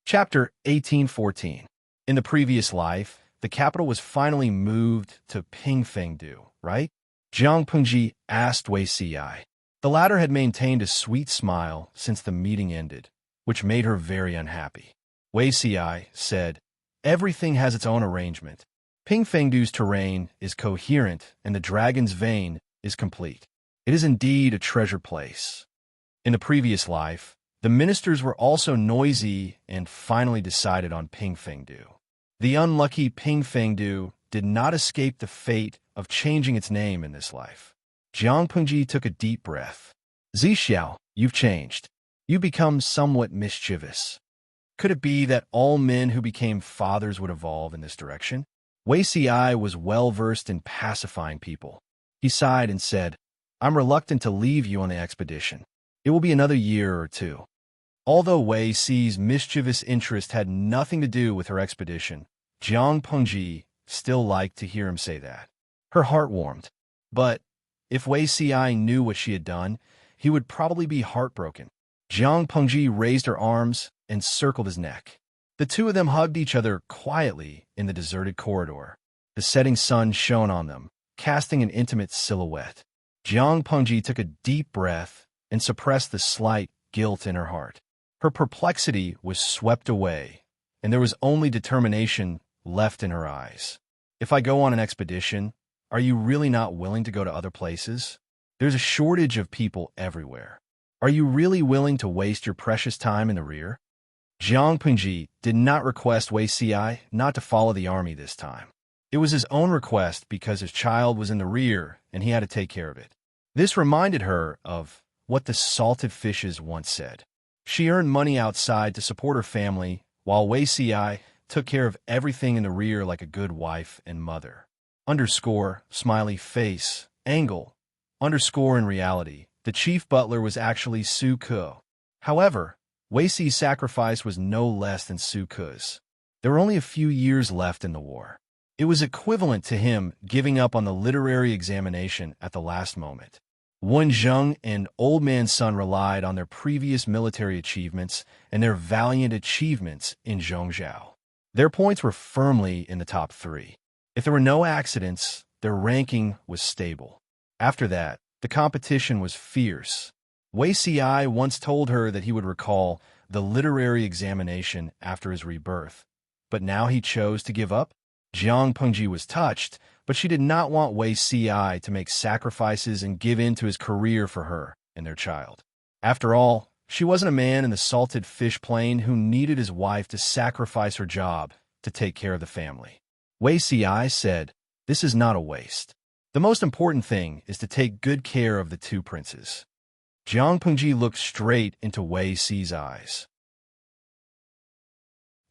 Chapter 1814. In the previous life, the capital was finally moved to Pingfengdu, right? Jiangpengji asked Wei Siyai. The latter had maintained a sweet smile since the meeting ended, which made her very unhappy. Wei Siyai said, "Everything has its own arrangement. Pingfengdu's terrain is coherent and the dragon's vein is complete. It is indeed a treasure place." In the previous life, the ministers were also noisy and finally decided on Pingfengdu. The unlucky Pingfengdu did not escape the fate of changing its name in this life. Jiangpengji took a deep breath. "Zixiao, you've changed. You become somewhat mischievous. Could it be that all men who became fathers would evolve in this direction?" Wei Siyai was well-versed in pacifying people. He sighed and said, "I'm reluctant to leave you on the expedition. It will be another year or 2. Although Wei Si's mischievous interest had nothing to do with her expedition, Jiangpengji still liked to hear him say that. Her heart warmed. But if Wei Siyai knew what she had done, he would probably be heartbroken. Jiangpengji raised her arms and circled his neck. The two of them hugged each other quietly in the deserted corridor. The setting sun shone on them, casting an intimate silhouette. Jiangpengji took a deep breath and suppressed the slight guilt in her heart. Her perplexity was swept away, and there was only determination left in her eyes. "If I go on an expedition, are you really not willing to go to other places? There's a shortage of people everywhere. Are you really willing to waste your precious time in the rear?" Jiangpengji did not request Wei Siyai not to follow the army this time. It was his own request because his child was in the rear and he had to take care of it. This reminded her of what the salted fishes once said. She earned money outside to support her family, while Wei Siyai took care of everything in the rear like a good wife and mother. Underscore, smiley face, angle. Underscore in reality, the chief butler was actually Su Ke. However, Wei Si's sacrifice was no less than Su Ke's. There were only a few years left in the war. It was equivalent to him giving up on the literary examination at the last moment. Wen Zheng and Old Man Sun relied on their previous military achievements and their valiant achievements in Zhongzhou. Their points were firmly in the top 3. If there were no accidents, their ranking was stable. After that, the competition was fierce. Wei Ci once told her that he would recall the literary examination after his rebirth, but now he chose to give up? Jiang Pengji was touched, but she did not want Wei Ci to make sacrifices and give in to his career for her and their child. After all, she wasn't a man in the salted fish plain who needed his wife to sacrifice her job to take care of the family. Wei Ci said, "This is not a waste. The most important thing is to take good care of the 2 princes." Jiang Pengji looked straight into Wei Ci's eyes.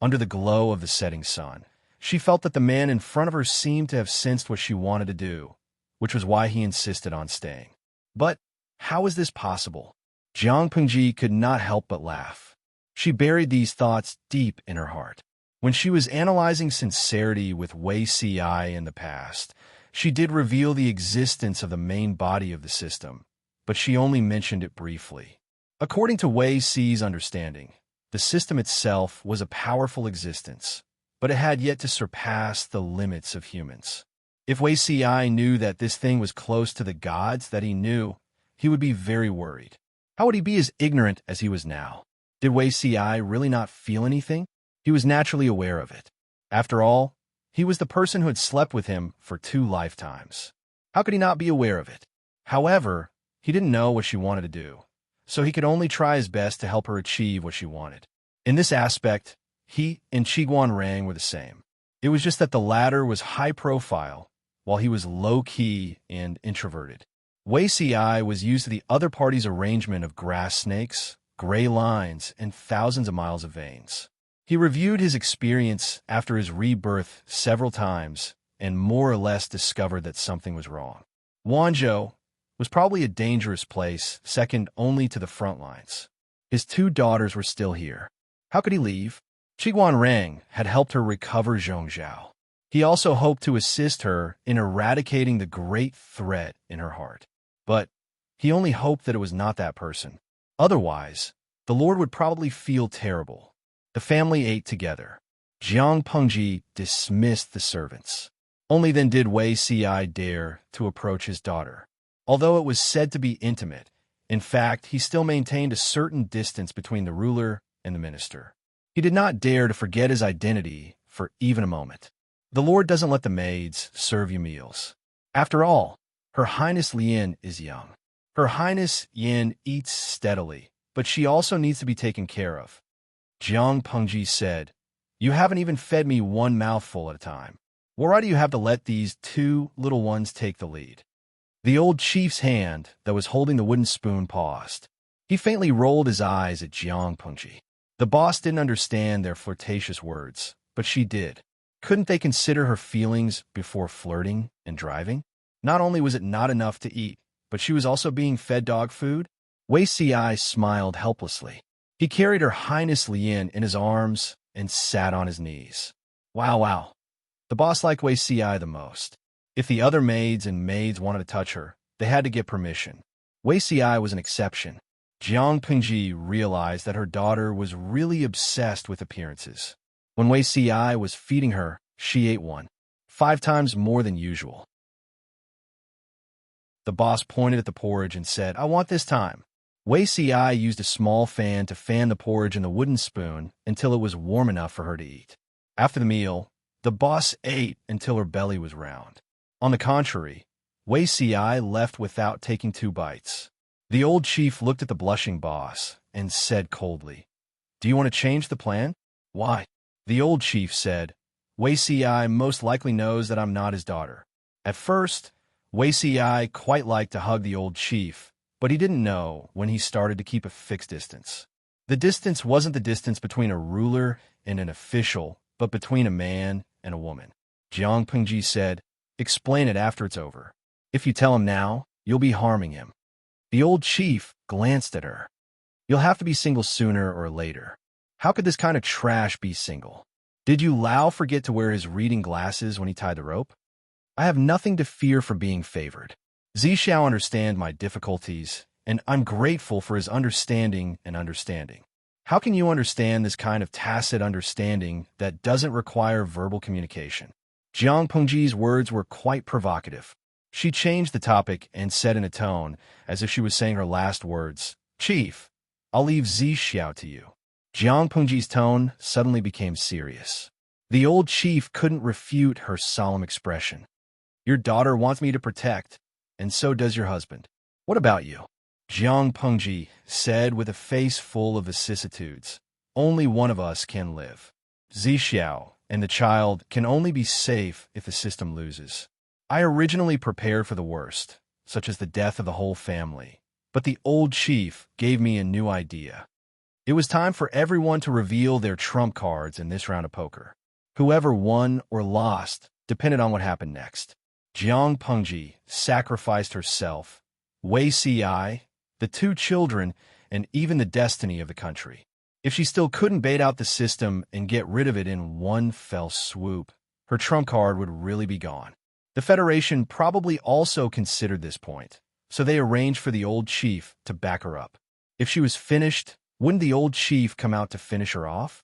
Under the glow of the setting sun, she felt that the man in front of her seemed to have sensed what she wanted to do, which was why he insisted on staying. But how is this possible? Jiang Pengji could not help but laugh. She buried these thoughts deep in her heart. When she was analyzing sincerity with Wei Ci in the past, she did reveal the existence of the main body of the system, but she only mentioned it briefly. According to Wei Ci's understanding, the system itself was a powerful existence, but it had yet to surpass the limits of humans. If Wei Ci knew that this thing was close to the gods that he knew, he would be very worried. How would he be as ignorant as he was now? Did Wei Ci really not feel anything? He was naturally aware of it. After all, he was the person who had slept with him for 2 lifetimes. How could he not be aware of it? However, he didn't know what she wanted to do, so he could only try his best to help her achieve what she wanted. In this aspect, he and Qiguan Rang were the same. It was just that the latter was high profile, while he was low-key and introverted. Wei Ci was used to the other party's arrangement of grass snakes, gray lines, and thousands of miles of veins. He reviewed his experience after his rebirth several times and more or less discovered that something was wrong. Wanzhou was probably a dangerous place, second only to the front lines. His 2 daughters were still here. How could he leave? Qiguan Rang had helped her recover Zhongzhou. He also hoped to assist her in eradicating the great threat in her heart. But he only hoped that it was not that person. Otherwise, the Lord would probably feel terrible. The family ate together. Jiang Pengji dismissed the servants. Only then did Wei Ci dare to approach his daughter. Although it was said to be intimate, in fact, he still maintained a certain distance between the ruler and the minister. He did not dare to forget his identity for even a moment. The Lord doesn't let the maids serve you meals. After all, Her Highness Lien is young. Her Highness Yin eats steadily, but she also needs to be taken care of. Jiang Pengji said, "You haven't even fed me 1 mouthful at a time. Why do you have to let these 2 little ones take the lead?" The old chief's hand that was holding the wooden spoon paused. He faintly rolled his eyes at Jiang Pengji. The boss didn't understand their flirtatious words, but she did. Couldn't they consider her feelings before flirting and driving? Not only was it not enough to eat, but she was also being fed dog food? Wei Ci smiled helplessly. He carried Her Highness Lien in his arms and sat on his knees. Wow. The boss liked Wei Ci the most. If the other maids and maids wanted to touch her, they had to get permission. Wei Ci was an exception. Jiang Pengji realized that her daughter was really obsessed with appearances. When Wei Ci was feeding her, she ate 5 times more than usual. The boss pointed at the porridge and said, "I want this time." Wei Ci used a small fan to fan the porridge in the wooden spoon until it was warm enough for her to eat. After the meal, the boss ate until her belly was round. On the contrary, Wei Ci left without taking 2 bites. The old chief looked at the blushing boss and said coldly, "Do you want to change the plan?" "Why?" The old chief said, "Wei Ci most likely knows that I'm not his daughter." At first, Wei Ci quite liked to hug the old chief, but he didn't know when he started to keep a fixed distance. The distance wasn't the distance between a ruler and an official, but between a man and a woman. Jiang Pengji said, "Explain it after it's over. If you tell him now, you'll be harming him." The old chief glanced at her. "You'll have to be single sooner or later. How could this kind of trash be single?" Did you Lao forget to wear his reading glasses when he tied the rope? I have nothing to fear from being favored. Zishao understand my difficulties, and I'm grateful for his understanding and understanding. How can you understand this kind of tacit understanding that doesn't require verbal communication? Jiang Pengji's words were quite provocative. She changed the topic and said in a tone, as if she was saying her last words, "Chief, I'll leave Zishao to you." Jiang Pengji's tone suddenly became serious. The old chief couldn't refute her solemn expression. Your daughter wants me to protect, and so does your husband. What about you? Jiang Pengji said with a face full of vicissitudes. Only one of us can live. Zishao and the child can only be safe if the system loses. I originally prepared for the worst, such as the death of the whole family, but the old chief gave me a new idea. It was time for everyone to reveal their trump cards in this round of poker. Whoever won or lost depended on what happened next. Jiang Pengji sacrificed herself, Wei Ci, the two children, and even the destiny of the country. If she still couldn't bait out the system and get rid of it in one fell swoop, her trump card would really be gone. The Federation probably also considered this point, so they arranged for the old chief to back her up. If she was finished, wouldn't the old chief come out to finish her off?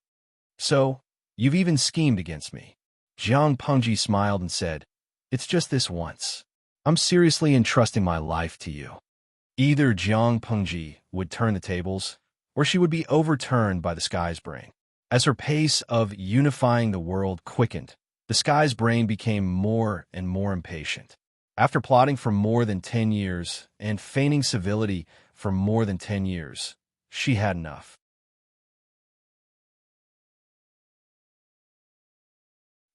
So, you've even schemed against me. Jiang Pengji smiled and said, It's just this once. I'm seriously entrusting my life to you. Either Jiang Pengji would turn the tables, or she would be overturned by the sky's brain. As her pace of unifying the world quickened, the sky's brain became more and more impatient. After plotting for more than 10 years and feigning civility for more than 10 years, she had enough.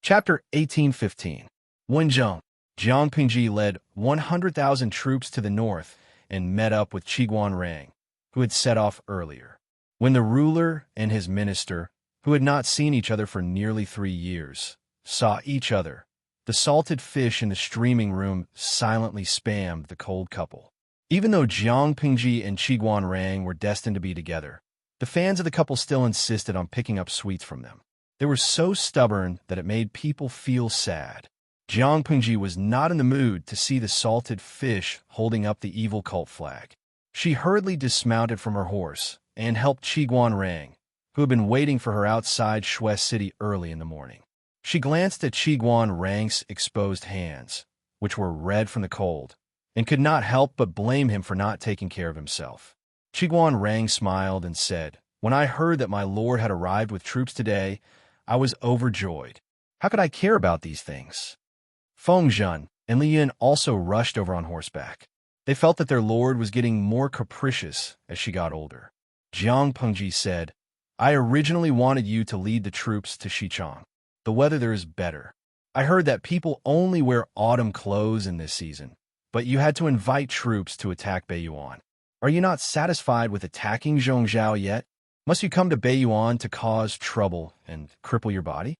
Chapter 1815. Wenzhong. Jiang Pengji led 100,000 troops to the north and met up with Qiguan Rang, who had set off earlier. When the ruler and his minister, who had not seen each other for nearly 3 years, saw each other, the salted fish in the streaming room silently spammed the cold couple. Even though Jiang Pengji and Qiguan Rang were destined to be together, the fans of the couple still insisted on picking up sweets from them. They were so stubborn that it made people feel sad. Jiang Pengji was not in the mood to see the salted fish holding up the evil cult flag. She hurriedly dismounted from her horse and helped Qiguan Rang, who had been waiting for her outside Shui City early in the morning. She glanced at Qiguan Rang's exposed hands, which were red from the cold, and could not help but blame him for not taking care of himself. Qiguan Rang smiled and said, When I heard that my lord had arrived with troops today, I was overjoyed. How could I care about these things? Feng Zhen and Li Yin also rushed over on horseback. They felt that their lord was getting more capricious as she got older. Jiang Pengji said, I originally wanted you to lead the troops to Xichang. The weather there is better. I heard that people only wear autumn clothes in this season, but you had to invite troops to attack Beiyuan. Are you not satisfied with attacking Zhongzhou yet? Must you come to Beiyuan to cause trouble and cripple your body?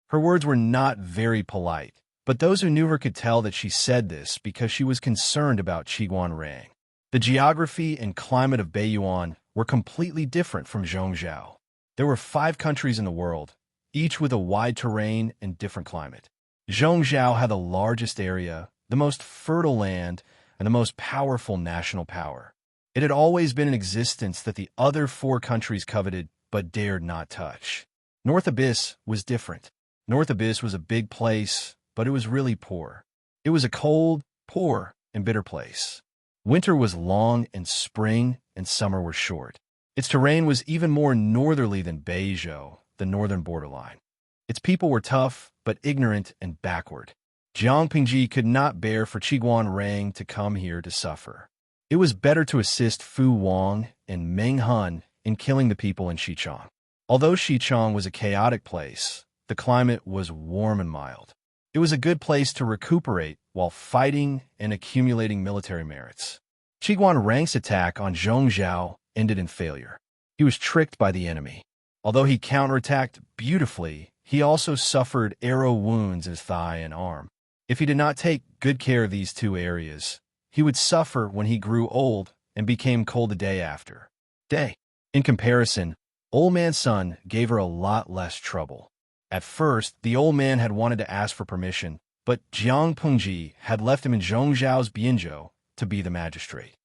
Her words were not very polite, but those who knew her could tell that she said this because she was concerned about Qiguan Rang. The geography and climate of Beiyuan were completely different from Zhongzhou. There were 5 countries in the world, each with a wide terrain and different climate. Zhongzhou had the largest area, the most fertile land, and the most powerful national power. It had always been in existence that the other 4 countries coveted but dared not touch. North Abyss was different. North Abyss was a big place, but it was really poor. It was a cold, poor, and bitter place. Winter was long and spring and summer were short. Its terrain was even more northerly than Beizhou, the northern borderline. Its people were tough, but ignorant and backward. Jiang Pengji could not bear for Qiguan Rang to come here to suffer. It was better to assist Fu Wang and Meng Hun in killing the people in Xichang. Although Xichang was a chaotic place, the climate was warm and mild. It was a good place to recuperate while fighting and accumulating military merits. Qiguan Rang's attack on Zhongzhou ended in failure. He was tricked by the enemy. Although he counterattacked beautifully, he also suffered arrow wounds in his thigh and arm. If he did not take good care of these 2 areas, he would suffer when he grew old and became cold the day after. In comparison, Old Man Sun gave her a lot less trouble. At first, the old man had wanted to ask for permission, but Jiang Pengji had left him in Zhongzhao's Bianzhou to be the magistrate.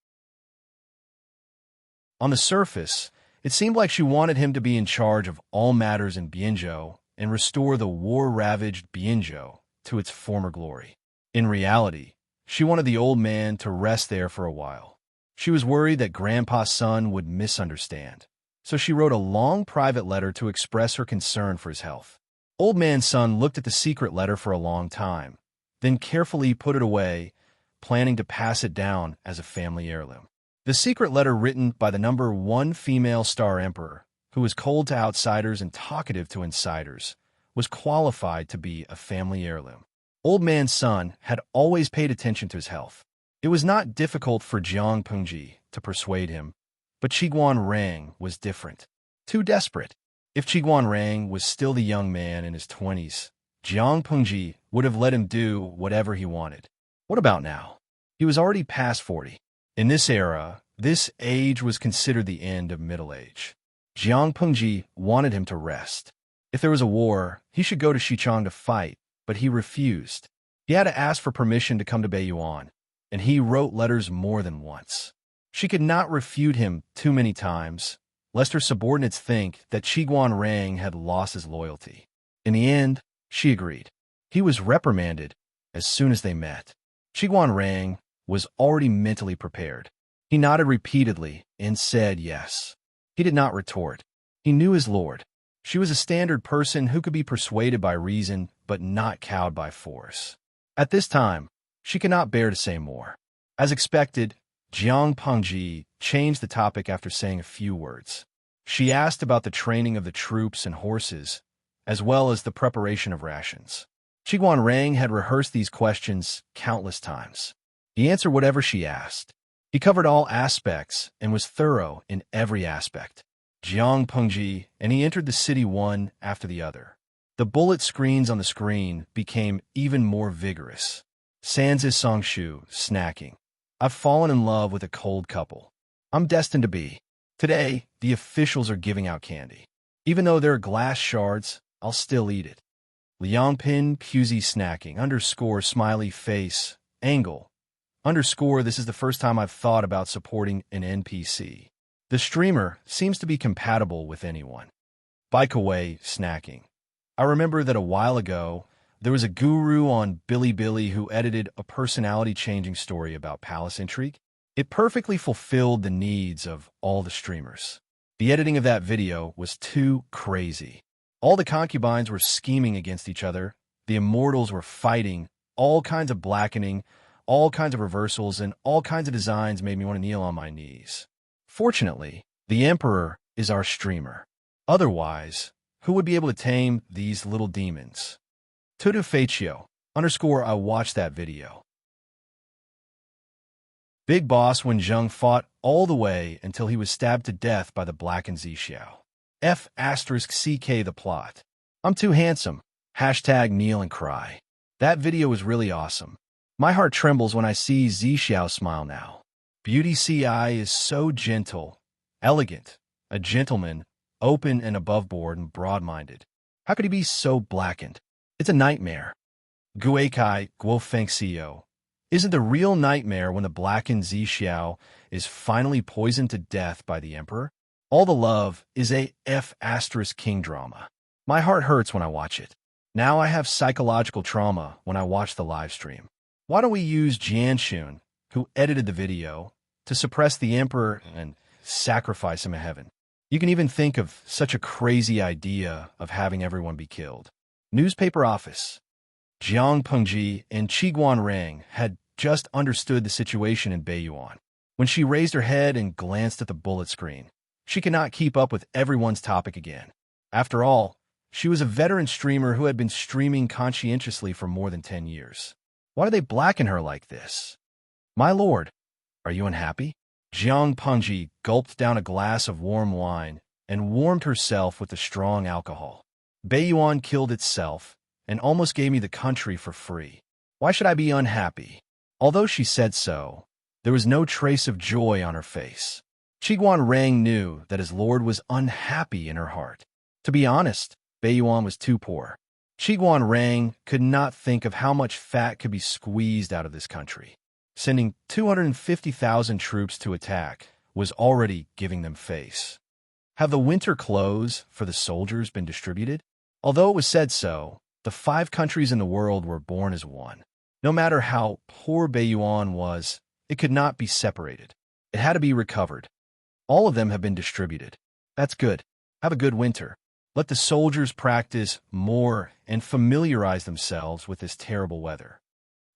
On the surface, it seemed like she wanted him to be in charge of all matters in Bianzhou and restore the war-ravaged Bianzhou to its former glory. In reality, she wanted the old man to rest there for a while. She was worried that Grandpa's son would misunderstand, so she wrote a long private letter to express her concern for his health. Old man's son looked at the secret letter for a long time, then carefully put it away, planning to pass it down as a family heirloom. The secret letter, written by the #1 female star emperor, who was cold to outsiders and talkative to insiders, was qualified to be a family heirloom. Old man's son had always paid attention to his health. It was not difficult for Jiang Pengji to persuade him, but Qiguan Rang was different. Too desperate. If Qiguan Rang was still the young man in his 20s, Jiang Pengji would have let him do whatever he wanted. What about now? He was already past 40. In this era, this age was considered the end of middle age. Jiang Pengji wanted him to rest. If there was a war, he should go to Xichang to fight, but he refused. He had to ask for permission to come to Beiyuan, and he wrote letters more than once. She could not refute him too many times, lest her subordinates think that Qiguan Rang had lost his loyalty. In the end, she agreed. He was reprimanded as soon as they met. Qiguan Rang was already mentally prepared. He nodded repeatedly and said yes. He did not retort. He knew his lord. She was a standard person who could be persuaded by reason, but not cowed by force. At this time, she could not bear to say more. As expected, Jiang Pengji changed the topic after saying a few words. She asked about the training of the troops and horses, as well as the preparation of rations. Qiguan Rang had rehearsed these questions countless times. He answered whatever she asked. He covered all aspects and was thorough in every aspect. Jiang Pengji, and he entered the city one after the other. The bullet screens on the screen became even more vigorous. Sanzi Songshu, snacking. I've fallen in love with a cold couple. I'm destined to be. Today, the officials are giving out candy. Even though there are glass shards, I'll still eat it. Liangpin QZ snacking, _ smiley face, angle, _ this is the first time I've thought about supporting an NPC. The streamer seems to be compatible with anyone. Bikeaway snacking. I remember that a while ago, there was a guru on Bilibili who edited a personality-changing story about palace intrigue. It perfectly fulfilled the needs of all the streamers. The editing of that video was too crazy. All the concubines were scheming against each other, the immortals were fighting, all kinds of blackening, all kinds of reversals, and all kinds of designs made me want to kneel on my knees. Fortunately, the Emperor is our streamer. Otherwise, who would be able to tame these little demons? Tudufetio, _ I watched that video. Big Boss Wen Zheng fought all the way until he was stabbed to death by the blackened Zixiao. F***CK the plot. I'm too handsome. # kneel and cry. That video was really awesome. My heart trembles when I see Zixiao smile now. Beauty CI is so gentle, elegant, a gentleman, open and above-board and broad-minded. How could he be so blackened? It's a nightmare. Guikai Guofengxiao. Isn't the real nightmare when the blackened Zixiao is finally poisoned to death by the Emperor? All the Love is a F***king drama. My heart hurts when I watch it. Now I have psychological trauma when I watch the live stream. Why don't we use Jianxun, who edited the video, to suppress the Emperor and sacrifice him to heaven? You can even think of such a crazy idea of having everyone be killed. Newspaper office. Jiang Pengji and Qiguan Rang had just understood the situation in Beiyuan. When she raised her head and glanced at the bullet screen, she could not keep up with everyone's topic again. After all, she was a veteran streamer who had been streaming conscientiously for more than 10 years. Why do they blacken her like this? My lord, are you unhappy? Jiang Pengji gulped down a glass of warm wine and warmed herself with the strong alcohol. Beiyuan killed itself and almost gave me the country for free. Why should I be unhappy? Although she said so, there was no trace of joy on her face. Qiguan Rang knew that his lord was unhappy in her heart. To be honest, Baiyuan was too poor. Qiguan Rang could not think of how much fat could be squeezed out of this country. Sending 250,000 troops to attack was already giving them face. Have the winter clothes for the soldiers been distributed? Although it was said so, the 5 countries in the world were born as one. No matter how poor Baiyuan was, it could not be separated. It had to be recovered. All of them have been distributed. That's good. Have a good winter. Let the soldiers practice more and familiarize themselves with this terrible weather.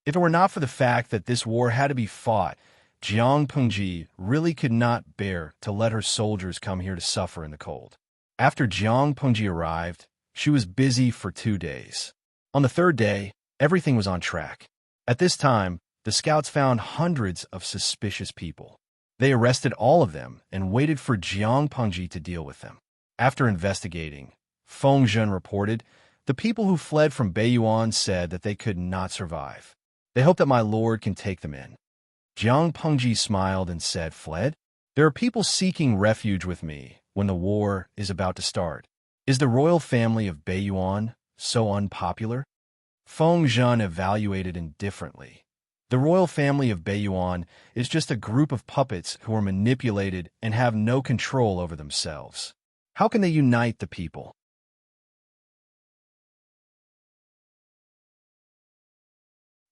If it were not for the fact that this war had to be fought, Jiang Pengji really could not bear to let her soldiers come here to suffer in the cold. After Jiang Pengji arrived, she was busy for 2 days. On the 3rd day, everything was on track. At this time, the scouts found hundreds of suspicious people. They arrested all of them and waited for Jiang Pengji to deal with them. After investigating, Feng Zhen reported, the people who fled from Baiyuan said that they could not survive. They hope that my lord can take them in. Jiang Pengji smiled and said, fled? There are people seeking refuge with me when the war is about to start. Is the royal family of Baiyuan so unpopular? Feng Zhen evaluated indifferently. The royal family of Baiyuan is just a group of puppets who are manipulated and have no control over themselves. How can they unite the people?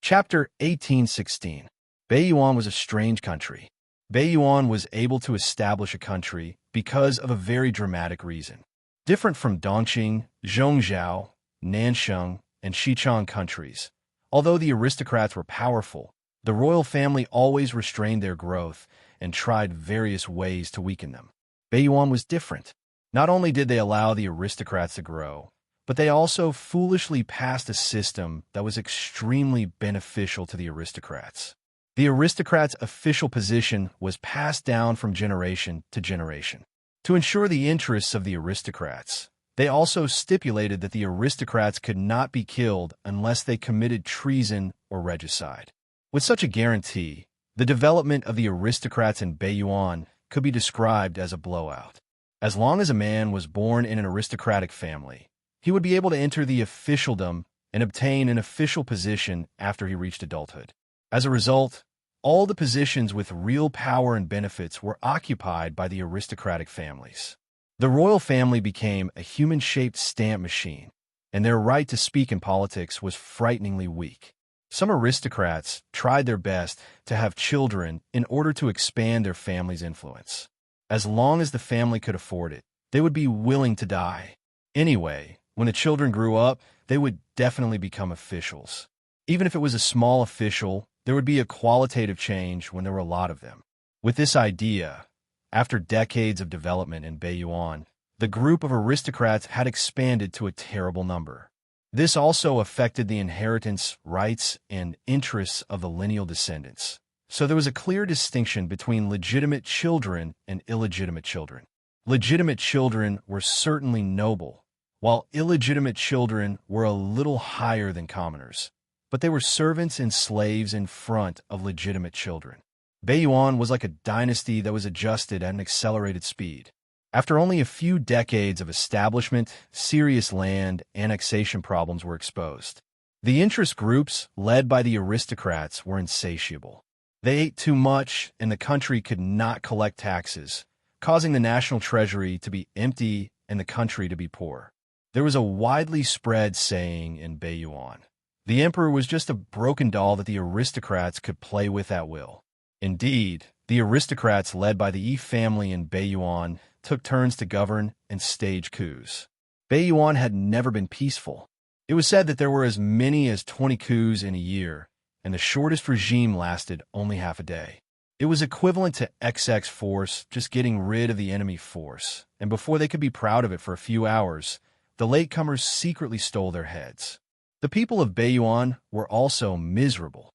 Chapter 1816. Baiyuan was a strange country. Baiyuan was able to establish a country because of a very dramatic reason. Different from Dongqing, Zhongzhou, Nansheng, and Xichang countries, although the aristocrats were powerful, the royal family always restrained their growth and tried various ways to weaken them. Baiyuan was different. Not only did they allow the aristocrats to grow, but they also foolishly passed a system that was extremely beneficial to the aristocrats. The aristocrats' official position was passed down from generation to generation. To ensure the interests of the aristocrats, they also stipulated that the aristocrats could not be killed unless they committed treason or regicide. With such a guarantee, the development of the aristocrats in Baiyuan could be described as a blowout. As long as a man was born in an aristocratic family, he would be able to enter the officialdom and obtain an official position after he reached adulthood. As a result, all the positions with real power and benefits were occupied by the aristocratic families. The royal family became a human-shaped stamp machine, and their right to speak in politics was frighteningly weak. Some aristocrats tried their best to have children in order to expand their family's influence. As long as the family could afford it, they would be willing to die. Anyway, when the children grew up, they would definitely become officials. Even if it was a small official, there would be a qualitative change when there were a lot of them. With this idea, after decades of development in Baiyuan, the group of aristocrats had expanded to a terrible number. This also affected the inheritance, rights, and interests of the lineal descendants. So there was a clear distinction between legitimate children and illegitimate children. Legitimate children were certainly noble, while illegitimate children were a little higher than commoners. But they were servants and slaves in front of legitimate children. Baiyuan was like a dynasty that was adjusted at an accelerated speed. After only a few decades of establishment, serious land annexation problems were exposed. The interest groups, led by the aristocrats, were insatiable. They ate too much, and the country could not collect taxes, causing the national treasury to be empty and the country to be poor. There was a widely spread saying in Baiyuan: the emperor was just a broken doll that the aristocrats could play with at will. Indeed, the aristocrats led by the Yi family in Baiyuan took turns to govern and stage coups. Baiyuan had never been peaceful. It was said that there were as many as 20 coups in a year, and the shortest regime lasted only half a day. It was equivalent to XX force just getting rid of the enemy force, and before they could be proud of it for a few hours, the latecomers secretly stole their heads. The people of Baiyuan were also miserable.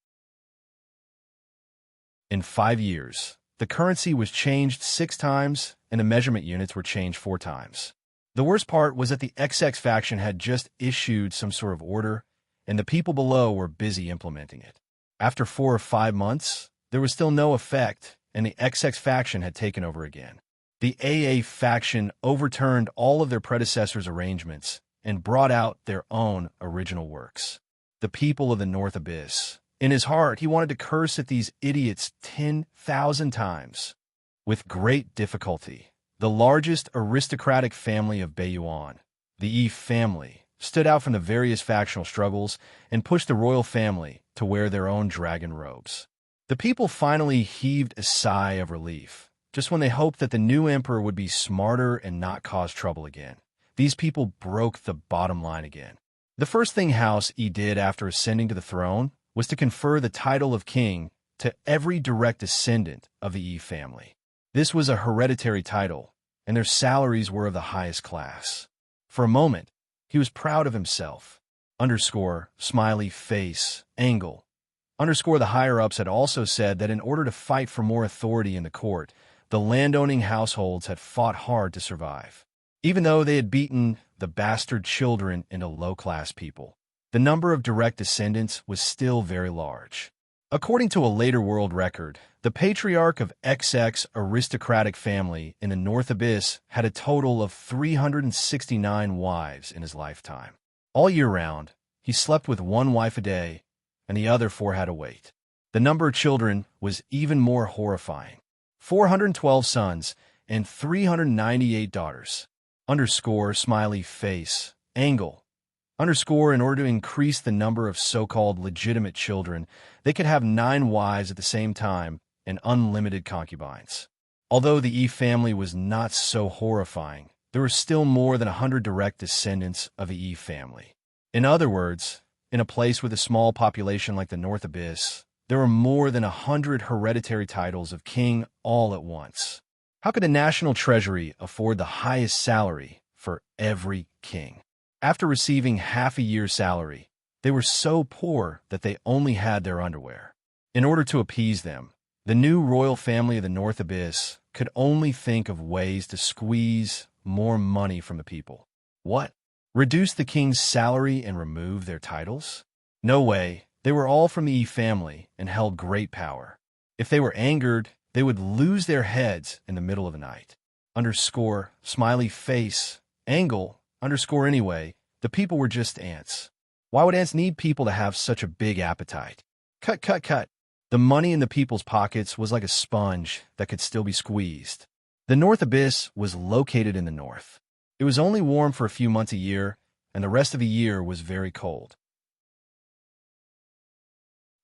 In 5 years, the currency was changed 6 times, and the measurement units were changed 4 times. The worst part was that the XX faction had just issued some sort of order, and the people below were busy implementing it. After 4 or 5 months, there was still no effect, and the XX faction had taken over again. The AA faction overturned all of their predecessors' arrangements and brought out their own original works. The people of the North Abyss. In his heart, he wanted to curse at these idiots 10,000 times. With great difficulty, the largest aristocratic family of Bayuan, the Yi family, stood out from the various factional struggles and pushed the royal family to wear their own dragon robes. The people finally heaved a sigh of relief, just when they hoped that the new emperor would be smarter and not cause trouble again. These people broke the bottom line again. The first thing House Yi did after ascending to the throne was to confer the title of king to every direct descendant of the Yi family. This was a hereditary title, and their salaries were of the highest class. For a moment, he was proud of himself. Smiley face, angle. The higher-ups had also said that in order to fight for more authority in the court, the landowning households had fought hard to survive. Even though they had beaten the bastard children into low-class people, the number of direct descendants was still very large. According to a later world record, the patriarch of XX aristocratic family in the North Abyss had a total of 369 wives in his lifetime. All year round, he slept with one wife a day, and the other 4 had to wait. The number of children was even more horrifying. 412 sons and 398 daughters. Smiley face, angle. In order to increase the number of so-called legitimate children, they could have 9 wives at the same time and unlimited concubines. Although the Yi family was not so horrifying, there were still more than 100 direct descendants of the Yi family. In other words, in a place with a small population like the North Abyss, there were more than 100 hereditary titles of king all at once. How could the national treasury afford the highest salary for every king? After receiving half a year's salary, they were so poor that they only had their underwear. In order to appease them, the new royal family of the North Abyss could only think of ways to squeeze more money from the people. What? Reduce the king's salary and remove their titles? No way. They were all from the Yi family and held great power. If they were angered, they would lose their heads in the middle of the night. Smiley face, angle. Anyway, the people were just ants. Why would ants need people to have such a big appetite? Cut. The money in the people's pockets was like a sponge that could still be squeezed. The North Abyss was located in the north. It was only warm for a few months a year, and the rest of the year was very cold.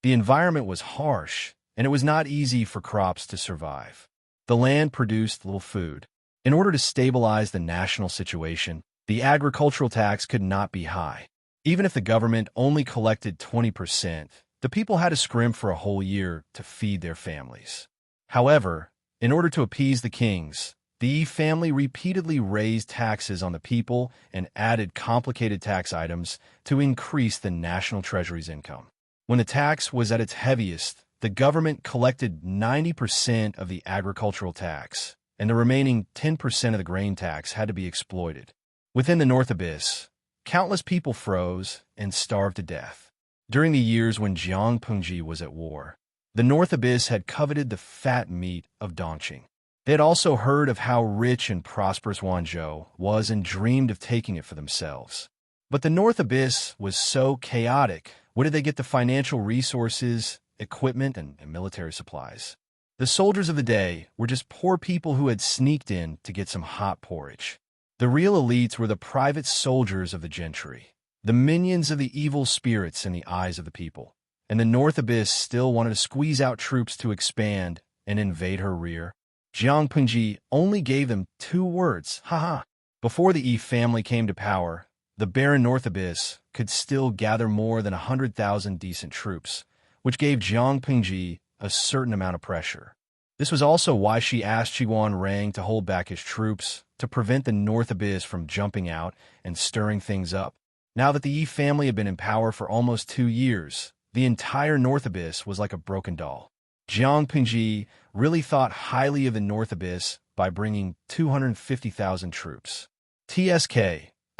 The environment was harsh, and it was not easy for crops to survive. The land produced little food. In order to stabilize the national situation, the agricultural tax could not be high. Even if the government only collected 20%, the people had to scrimp for a whole year to feed their families. However, in order to appease the kings, the Yi family repeatedly raised taxes on the people and added complicated tax items to increase the national treasury's income. When the tax was at its heaviest, the government collected 90% of the agricultural tax, and the remaining 10% of the grain tax had to be exploited. Within the North Abyss, countless people froze and starved to death. During the years when Jiangpengji was at war, the North Abyss had coveted the fat meat of Dongqing. They had also heard of how rich and prosperous Wanzhou was and dreamed of taking it for themselves. But the North Abyss was so chaotic. Where did they get the financial resources, equipment, and military supplies? The soldiers of the day were just poor people who had sneaked in to get some hot porridge. The real elites were the private soldiers of the gentry, the minions of the evil spirits in the eyes of the people. And the North Abyss still wanted to squeeze out troops to expand and invade her rear. Jiangpengji only gave them 2 words, haha. Before the Yi family came to power, the barren North Abyss could still gather more than 100,000 decent troops, which gave Jiangpengji a certain amount of pressure. This was also why she asked Qiguan Rang to hold back his troops to prevent the North Abyss from jumping out and stirring things up. Now that the Yi family had been in power for almost 2 years, the entire North Abyss was like a broken doll. Jiangpengji really thought highly of the North Abyss by bringing 250,000 troops. TSK,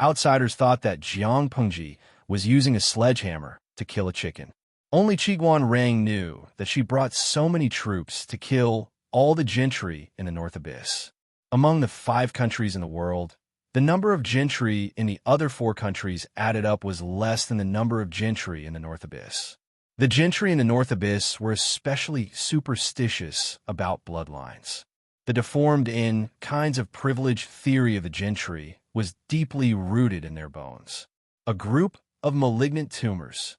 outsiders thought that Jiangpengji was using a sledgehammer to kill a chicken. Only Qiguan Rang knew that she brought so many troops to kill all the gentry in the North Abyss. Among the 5 countries in the world, the The number of gentry in the other 4 countries added up was less than the number of gentry in the North Abyss. The gentry in the North Abyss were especially superstitious about bloodlines. The deformed in kinds of privilege theory of the gentry was deeply rooted in their bones. A group of malignant tumors.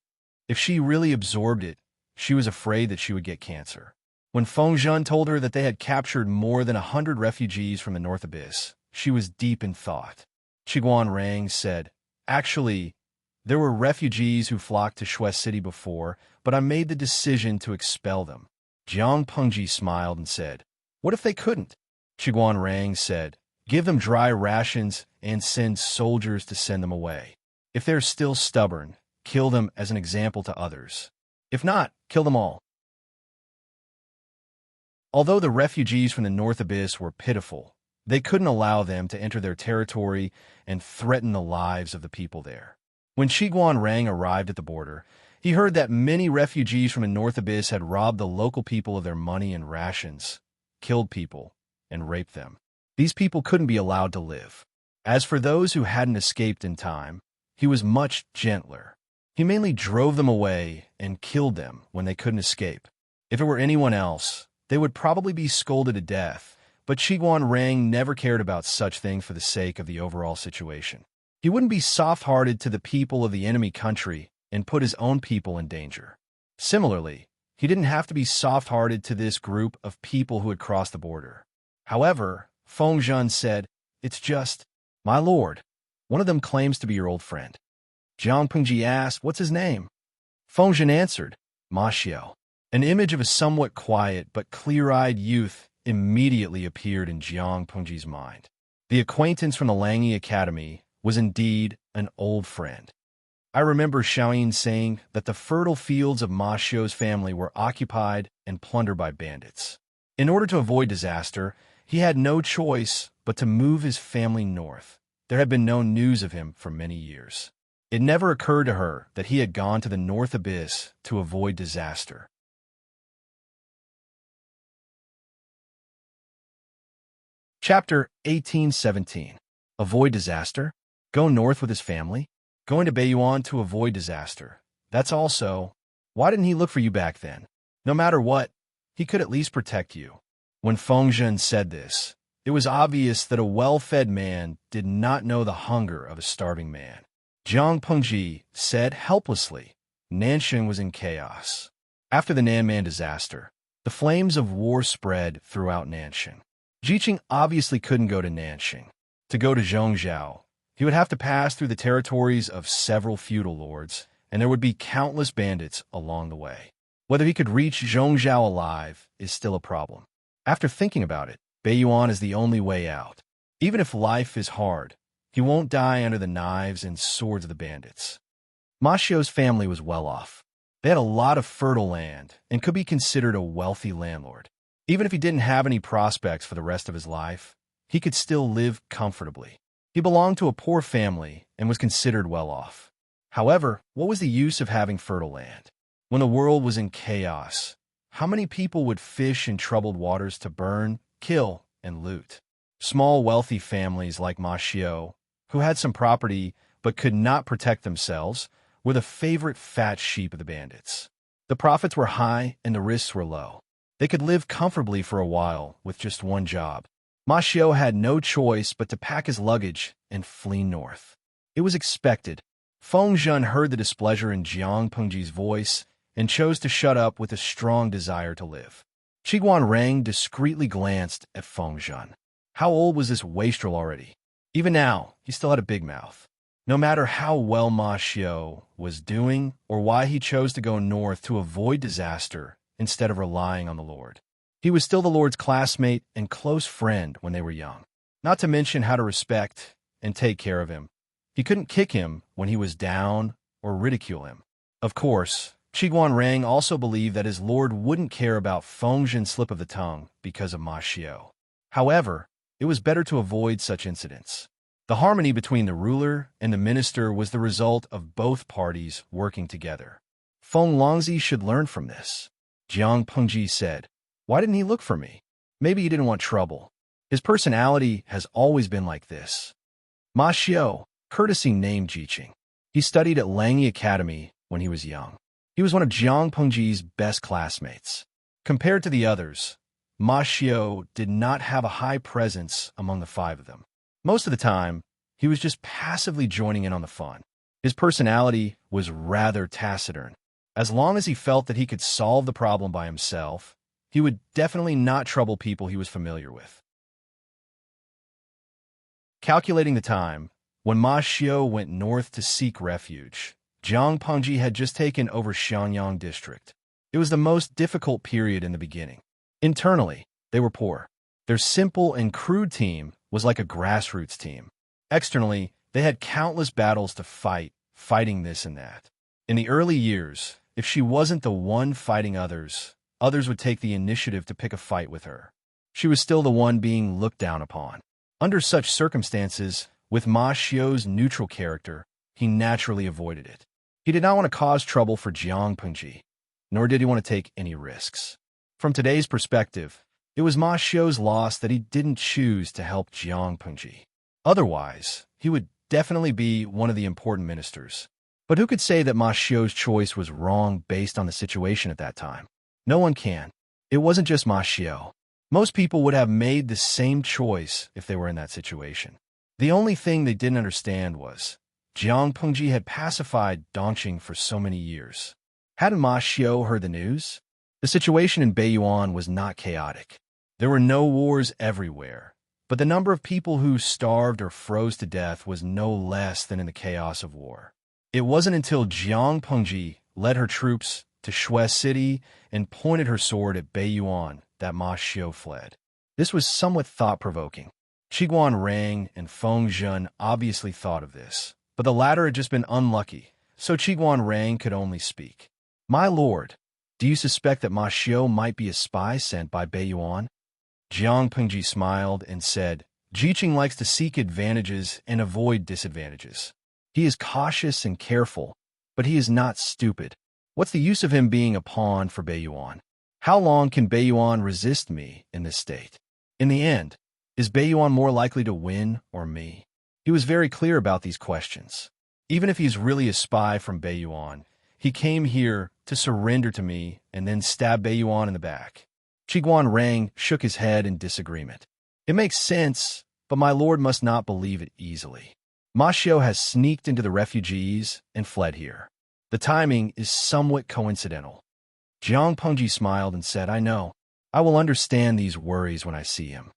If she really absorbed it, she was afraid that she would get cancer. When Feng Zhen told her that they had captured more than 100 refugees from the North Abyss, she was deep in thought. Qiguan Rang said, "Actually, there were refugees who flocked to Shui City before, but I made the decision to expel them." Jiang Pengji smiled and said, "What if they couldn't?" Qiguan Rang said, "Give them dry rations and send soldiers to send them away. If they're still stubborn, kill them as an example to others. If not, kill them all." Although the refugees from the North Abyss were pitiful, they couldn't allow them to enter their territory and threaten the lives of the people there. When Qiguan Rang arrived at the border, he heard that many refugees from the North Abyss had robbed the local people of their money and rations, killed people, and raped them. These people couldn't be allowed to live. As for those who hadn't escaped in time, he was much gentler. He mainly drove them away and killed them when they couldn't escape. If it were anyone else, they would probably be scolded to death, but Qiguan Rang never cared about such things for the sake of the overall situation. He wouldn't be soft-hearted to the people of the enemy country and put his own people in danger. Similarly, he didn't have to be soft-hearted to this group of people who had crossed the border. However, Feng Zhen said, "It's just, my lord, one of them claims to be your old friend." Jiang Pengji asked, "What's his name?" Feng Zhen answered, "Ma Xiao." An image of a somewhat quiet but clear-eyed youth immediately appeared in Jiang Pengji's mind. The acquaintance from the Langyi Academy was indeed an old friend. I remember Xiaoyin saying that the fertile fields of Ma Xiao's family were occupied and plundered by bandits. In order to avoid disaster, he had no choice but to move his family north. There had been no news of him for many years. It never occurred to her that he had gone to the North Abyss to avoid disaster. Chapter 1817. Avoid disaster? Go north with his family? Going to Beiyuan to avoid disaster. That's also, why didn't he look for you back then? No matter what, he could at least protect you. When Feng Zhen said this, it was obvious that a well-fed man did not know the hunger of a starving man. Jiang Pengji said helplessly, Nanxing was in chaos. After the Nanman disaster, the flames of war spread throughout Nanxing. Jiqing obviously couldn't go to Nanxing. To go to Zhongzhou, he would have to pass through the territories of several feudal lords, and there would be countless bandits along the way. Whether he could reach Zhongzhou alive is still a problem. After thinking about it, Beiyuan is the only way out. Even if life is hard, he won't die under the knives and swords of the bandits. Ma Xiao's family was well off. They had a lot of fertile land and could be considered a wealthy landlord. Even if he didn't have any prospects for the rest of his life, he could still live comfortably. He belonged to a poor family and was considered well off. However, what was the use of having fertile land? When the world was in chaos, how many people would fish in troubled waters to burn, kill, and loot? Small wealthy families like Ma Xiao, who had some property but could not protect themselves, were the favorite fat sheep of the bandits. The profits were high and the risks were low. They could live comfortably for a while with just one job. Ma Xiao had no choice but to pack his luggage and flee north. It was expected. Feng Zhen heard the displeasure in Jiang Pengji's voice and chose to shut up with a strong desire to live. Qiguan Rang discreetly glanced at Feng Zhen. How old was this wastrel already? Even now, he still had a big mouth. No matter how well Ma Xiao was doing or why he chose to go north to avoid disaster instead of relying on the Lord, he was still the Lord's classmate and close friend when they were young. Not to mention how to respect and take care of him. He couldn't kick him when he was down or ridicule him. Of course, Qiguan Rang also believed that his Lord wouldn't care about Feng Zhen's slip of the tongue because of Ma Xiao. However, it was better to avoid such incidents. The harmony between the ruler and the minister was the result of both parties working together. Feng Longzi should learn from this. Jiang Pengji said, "Why didn't he look for me? Maybe he didn't want trouble. His personality has always been like this." Ma Xiao, courtesy named Jiqing. He studied at Langyi Academy when he was young. He was one of Jiang Pengji's best classmates. Compared to the others, Ma Xiao did not have a high presence among the five of them. Most of the time, he was just passively joining in on the fun. His personality was rather taciturn. As long as he felt that he could solve the problem by himself, he would definitely not trouble people he was familiar with. Calculating the time, when Ma Xiao went north to seek refuge, Jiang Pengji had just taken over Xiangyang district. It was the most difficult period in the beginning. Internally, they were poor. Their simple and crude team was like a grassroots team. Externally, they had countless battles to fight, fighting this and that. In the early years, if she wasn't the one fighting others, others would take the initiative to pick a fight with her. She was still the one being looked down upon. Under such circumstances, with Ma Xiao's neutral character, he naturally avoided it. He did not want to cause trouble for Jiang Pengji, nor did he want to take any risks. From today's perspective, it was Ma Xiao's loss that he didn't choose to help Jiang Pengji. Otherwise, he would definitely be one of the important ministers. But who could say that Ma Xiao's choice was wrong based on the situation at that time? No one can. It wasn't just Ma Xiao. Most people would have made the same choice if they were in that situation. The only thing they didn't understand was Jiang Pengji had pacified Dongqing for so many years. Hadn't Ma Xiao heard the news? The situation in Beiyuan was not chaotic. There were no wars everywhere, but the number of people who starved or froze to death was no less than in the chaos of war. It wasn't until Jiang Pengji led her troops to Shui City and pointed her sword at Beiyuan that Ma Xiao fled. This was somewhat thought-provoking. Qiguan Rang and Feng Zhen obviously thought of this, but the latter had just been unlucky, so Qiguan Rang could only speak. "My lord, do you suspect that Ma Xiao might be a spy sent by Beiyuan?" Jiang Pengji smiled and said, "Jiqing likes to seek advantages and avoid disadvantages. He is cautious and careful, but he is not stupid. What's the use of him being a pawn for Beiyuan? How long can Beiyuan resist me in this state? In the end, is Beiyuan more likely to win or me?" He was very clear about these questions. Even if he's really a spy from Beiyuan, he came here to surrender to me and then stab Beiyuan in the back. Qiguan Rang shook his head in disagreement. "It makes sense, but my lord must not believe it easily. Ma Xiao has sneaked into the refugees and fled here. The timing is somewhat coincidental." Jiang Pengji smiled and said, "I know. I will understand these worries when I see him."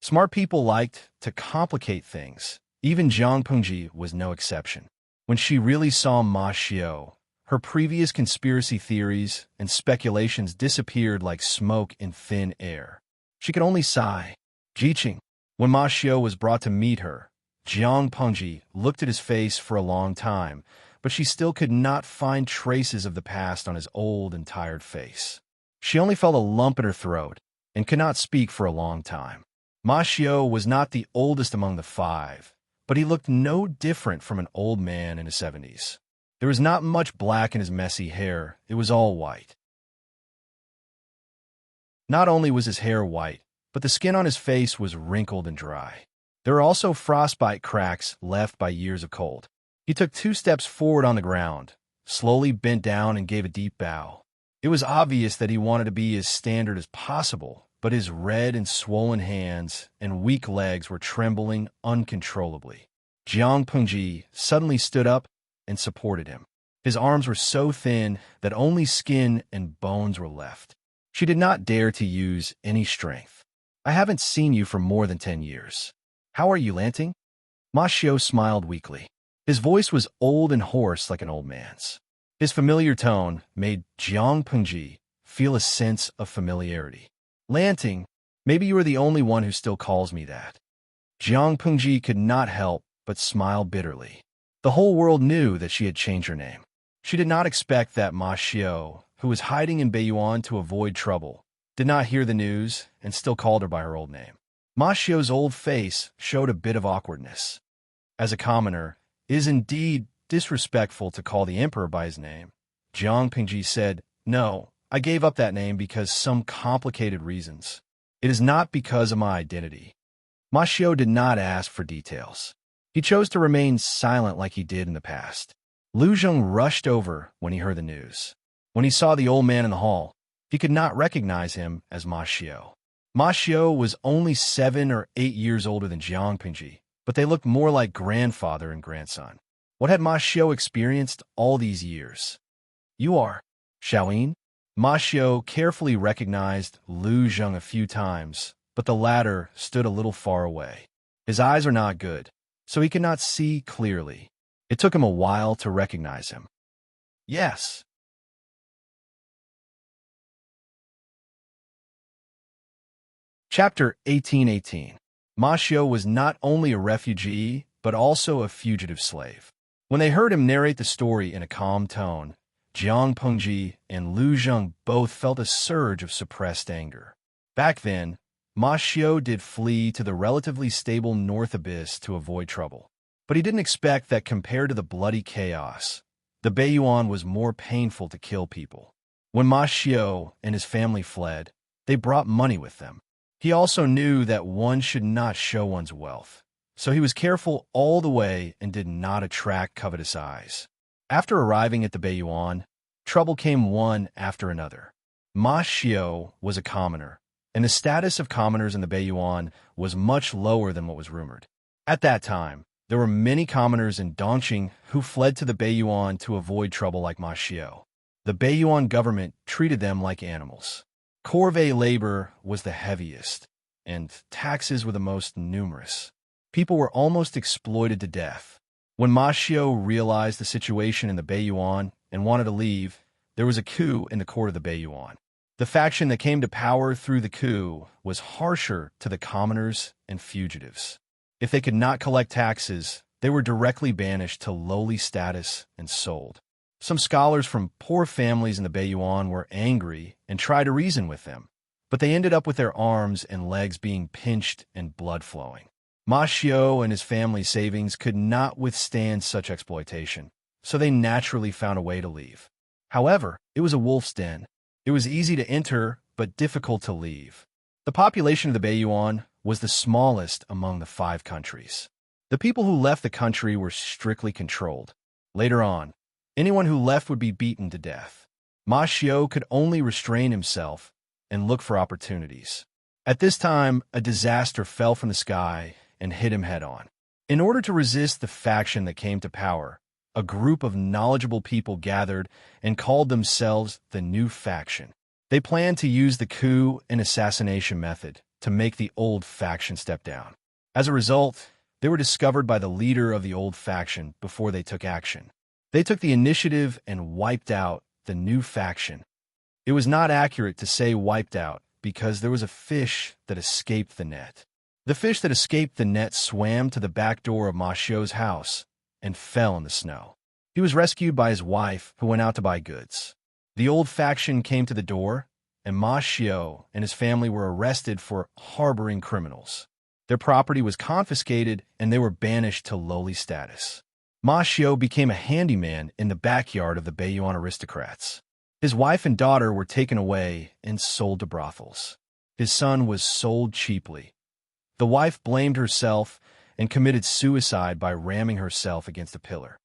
Smart people liked to complicate things. Even Jiang Pengji was no exception. When she really saw Ma Xiao, her previous conspiracy theories and speculations disappeared like smoke in thin air. She could only sigh. Jiqing. When Ma Xiao was brought to meet her, Jiang Pengji looked at his face for a long time, but she still could not find traces of the past on his old and tired face. She only felt a lump in her throat and could not speak for a long time. Ma Xiao was not the oldest among the five, but he looked no different from an old man in his 70s. There was not much black in his messy hair, it was all white. Not only was his hair white, but the skin on his face was wrinkled and dry. There were also frostbite cracks left by years of cold. He took 2 steps forward on the ground, slowly bent down and gave a deep bow. It was obvious that he wanted to be as standard as possible, but his red and swollen hands and weak legs were trembling uncontrollably. Jiang Pengji suddenly stood up and supported him. His arms were so thin that only skin and bones were left. She did not dare to use any strength. "I haven't seen you for more than 10 years. How are you, Lanting?" Ma Xiao smiled weakly. His voice was old and hoarse like an old man's. His familiar tone made Jiang Pengji feel a sense of familiarity. "Lanting, maybe you are the only one who still calls me that." Jiang Pengji could not help but smile bitterly. The whole world knew that she had changed her name. She did not expect that Ma Xiao, who was hiding in Beiyuan to avoid trouble, did not hear the news and still called her by her old name. Ma Xiao's old face showed a bit of awkwardness. As a commoner, it is indeed disrespectful to call the emperor by his name. Jiang Pengji said, "No, I gave up that name because some complicated reasons. It is not because of my identity." Ma Xiao did not ask for details. He chose to remain silent like he did in the past. Lu Zheng rushed over when he heard the news. When he saw the old man in the hall, he could not recognize him as Ma Xiao. Ma Xiao was only 7 or 8 years older than Jiang Pingji, but they looked more like grandfather and grandson. What had Ma Xiao experienced all these years? You are Xiaoyin? Ma Xiao carefully recognized Lu Zheng a few times, but the latter stood a little far away. His eyes are not good, so he could not see clearly. It took him a while to recognize him. Yes. Chapter 1818. Ma Xiao was not only a refugee, but also a fugitive slave. When they heard him narrate the story in a calm tone, Jiang Pengji and Lu Zheng both felt a surge of suppressed anger. Back then, Ma Xiao did flee to the relatively stable North Abyss to avoid trouble. But he didn't expect that compared to the bloody chaos, the Beiyuan was more painful to kill people. When Ma Xiao and his family fled, they brought money with them. He also knew that one should not show one's wealth, so he was careful all the way and did not attract covetous eyes. After arriving at the Beiyuan, trouble came one after another. Ma Xiao was a commoner, and the status of commoners in the Beiyuan was much lower than what was rumored. At that time, there were many commoners in Dongqing who fled to the Beiyuan to avoid trouble like Ma Xiao. The Beiyuan government treated them like animals. Corvée labor was the heaviest, and taxes were the most numerous. People were almost exploited to death. When Ma Xiao realized the situation in the Beiyuan and wanted to leave, there was a coup in the court of the Beiyuan. The faction that came to power through the coup was harsher to the commoners and fugitives. If they could not collect taxes, they were directly banished to lowly status and sold. Some scholars from poor families in the Beiyuan were angry and tried to reason with them, but they ended up with their arms and legs being pinched and blood flowing. Ma Xiao and his family's savings could not withstand such exploitation, so they naturally found a way to leave. However, it was a wolf's den. It was easy to enter, but difficult to leave. The population of the Beiyuan was the smallest among the 5 countries. The people who left the country were strictly controlled. Later on, anyone who left would be beaten to death. Ma Xiao could only restrain himself and look for opportunities. At this time, a disaster fell from the sky and hit him head-on. In order to resist the faction that came to power, a group of knowledgeable people gathered and called themselves the New Faction. They planned to use the coup and assassination method to make the old faction step down. As a result, they were discovered by the leader of the old faction before they took action. They took the initiative and wiped out the New Faction. It was not accurate to say wiped out because there was a fish that escaped the net. The fish that escaped the net swam to the back door of Ma Xiao's house and fell in the snow. He was rescued by his wife, who went out to buy goods. The old faction came to the door, and Ma Xiao and his family were arrested for harboring criminals. Their property was confiscated, and they were banished to lowly status. Ma Xiao became a handyman in the backyard of the Beiyuan aristocrats. His wife and daughter were taken away and sold to brothels. His son was sold cheaply. The wife blamed herself and committed suicide by ramming herself against a pillar.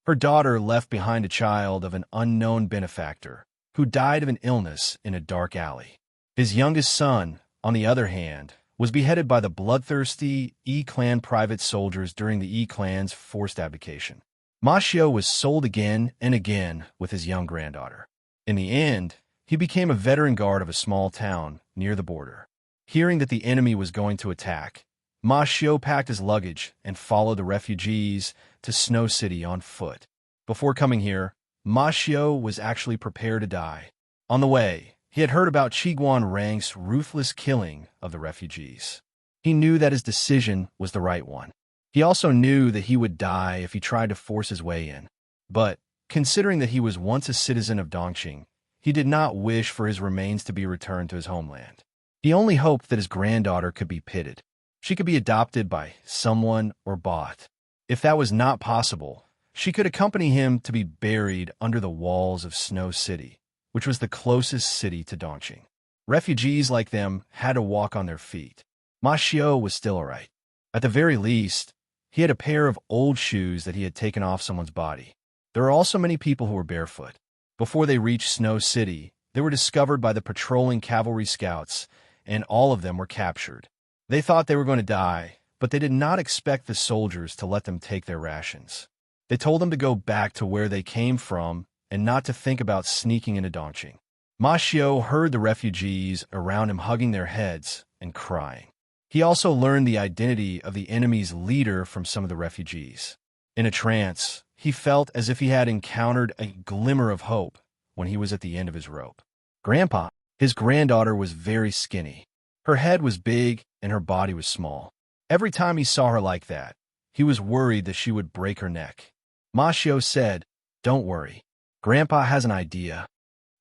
Her daughter left behind a child of an unknown benefactor who died of an illness in a dark alley. His youngest son, on the other hand, was beheaded by the bloodthirsty E-clan private soldiers during the E-clan's forced abdication. Ma Xiao was sold again and again with his young granddaughter. In the end, he became a veteran guard of a small town near the border. Hearing that the enemy was going to attack, Ma Xiao packed his luggage and followed the refugees to Snow City on foot. Before coming here, Ma Xiao was actually prepared to die. On the way, he had heard about Qiguan Rang's ruthless killing of the refugees. He knew that his decision was the right one. He also knew that he would die if he tried to force his way in. But, considering that he was once a citizen of Dongqing, he did not wish for his remains to be returned to his homeland. He only hoped that his granddaughter could be pitted. She could be adopted by someone or bought. If that was not possible, she could accompany him to be buried under the walls of Snow City, which was the closest city to Dongqing. Refugees like them had to walk on their feet. Ma Xiao was still all right. At the very least, he had a pair of old shoes that he had taken off someone's body. There are also many people who were barefoot. Before they reached Snow City, they were discovered by the patrolling cavalry scouts, and all of them were captured. They thought they were going to die, but they did not expect the soldiers to let them take their rations. They told them to go back to where they came from and not to think about sneaking into Dongqing. Ma Xiu heard the refugees around him hugging their heads and crying. He also learned the identity of the enemy's leader from some of the refugees. In a trance, he felt as if he had encountered a glimmer of hope when he was at the end of his rope. Grandpa, his granddaughter, was very skinny. Her head was big and her body was small. Every time he saw her like that, he was worried that she would break her neck. Ma Xiu said, "Don't worry. Grandpa has an idea."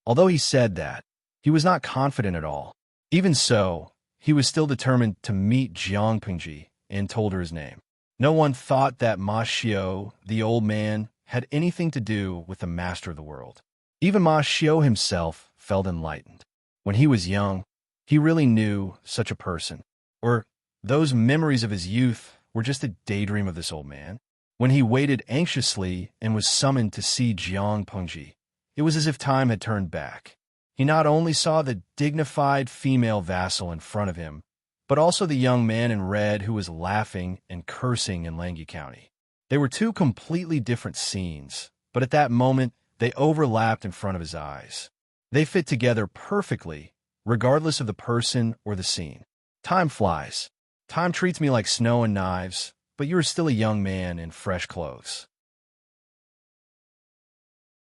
Although he said that, he was not confident at all. Even so, he was still determined to meet Jiang Pingji and told her his name. No one thought that Ma Xiu, the old man, had anything to do with the master of the world. Even Ma Xiu himself felt enlightened. When he was young, he really knew such a person. Or those memories of his youth were just a daydream of this old man. When he waited anxiously and was summoned to see Jiang Pingji, it was as if time had turned back. He not only saw the dignified female vassal in front of him, but also the young man in red who was laughing and cursing in Langyi County. They were two completely different scenes, but at that moment, they overlapped in front of his eyes. They fit together perfectly, regardless of the person or the scene. Time flies. Time treats me like snow and knives, but you are still a young man in fresh clothes.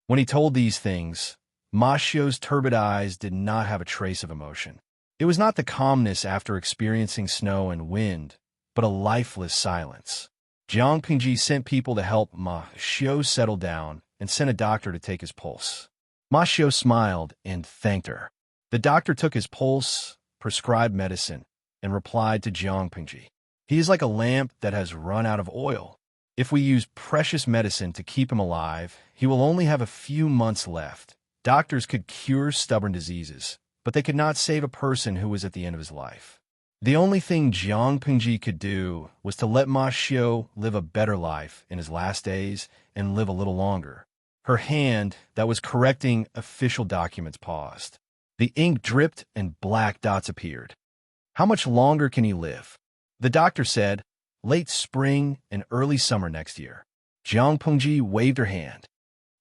When he told these things, Ma Xiu's turbid eyes did not have a trace of emotion. It was not the calmness after experiencing snow and wind, but a lifeless silence. Jiang Pingji sent people to help Ma Xiu settle down and sent a doctor to take his pulse. Ma Xiu smiled and thanked her. The doctor took his pulse, prescribed medicine, and replied to Jiang Pingji, "He is like a lamp that has run out of oil. If we use precious medicine to keep him alive, he will only have a few months left." Doctors could cure stubborn diseases, but they could not save a person who was at the end of his life. The only thing Jiang Pingji could do was to let Ma Xiu live a better life in his last days and live a little longer. Her hand, that was correcting official documents, paused. The ink dripped and black dots appeared. "How much longer can he live?" The doctor said, "Late spring and early summer next year." Jiang Pingji waved her hand.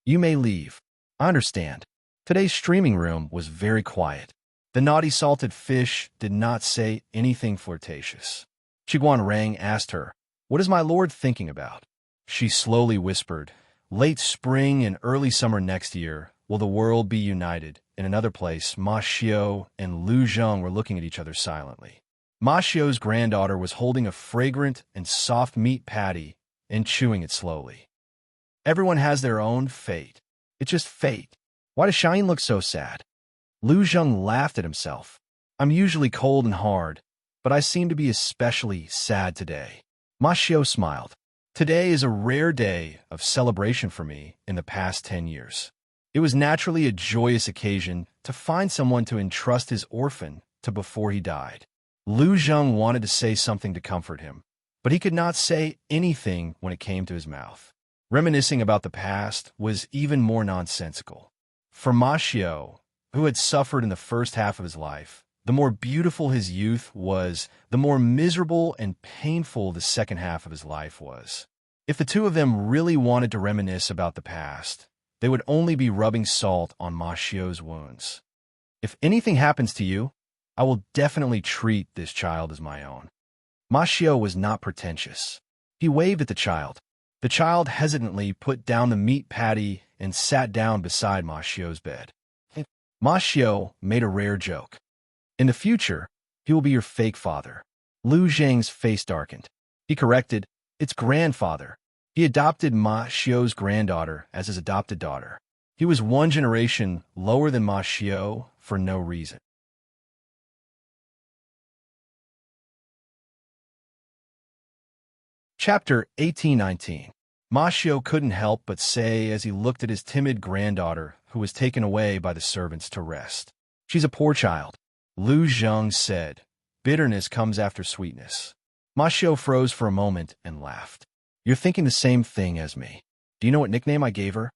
"You may leave. I understand." Today's streaming room was very quiet. The naughty salted fish did not say anything flirtatious. Qiguan Rang asked her, "What is my lord thinking about?" She slowly whispered, "Late spring and early summer next year will the world be united. In another place, Ma Xiu and Lu Zheng were looking at each other silently. Ma Xiu's granddaughter was holding a fragrant and soft meat patty and chewing it slowly. Everyone has their own fate. It's just fate. Why does Shine look so sad? Lu Zheng laughed at himself. I'm usually cold and hard, but I seem to be especially sad today. Ma Xiu smiled. Today is a rare day of celebration for me in the past 10 years. It was naturally a joyous occasion to find someone to entrust his orphan to before he died. Lu Zheng wanted to say something to comfort him, but he could not say anything when it came to his mouth. Reminiscing about the past was even more nonsensical. For Ma Xiu, who had suffered in the first half of his life, the more beautiful his youth was, the more miserable and painful the second half of his life was. If the two of them really wanted to reminisce about the past, they would only be rubbing salt on Ma Xiu's wounds. If anything happens to you, I will definitely treat this child as my own. Ma Xiu was not pretentious. He waved at the child. The child hesitantly put down the meat patty and sat down beside Ma Xiu's bed. Ma Xiu made a rare joke. In the future, he will be your fake father. Lu Zheng's face darkened. He corrected, it's grandfather. He adopted Ma Xiu's granddaughter as his adopted daughter. He was one generation lower than Ma Xiu for no reason. Chapter 1819. Ma Xiu couldn't help but say as he looked at his timid granddaughter who was taken away by the servants to rest. She's a poor child. Lu Zheng said, bitterness comes after sweetness. Ma Xiao froze for a moment and laughed. You're thinking the same thing as me. Do you know what nickname I gave her?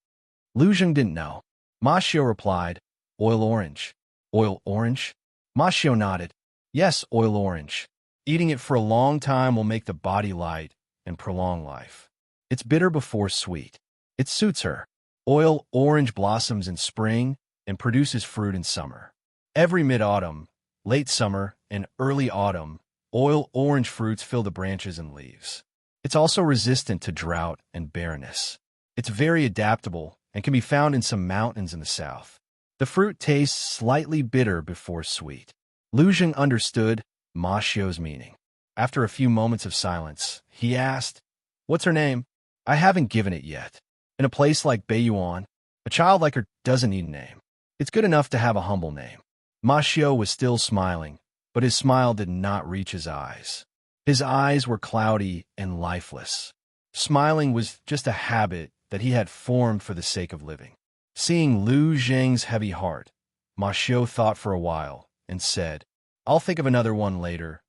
Lu Zheng didn't know. Ma Xiao replied, Oil orange. Oil orange? Ma Xiao nodded. Yes, oil orange. Eating it for a long time will make the body light and prolong life. It's bitter before sweet. It suits her. Oil orange blossoms in spring and produces fruit in summer. Every mid-autumn, late summer, and early autumn, oil orange fruits fill the branches and leaves. It's also resistant to drought and barrenness. It's very adaptable and can be found in some mountains in the south. The fruit tastes slightly bitter before sweet. Lu Zheng understood Ma Xiao's meaning. After a few moments of silence, he asked, What's her name? I haven't given it yet. In a place like Beiyuan, a child like her doesn't need a name. It's good enough to have a humble name. Ma Xiao was still smiling, but his smile did not reach his eyes. His eyes were cloudy and lifeless. Smiling was just a habit that he had formed for the sake of living. Seeing Lu Zheng's heavy heart, Ma Xiao thought for a while and said, I'll think of another one later.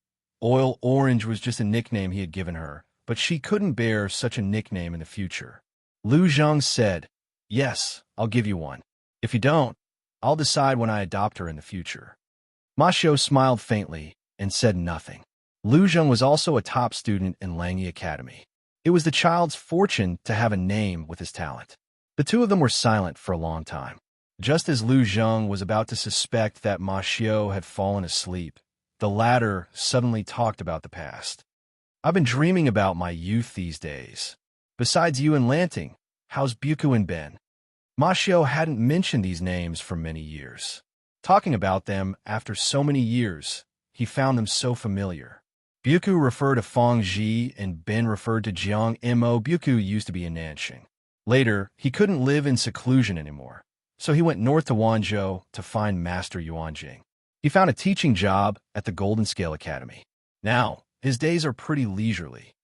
Oil orange was just a nickname he had given her, but she couldn't bear such a nickname in the future. Lu Zheng said, Yes, I'll give you one. If you don't, I'll decide when I adopt her in the future. Ma Xiao smiled faintly and said nothing. Lu Zheng was also a top student in Langyi Academy. It was the child's fortune to have a name with his talent. The two of them were silent for a long time. Just as Lu Zheng was about to suspect that Ma Xiao had fallen asleep, the latter suddenly talked about the past. I've been dreaming about my youth these days. Besides you and Lanting, how's Buku and Ben? Ma Xiao hadn't mentioned these names for many years. Talking about them after so many years, he found them so familiar. Buku referred to Feng Ji and Ben referred to Jiang Mo. Buku used to be in Nanxing. Later, he couldn't live in seclusion anymore, so he went north to Wanzhou to find Master Yuanjing. He found a teaching job at the Golden Scale Academy. Now, his days are pretty leisurely.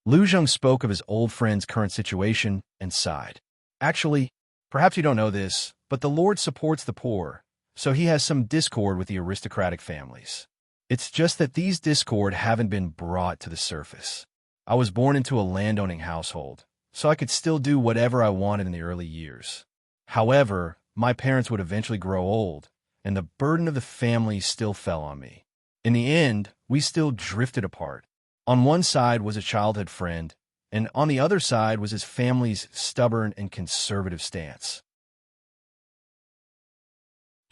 Lu Zheng spoke of his old friend's current situation and sighed. Actually, perhaps you don't know this, but the Lord supports the poor, so he has some discord with the aristocratic families. It's just that these discord haven't been brought to the surface. I was born into a landowning household, so I could still do whatever I wanted in the early years. However, my parents would eventually grow old, and the burden of the family still fell on me. In the end, we still drifted apart. On one side was a childhood friend, and on the other side was his family's stubborn and conservative stance.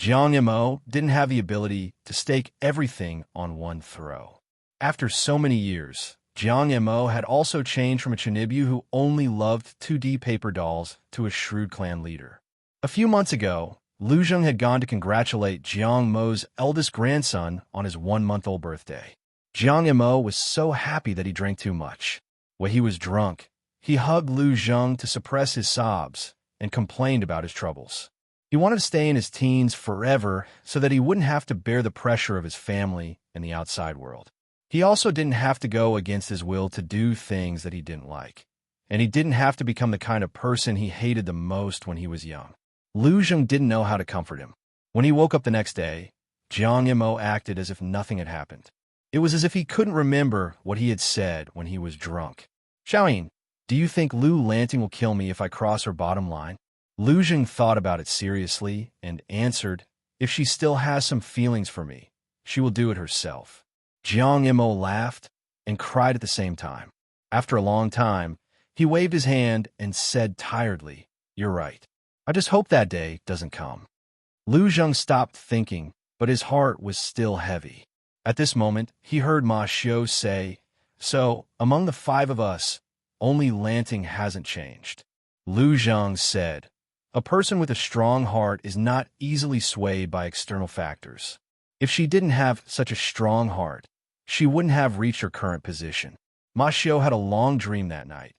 Jiang Mo didn't have the ability to stake everything on one throw. After so many years, Jiang Mo had also changed from a Chinibyu who only loved 2D paper dolls to a shrewd clan leader. A few months ago, Lu Zheng had gone to congratulate Jiang Mo's eldest grandson on his 1-month-old birthday. Jiang Mo was so happy that he drank too much. When he was drunk, he hugged Lu Zheng to suppress his sobs and complained about his troubles. He wanted to stay in his teens forever so that he wouldn't have to bear the pressure of his family and the outside world. He also didn't have to go against his will to do things that he didn't like. And he didn't have to become the kind of person he hated the most when he was young. Lu Zheng didn't know how to comfort him. When he woke up the next day, Jiang Mo acted as if nothing had happened. It was as if he couldn't remember what he had said when he was drunk. Xiaoyin, do you think Lu Lanting will kill me if I cross her bottom line? Lu Zheng thought about it seriously and answered, If she still has some feelings for me, she will do it herself. Jiang Mo laughed and cried at the same time. After a long time, he waved his hand and said tiredly, You're right. I just hope that day doesn't come. Lu Zheng stopped thinking, but his heart was still heavy. At this moment, he heard Ma Xiao say, So, among the 5 of us, only Lanting hasn't changed. Lu Zheng said, A person with a strong heart is not easily swayed by external factors. If she didn't have such a strong heart, she wouldn't have reached her current position. Ma Xiao had a long dream that night,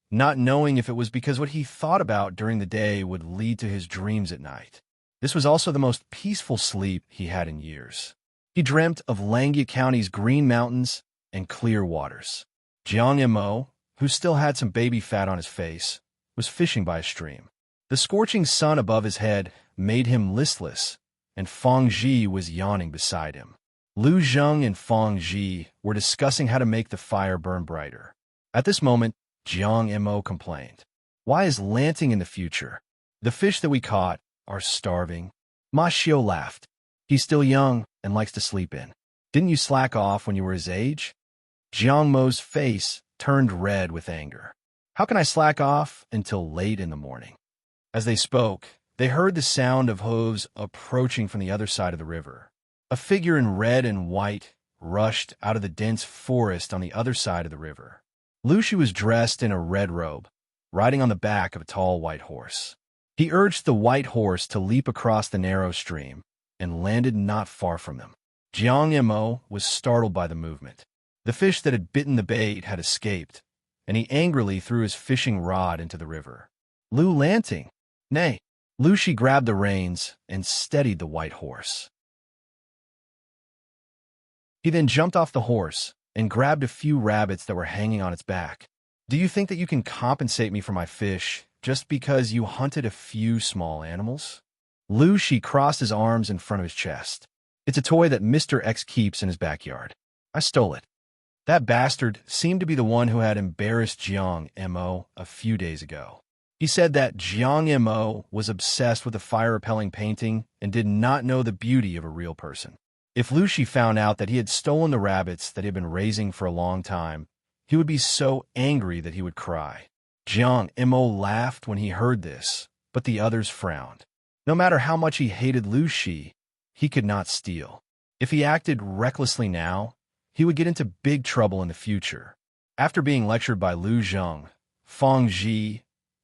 not knowing if it was because what he thought about during the day would lead to his dreams at night. This was also the most peaceful sleep he had in years. He dreamt of Langyi County's green mountains and clear waters. Jiang Mo, who still had some baby fat on his face, was fishing by a stream. The scorching sun above his head made him listless, and Feng Ji was yawning beside him. Lu Zheng and Fang Ji were discussing how to make the fire burn brighter. At this moment, Jiang Mo complained. Why is lanting in the future? The fish that we caught are starving. Ma Xiu laughed. He's still young and likes to sleep in. Didn't you slack off when you were his age? Jiang Mo's face turned red with anger. How can I slack off until late in the morning? As they spoke, they heard the sound of hooves approaching from the other side of the river. A figure in red and white rushed out of the dense forest on the other side of the river. Lu Xu was dressed in a red robe, riding on the back of a tall white horse. He urged the white horse to leap across the narrow stream and landed not far from them. Jiang Mo was startled by the movement. The fish that had bitten the bait had escaped, and he angrily threw his fishing rod into the river. Lu Lanting! Nay! Lu Xu grabbed the reins and steadied the white horse. He then jumped off the horse and grabbed a few rabbits that were hanging on its back. Do you think that you can compensate me for my fish just because you hunted a few small animals? Lu Xu crossed his arms in front of his chest. It's a toy that Mr. X keeps in his backyard. I stole it. That bastard seemed to be the one who had embarrassed Jiang Mo a few days ago. He said that Jiang Mo was obsessed with a fire-repelling painting and did not know the beauty of a real person. If Lu Xu found out that he had stolen the rabbits that he had been raising for a long time, he would be so angry that he would cry. Jiang Mo laughed when he heard this, but the others frowned. No matter how much he hated Lu Xu, he could not steal. If he acted recklessly now, he would get into big trouble in the future. After being lectured by Lu Zheng, Fang Ji,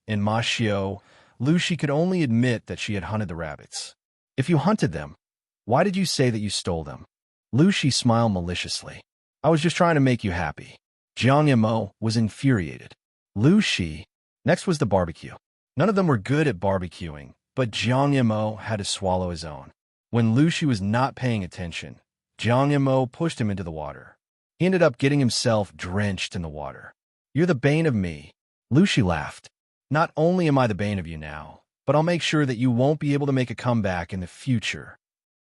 and Ma Xiu, Lu Xu could only admit that she had hunted the rabbits. If you hunted them, why did you say that you stole them? Lu Xu smiled maliciously. I was just trying to make you happy. Jiang Mo was infuriated. Lu Xu. Next was the barbecue. None of them were good at barbecuing, but Jiang Mo had to swallow his own. When Lu Xu was not paying attention, Jiang Mo pushed him into the water. He ended up getting himself drenched in the water. You're the bane of me. Lu Xu laughed. Not only am I the bane of you now, but I'll make sure that you won't be able to make a comeback in the future.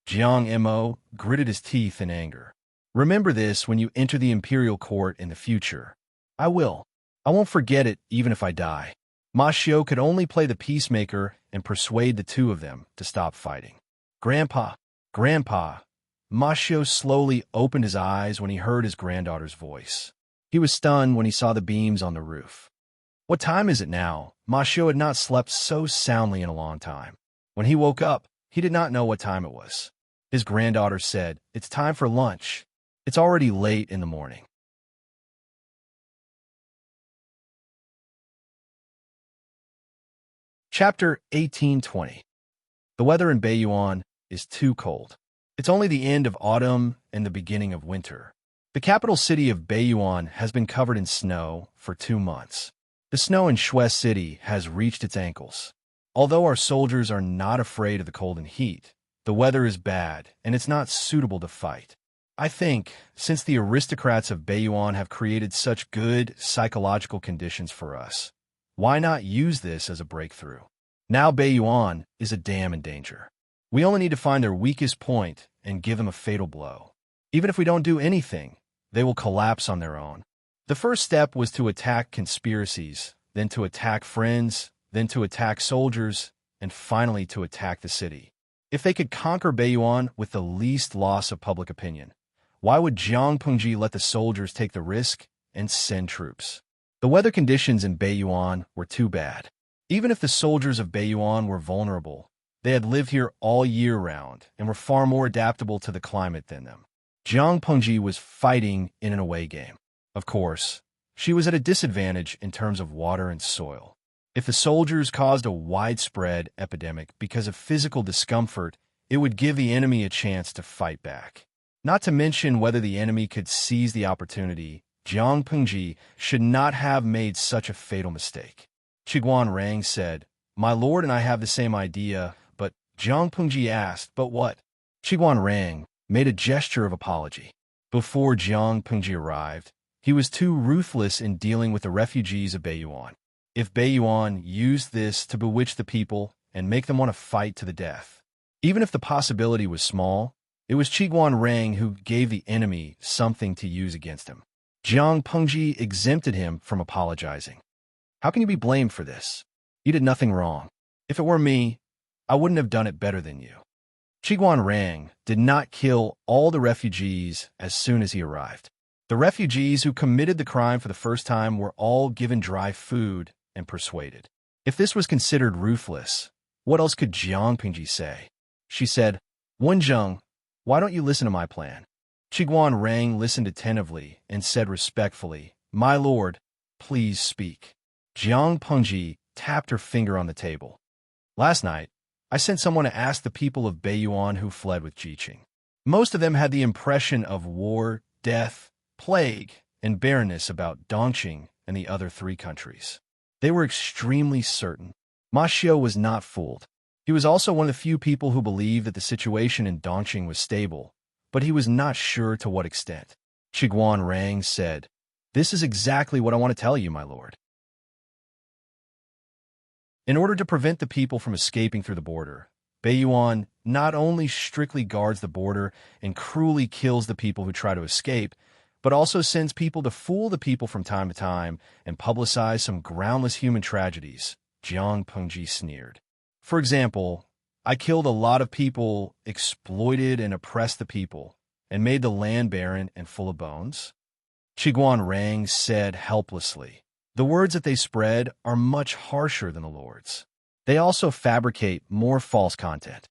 Jiang Mo gritted his teeth in anger. Remember this when you enter the imperial court in the future. I will. I won't forget it even if I die. Ma Xiu could only play the peacemaker and persuade the two of them to stop fighting. Grandpa, Grandpa. Ma Xiu slowly opened his eyes when he heard his granddaughter's voice. He was stunned when he saw the beams on the roof. What time is it now? Ma Xiu had not slept so soundly in a long time. When he woke up, he did not know what time it was. His granddaughter said, "It's time for lunch. It's already late in the morning." Chapter 1820. The weather in Baiyuan is too cold. It's only the end of autumn and the beginning of winter. The capital city of Baiyuan has been covered in snow for 2 months. The snow in Shui City has reached its ankles. Although our soldiers are not afraid of the cold and heat, the weather is bad and it's not suitable to fight. I think, since the aristocrats of Baiyuan have created such good psychological conditions for us, why not use this as a breakthrough? Now Baiyuan is a dam in danger. We only need to find their weakest point and give them a fatal blow. Even if we don't do anything, they will collapse on their own. The first step was to attack conspiracies, then to attack friends, then to attack soldiers, and finally to attack the city. If they could conquer Baiyuan with the least loss of public opinion, why would Jiang Pengji let the soldiers take the risk and send troops? The weather conditions in Baiyuan were too bad. Even if the soldiers of Baiyuan were vulnerable, they had lived here all year round and were far more adaptable to the climate than them. Jiang Pengji was fighting in an away game. Of course, she was at a disadvantage in terms of water and soil. If the soldiers caused a widespread epidemic because of physical discomfort, it would give the enemy a chance to fight back. Not to mention whether the enemy could seize the opportunity, Jiang Pengji should not have made such a fatal mistake. Qiguan Rang said, "My lord and I have the same idea, but..." Jiang Pengji asked, "But what?" Qiguan Rang made a gesture of apology. Before Jiang Pengji arrived, he was too ruthless in dealing with the refugees of Baiyuan. If Baiyuan used this to bewitch the people and make them want to fight to the death, even if the possibility was small, It was Qiguan Rang who gave the enemy something to use against him. Jiang Pengji exempted him from apologizing. How can you be blamed for this? You did nothing wrong. If it were me, I wouldn't have done it better than you. Qiguan Rang did not kill all the refugees as soon as he arrived. The refugees who committed the crime for the first time were all given dry food and persuaded. If this was considered ruthless, what else could Jiang Pengji say? She said, "Wenzheng, why don't you listen to my plan?" Qiguan Rang listened attentively and said respectfully, "My lord, please speak." Jiang Pengji tapped her finger on the table. "Last night, I sent someone to ask the people of Beiyuan who fled with Jiqing. Most of them had the impression of war, death, plague, and barrenness about Dongqing and the other 3 countries. They were extremely certain. Ma Xiu was not fooled. He was also one of the few people who believed that the situation in Dongqing was stable, but he was not sure to what extent." Qiguan Rang said, "This is exactly what I want to tell you, my lord. In order to prevent the people from escaping through the border, Beiyuan not only strictly guards the border and cruelly kills the people who try to escape, but also sends people to fool the people from time to time and publicize some groundless human tragedies," Jiang Pengji sneered. "For example, I killed a lot of people, exploited and oppressed the people, and made the land barren and full of bones." Qiguan Rang said helplessly, "The words that they spread are much harsher than the Lord's. They also fabricate more false content.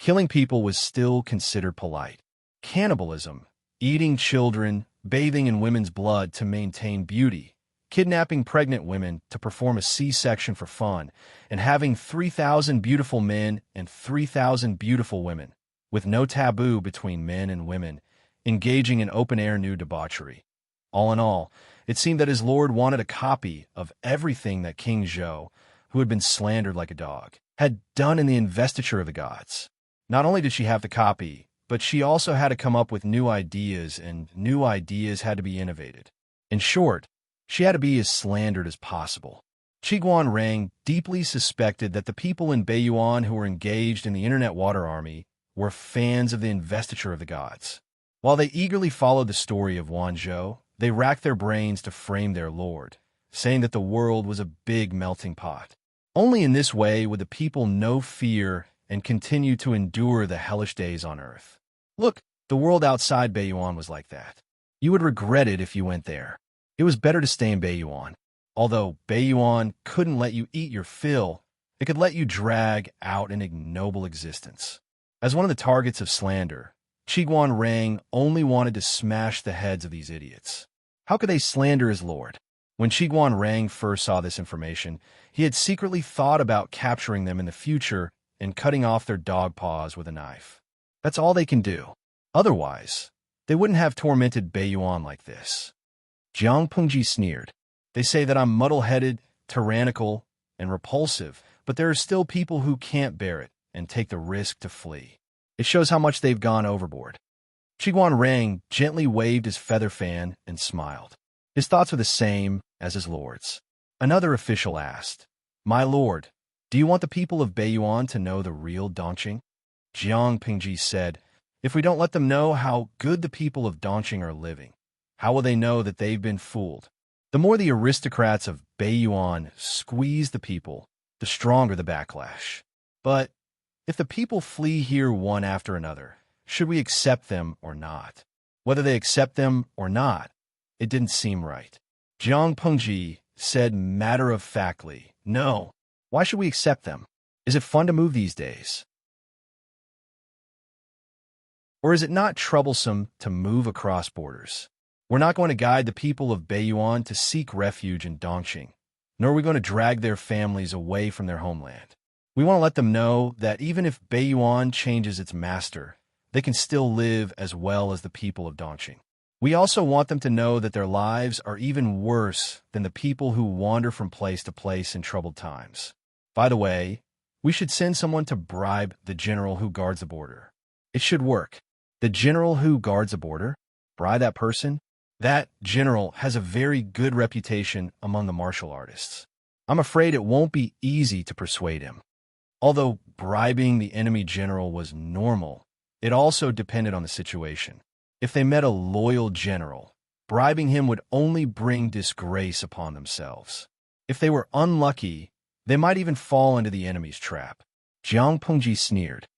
Killing people was still considered polite. Cannibalism, eating children, bathing in women's blood to maintain beauty, kidnapping pregnant women to perform a C-section for fun, and having 3,000 beautiful men and 3,000 beautiful women, with no taboo between men and women, engaging in open-air nude debauchery. All in all, it seemed that his lord wanted a copy of everything that King Zhou, who had been slandered like a dog, had done in the investiture of the gods. Not only did she have the copy, but she also had to come up with new ideas, and new ideas had to be innovated. In short, she had to be as slandered as possible." Qiguan Rang deeply suspected that the people in Beiyuan who were engaged in the Internet Water Army were fans of the investiture of the gods. While they eagerly followed the story of Wanzhou, they racked their brains to frame their lord, saying that the world was a big melting pot. Only in this way would the people know fear and continue to endure the hellish days on earth. Look, the world outside Beiyuan was like that. You would regret it if you went there. It was better to stay in Beiyuan. Although Beiyuan couldn't let you eat your fill, it could let you drag out an ignoble existence. As one of the targets of slander, Qiguan Rang only wanted to smash the heads of these idiots. How could they slander his lord? When Qiguan Rang first saw this information, he had secretly thought about capturing them in the future and cutting off their dog paws with a knife. That's all they can do. Otherwise, they wouldn't have tormented Beiyuan like this. Jiang Pengji sneered. "They say that I'm muddle-headed, tyrannical, and repulsive, but there are still people who can't bear it and take the risk to flee. It shows how much they've gone overboard." Qiguan Rang gently waved his feather fan and smiled. His thoughts were the same as his lord's. Another official asked, "My lord, do you want the people of Beiyuan to know the real Dongqing?" Jiang Pengji said, "If we don't let them know how good the people of Dongqing are living, how will they know that they've been fooled? The more the aristocrats of Beiyuan squeeze the people, the stronger the backlash. But if the people flee here one after another, should we accept them or not? Whether they accept them or not, it didn't seem right." Jiang Pengji said matter-of-factly, "No. Why should we accept them? Is it fun to move these days? Or is it not troublesome to move across borders? We're not going to guide the people of Beiyuan to seek refuge in Dongqing, nor are we going to drag their families away from their homeland. We want to let them know that even if Beiyuan changes its master, they can still live as well as the people of Dongqing. We also want them to know that their lives are even worse than the people who wander from place to place in troubled times. By the way, we should send someone to bribe the general who guards the border. It should work. The general who guards the border? Bribe that person? That general has a very good reputation among the martial artists. I'm afraid it won't be easy to persuade him. Although bribing the enemy general was normal, It also depended on the situation. If they met a loyal general, bribing him would only bring disgrace upon themselves. If they were unlucky, they might even fall into the enemy's trap. Jiang Pengji sneered.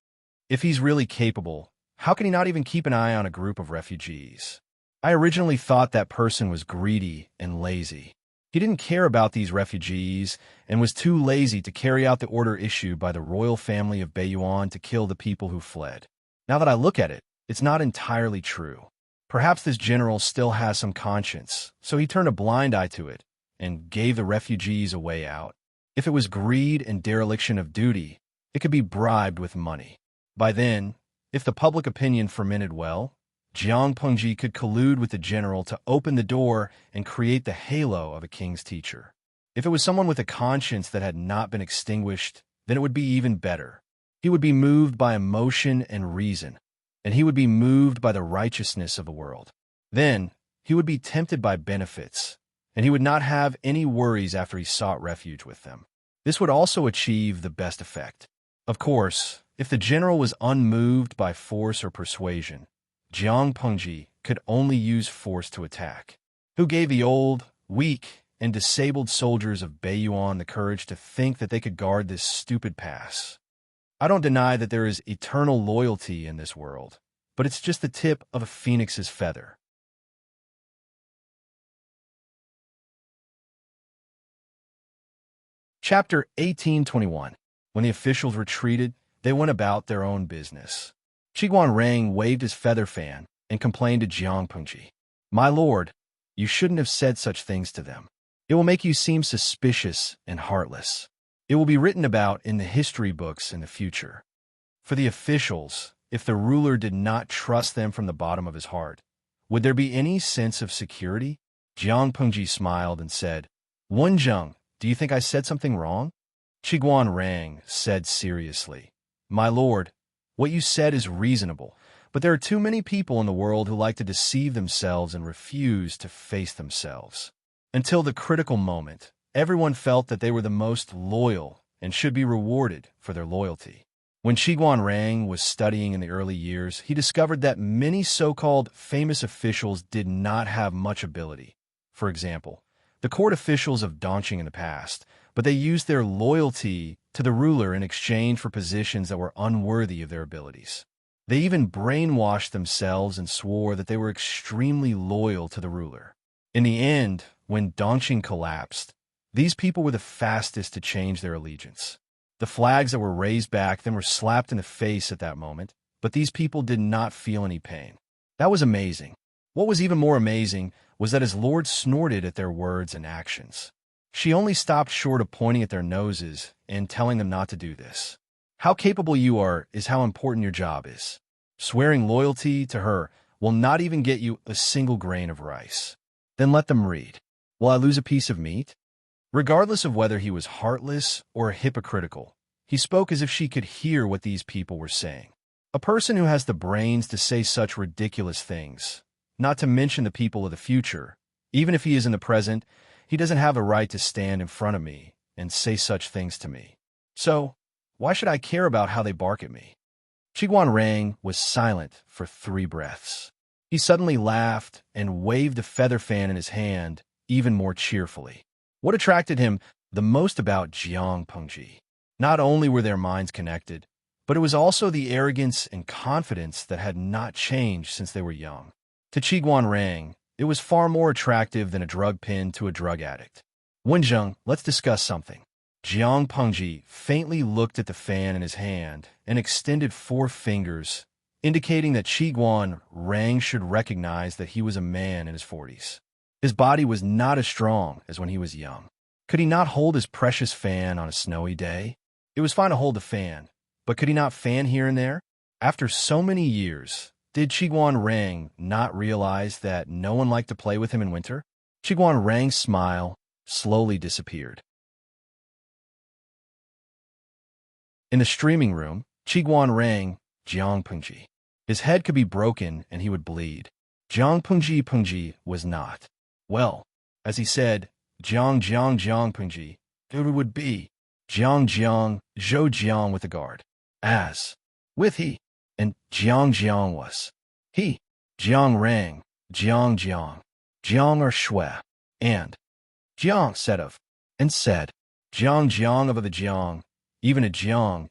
If he's really capable, how can he not even keep an eye on a group of refugees? I originally thought that person was greedy and lazy. He didn't care about these refugees and was too lazy to carry out the order issued by the royal family of Baiyuan to kill the people who fled. Now that I look at it, it's not entirely true. Perhaps this general still has some conscience, so he turned a blind eye to it and gave the refugees a way out. If it was greed and dereliction of duty, it could be bribed with money. By then, if the public opinion fermented well, Jiang Pengji could collude with the general to open the door and create the halo of a king's teacher. If it was someone with a conscience that had not been extinguished, then it would be even better. He would be moved by emotion and reason, and he would be moved by the righteousness of the world. Then, he would be tempted by benefits, and he would not have any worries after he sought refuge with them. This would also achieve the best effect. Of course, if the general was unmoved by force or persuasion, Jiang Pengji could only use force to attack. Who gave the old, weak, and disabled soldiers of Baiyuan the courage to think that they could guard this stupid pass? I don't deny that there is eternal loyalty in this world, but it's just the tip of a phoenix's feather. Chapter 1821. When the officials retreated, they went about their own business. Qiguan Rang waved his feather fan and complained to Jiang Pengji. My lord, you shouldn't have said such things to them. It will make you seem suspicious and heartless. It will be written about in the history books in the future. For the officials, if the ruler did not trust them from the bottom of his heart, would there be any sense of security? Jiang Pengji smiled and said, Wenzheng, do you think I said something wrong? Qiguan Rang said seriously, My lord, what you said is reasonable, but there are too many people in the world who like to deceive themselves and refuse to face themselves. Until the critical moment, everyone felt that they were the most loyal and should be rewarded for their loyalty. When Qiguan Rang was studying in the early years, he discovered that many so-called famous officials did not have much ability. For example, the court officials of Dongqing in the past, but they used their loyalty to the ruler in exchange for positions that were unworthy of their abilities. They even brainwashed themselves and swore that they were extremely loyal to the ruler. In the end, when Dongqing collapsed, these people were the fastest to change their allegiance. The flags that were raised back then were slapped in the face at that moment, but these people did not feel any pain. That was amazing. What was even more amazing was that his lord snorted at their words and actions. She only stopped short of pointing at their noses and telling them not to do this. How capable you are is how important your job is. Swearing loyalty to her will not even get you a single grain of rice. Then let them read. Will I lose a piece of meat? Regardless of whether he was heartless or hypocritical, he spoke as if she could hear what these people were saying. A person who has the brains to say such ridiculous things, not to mention the people of the future, even if he is in the present, he doesn't have a right to stand in front of me and say such things to me. So, why should I care about how they bark at me? Qiguan Rang was silent for 3 breaths. He suddenly laughed and waved the feather fan in his hand even more cheerfully. What attracted him the most about Jiang Pengji? Not only were their minds connected, but it was also the arrogance and confidence that had not changed since they were young. To Qiguan Rang, it was far more attractive than a drug pin to a drug addict. Wenzheng, let's discuss something. Jiang Pengji faintly looked at the fan in his hand and extended 4 fingers, indicating that Qiguan Rang should recognize that he was a man in his 40s. His body was not as strong as when he was young. Could he not hold his precious fan on a snowy day? It was fine to hold the fan, but could he not fan here and there? After so many years, did Qiguan Rang not realize that no one liked to play with him in winter? Qiguan Rang's smile slowly disappeared. In the streaming room, Qiguan Rang, Jiang Pengji. His head could be broken and he would bleed. Jiang Pengji was not. Well, as he said, Jiang Pengji, it would be Jiang Zhou Jiang with the guard. As with he, and Jiang was. He, Jiang rang, Jiang are shui, and Jiang said of, and said, Jiang of the Jiang, even a Jiang,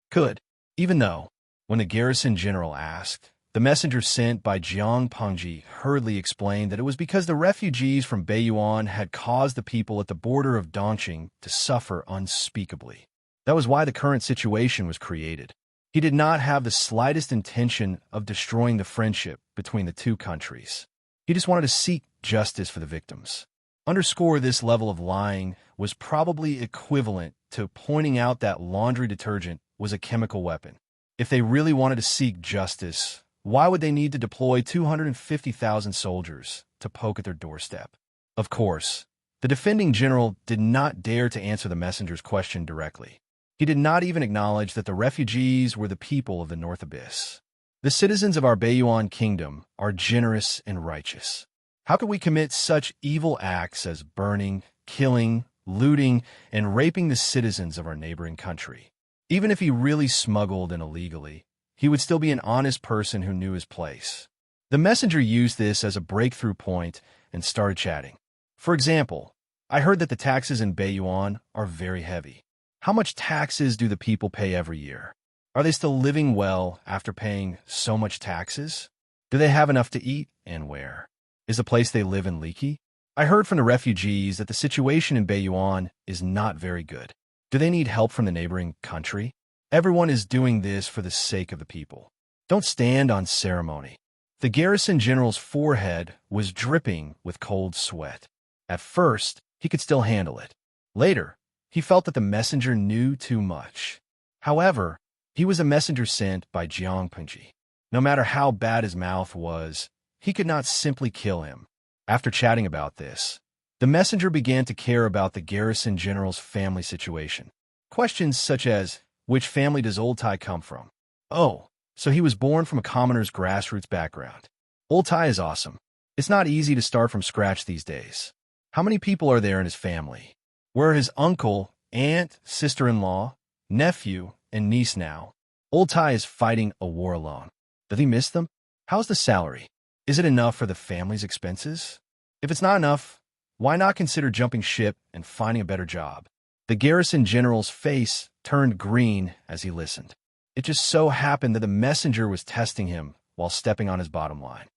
could, even though, when the garrison general asked, the messenger sent by Jiang Pengji hurriedly explained that it was because the refugees from Beiyuan had caused the people at the border of Dongqing to suffer unspeakably. That was why the current situation was created. He did not have the slightest intention of destroying the friendship between the two countries. He just wanted to seek justice for the victims. Underscore this level of lying was probably equivalent to pointing out that laundry detergent was a chemical weapon. If they really wanted to seek justice, why would they need to deploy 250,000 soldiers to poke at their doorstep? Of course, the defending general did not dare to answer the messenger's question directly. He did not even acknowledge that the refugees were the people of the North Abyss. The citizens of our Beiyuan kingdom are generous and righteous. How could we commit such evil acts as burning, killing, looting, and raping the citizens of our neighboring country? Even if he really smuggled and illegally, he would still be an honest person who knew his place. The messenger used this as a breakthrough point and started chatting. For example, I heard that the taxes in Beiyuan are very heavy. How much taxes do the people pay every year? Are they still living well after paying so much taxes? Do they have enough to eat and where? Is the place they live in leaky? I heard from the refugees that the situation in Beiyuan is not very good. Do they need help from the neighboring country? Everyone is doing this for the sake of the people. Don't stand on ceremony. The garrison general's forehead was dripping with cold sweat. At first, he could still handle it. Later, he felt that the messenger knew too much. However, he was a messenger sent by Jiang Pengji. No matter how bad his mouth was, he could not simply kill him. After chatting about this, the messenger began to care about the garrison general's family situation. Questions such as, which family does Old Tai come from? Oh, so he was born from a commoner's grassroots background. Old Tai is awesome. It's not easy to start from scratch these days. How many people are there in his family? Where are his uncle, aunt, sister-in-law, nephew, and niece now? Old Tai is fighting a war alone. Does he miss them? How's the salary? Is it enough for the family's expenses? If it's not enough, why not consider jumping ship and finding a better job? The garrison general's face turned green as he listened. It just so happened that the messenger was testing him while stepping on his bottom line.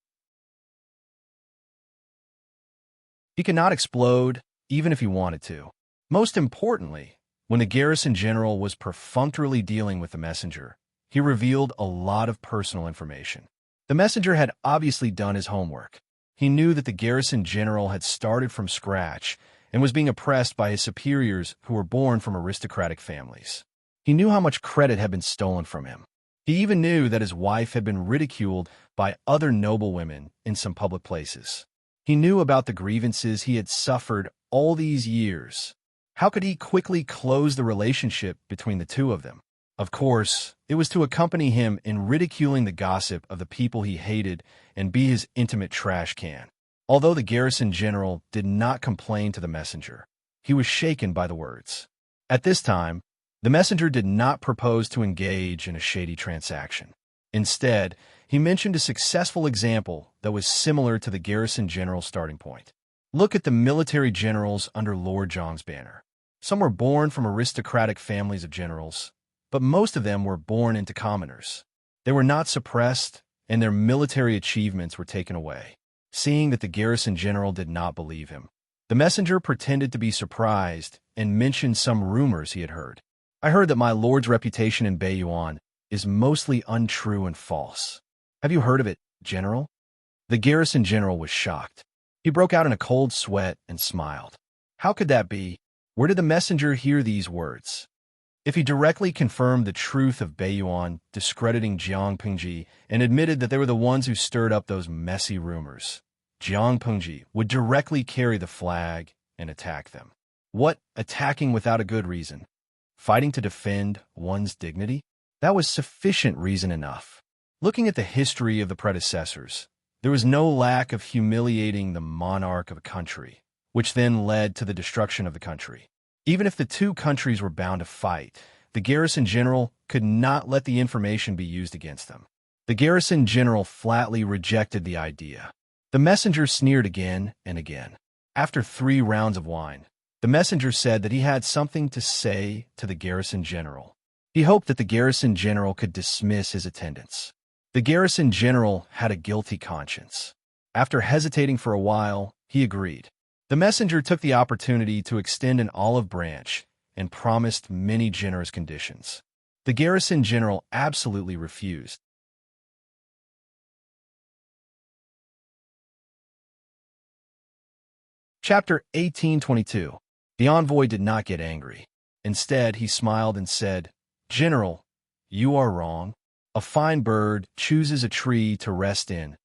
He could not explode, even if he wanted to. Most importantly, when the garrison general was perfunctorily dealing with the messenger, he revealed a lot of personal information. The messenger had obviously done his homework. He knew that the garrison general had started from scratch and was being oppressed by his superiors who were born from aristocratic families. He knew how much credit had been stolen from him. He even knew that his wife had been ridiculed by other noblewomen in some public places. He knew about the grievances he had suffered all these years. How could he quickly close the relationship between the two of them? Of course, it was to accompany him in ridiculing the gossip of the people he hated and be his intimate trash can. Although the garrison general did not complain to the messenger, he was shaken by the words. At this time, the messenger did not propose to engage in a shady transaction. Instead, he mentioned a successful example that was similar to the garrison general's starting point. Look at the military generals under Lord Zhang's banner. Some were born from aristocratic families of generals, but most of them were born into commoners. They were not suppressed, and their military achievements were taken away. Seeing that the garrison general did not believe him, the messenger pretended to be surprised and mentioned some rumors he had heard. I heard that my lord's reputation in Beiyuan is mostly untrue and false. Have you heard of it, General? The garrison general was shocked. He broke out in a cold sweat and smiled. How could that be? Where did the messenger hear these words? If he directly confirmed the truth of Beiyuan discrediting Jiang Pengji and admitted that they were the ones who stirred up those messy rumors, Jiang Pengji would directly carry the flag and attack them. What? Attacking without a good reason? Fighting to defend one's dignity? That was sufficient reason enough. Looking at the history of the predecessors, there was no lack of humiliating the monarch of a country, which then led to the destruction of the country. Even if the two countries were bound to fight, the garrison general could not let the information be used against them. The garrison general flatly rejected the idea. The messenger sneered again and again. After 3 rounds of wine, the messenger said that he had something to say to the garrison general. He hoped that the garrison general could dismiss his attendance. The garrison general had a guilty conscience. After hesitating for a while, he agreed. The messenger took the opportunity to extend an olive branch and promised many generous conditions. The garrison general absolutely refused. Chapter 1822. The envoy did not get angry. Instead, he smiled and said, "General, you are wrong. A fine bird chooses a tree to rest in,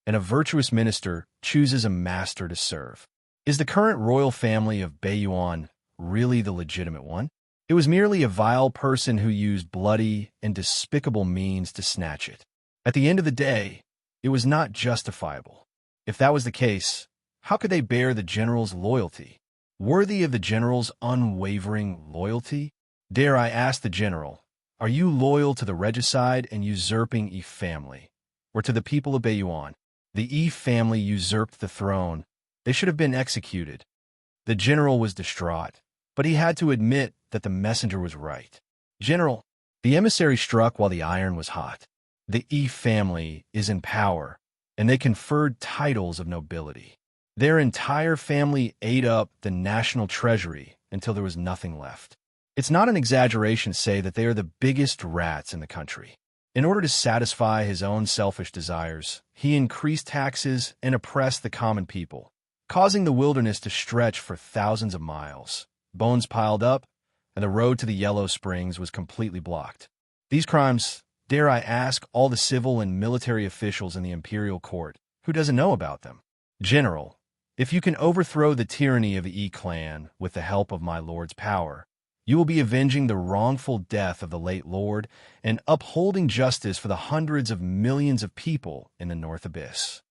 and a virtuous minister chooses a master to serve. Is the current royal family of Baiyuan really the legitimate one? It was merely a vile person who used bloody and despicable means to snatch it. At the end of the day, it was not justifiable. If that was the case, how could they bear the general's loyalty? Worthy of the general's unwavering loyalty? Dare I ask the general, are you loyal to the regicide and usurping Yi family, or to the people of Baiyuan? The Yi family usurped the throne. They should have been executed." The general was distraught, but he had to admit that the messenger was right. "General," the emissary struck while the iron was hot, "the Yi family is in power, and they conferred titles of nobility. Their entire family ate up the national treasury until there was nothing left. It's not an exaggeration to say that they are the biggest rats in the country. In order to satisfy his own selfish desires, he increased taxes and oppressed the common people, causing the wilderness to stretch for thousands of miles. Bones piled up, and the road to the Yellow Springs was completely blocked. These crimes, dare I ask all the civil and military officials in the imperial court, who doesn't know about them? General, if you can overthrow the tyranny of the Yi clan with the help of my lord's power, you will be avenging the wrongful death of the late lord and upholding justice for the hundreds of millions of people in the North Abyss."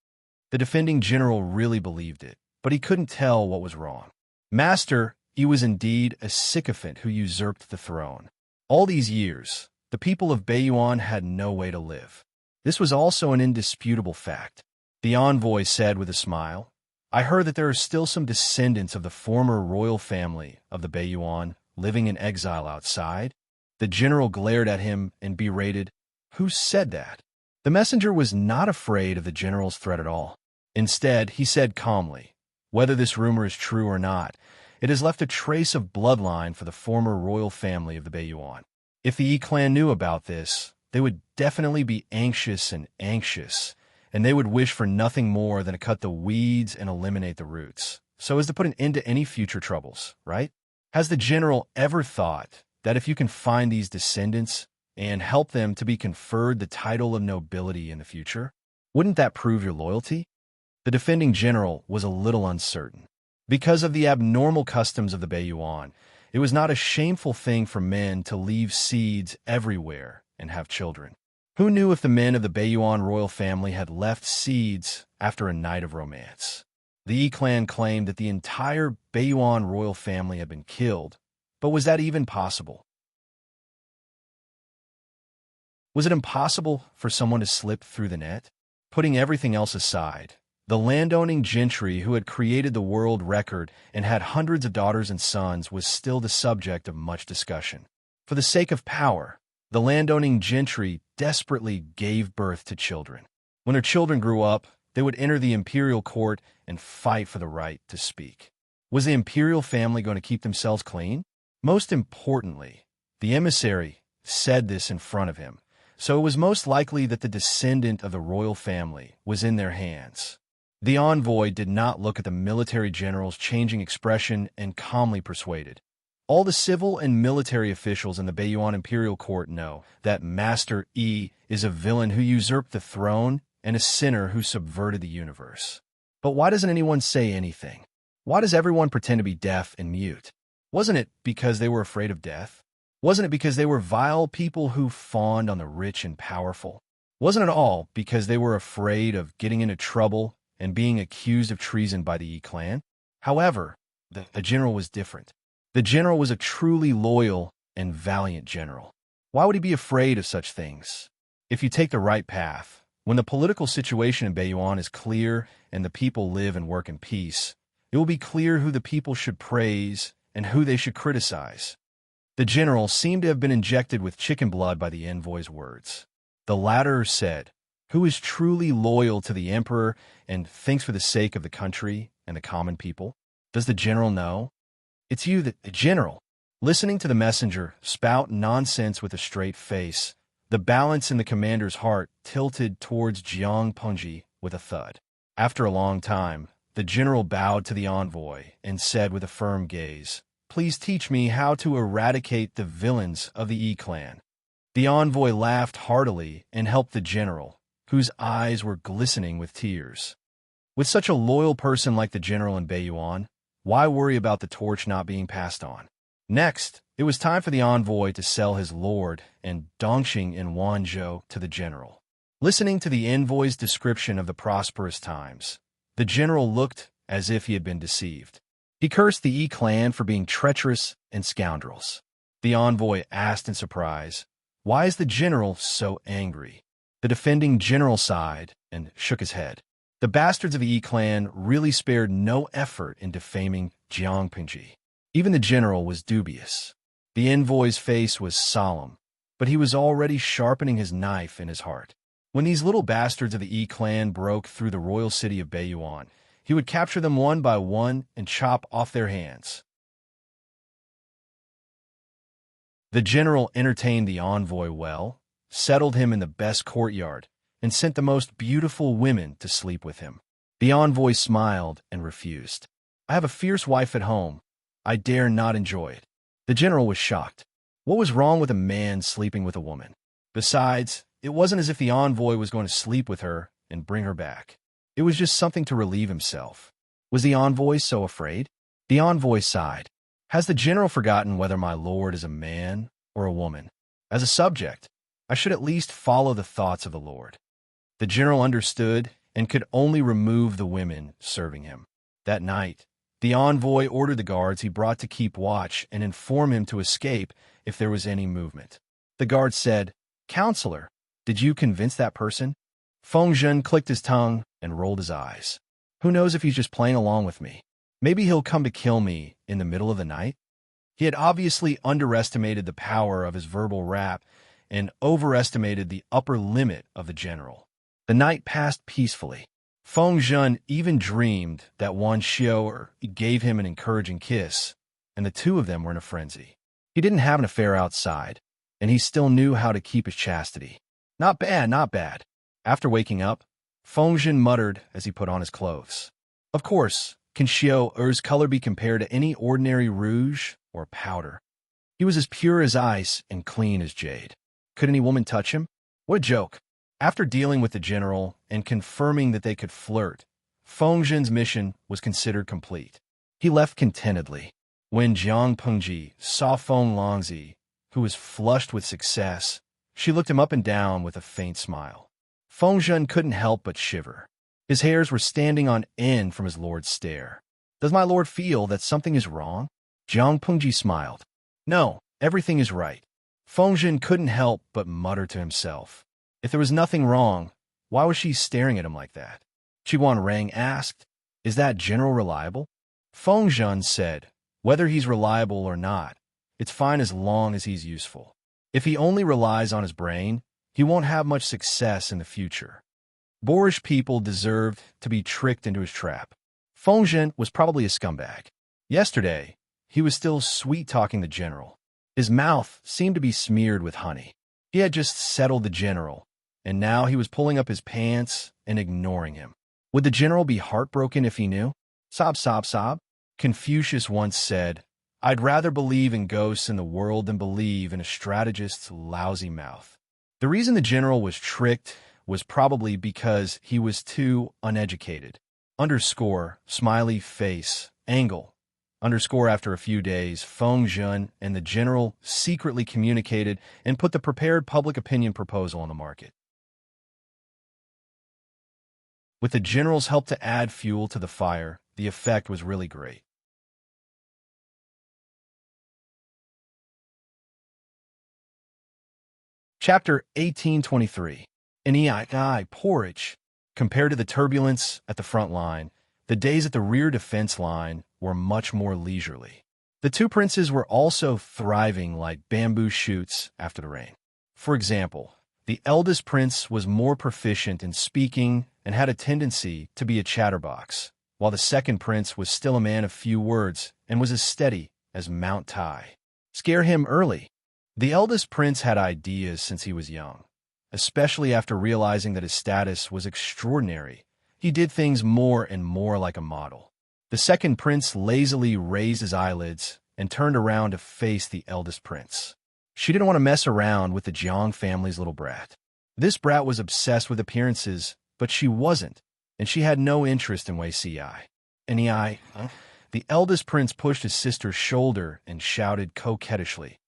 The defending general really believed it, but he couldn't tell what was wrong. Master, he was indeed a sycophant who usurped the throne. All these years, the people of Baiyuan had no way to live. This was also an indisputable fact. The envoy said with a smile, "I heard that there are still some descendants of the former royal family of the Baiyuan living in exile outside." The general glared at him and berated, "Who said that?" The messenger was not afraid of the general's threat at all. Instead, he said calmly, "Whether this rumor is true or not, it has left a trace of bloodline for the former royal family of the Baiyuan. If the Yi clan knew about this, they would definitely be anxious, and they would wish for nothing more than to cut the weeds and eliminate the roots, so as to put an end to any future troubles, right? Has the general ever thought that if you can find these descendants and help them to be conferred the title of nobility in the future, wouldn't that prove your loyalty?" The defending general was a little uncertain. Because of the abnormal customs of the Baiyuan, it was not a shameful thing for men to leave seeds everywhere and have children. Who knew if the men of the Baiyuan royal family had left seeds after a night of romance? The Yi clan claimed that the entire Baiyuan royal family had been killed, but was that even possible? Was it impossible for someone to slip through the net? Putting everything else aside, the landowning gentry who had created the world record and had hundreds of daughters and sons was still the subject of much discussion. For the sake of power, the landowning gentry desperately gave birth to children. When their children grew up, they would enter the imperial court and fight for the right to speak. Was the imperial family going to keep themselves clean? Most importantly, the emissary said this in front of him, so it was most likely that the descendant of the royal family was in their hands. The envoy did not look at the military general's changing expression and calmly persuaded, "All the civil and military officials in the Baiyuan imperial court know that Master Yi is a villain who usurped the throne and a sinner who subverted the universe. But why doesn't anyone say anything? Why does everyone pretend to be deaf and mute? Wasn't it because they were afraid of death? Wasn't it because they were vile people who fawned on the rich and powerful? Wasn't it all because they were afraid of getting into trouble and being accused of treason by the Yi clan?" However, the general was different. The general was a truly loyal and valiant general. Why would he be afraid of such things? If you take the right path, when the political situation in Bayuan is clear and the people live and work in peace, it will be clear who the people should praise and who they should criticize. The general seemed to have been injected with chicken blood by the envoy's words. The latter said, "Who is truly loyal to the emperor and thinks for the sake of the country and the common people? Does the general know? It's you, the general." Listening to the messenger spout nonsense with a straight face, the balance in the commander's heart tilted towards Jiang Pengji with a thud. After a long time, the general bowed to the envoy and said with a firm gaze, "Please teach me how to eradicate the villains of the Yi clan." The envoy laughed heartily and helped the general, whose eyes were glistening with tears. With such a loyal person like the general in Bayuan, why worry about the torch not being passed on? Next, it was time for the envoy to sell his lord and Dongxing in Wanzhou to the general. Listening to the envoy's description of the prosperous times, the general looked as if he had been deceived. He cursed the Yi clan for being treacherous and scoundrels. The envoy asked in surprise, "Why is the general so angry?" The defending general sighed and shook his head. The bastards of the Yi clan really spared no effort in defaming Jiang Pengji. Even the general was dubious. The envoy's face was solemn, but he was already sharpening his knife in his heart. When these little bastards of the Yi clan broke through the royal city of Bayuan, he would capture them one by one and chop off their hands. The general entertained the envoy well, settled him in the best courtyard, and sent the most beautiful women to sleep with him. The envoy smiled and refused. "I have a fierce wife at home. I dare not enjoy it." The general was shocked. What was wrong with a man sleeping with a woman? Besides, it wasn't as if the envoy was going to sleep with her and bring her back. It was just something to relieve himself. Was the envoy so afraid? The envoy sighed. "Has the general forgotten whether my lord is a man or a woman? As a subject, I should at least follow the thoughts of the lord." The general understood and could only remove the women serving him. That night, the envoy ordered the guards he brought to keep watch and inform him to escape if there was any movement. The guard said, "Counselor, did you convince that person?" Feng Zhen clicked his tongue and rolled his eyes. "Who knows if he's just playing along with me? Maybe he'll come to kill me in the middle of the night?" He had obviously underestimated the power of his verbal rap and overestimated the upper limit of the general. The night passed peacefully. Feng Zhen even dreamed that Wan Xiao gave him an encouraging kiss, and the two of them were in a frenzy. He didn't have an affair outside, and he still knew how to keep his chastity. Not bad, not bad. After waking up, Feng Zhen muttered as he put on his clothes. Of course, can Xiao Er's color be compared to any ordinary rouge or powder? He was as pure as ice and clean as jade. Could any woman touch him? What a joke. After dealing with the general and confirming that they could flirt, Feng Zhen's mission was considered complete. He left contentedly. When Jiang Pengji saw Feng Longzi, who was flushed with success, she looked him up and down with a faint smile. Feng Zhen couldn't help but shiver. His hairs were standing on end from his lord's stare. "Does my lord feel that something is wrong?" Jiang Pengji smiled. "No, everything is right." Feng Zhen couldn't help but mutter to himself. If there was nothing wrong, why was she staring at him like that? Qiguan Rang asked, "Is that general reliable?" Feng Zhen said, "Whether he's reliable or not, it's fine as long as he's useful. If he only relies on his brain, he won't have much success in the future." Boorish people deserved to be tricked into his trap. Feng Zhen was probably a scumbag. Yesterday, he was still sweet-talking the general. His mouth seemed to be smeared with honey. He had just settled the general, and now he was pulling up his pants and ignoring him. Would the general be heartbroken if he knew? Sob, sob, sob. Confucius once said, "I'd rather believe in ghosts in the world than believe in a strategist's lousy mouth." The reason the general was tricked was probably because he was too uneducated. Underscore, smiley face, angle. Underscore after a few days, Feng Zhen and the general secretly communicated and put the prepared public opinion proposal on the market. With the general's help to add fuel to the fire, the effect was really great. Chapter 1823. Nei porridge. Compared to the turbulence at the front line, the days at the rear defense line were much more leisurely. The two princes were also thriving like bamboo shoots after the rain. For example, the eldest prince was more proficient in speaking and had a tendency to be a chatterbox, while the second prince was still a man of few words and was as steady as Mount Tai. Scare him early. The eldest prince had ideas since he was young, especially after realizing that his status was extraordinary. He did things more and more like a model. The second prince lazily raised his eyelids and turned around to face the eldest prince. She didn't want to mess around with the Jiang family's little brat. This brat was obsessed with appearances, but she wasn't, and she had no interest in Wei Ci. Nei, The eldest prince pushed his sister's shoulder and shouted coquettishly,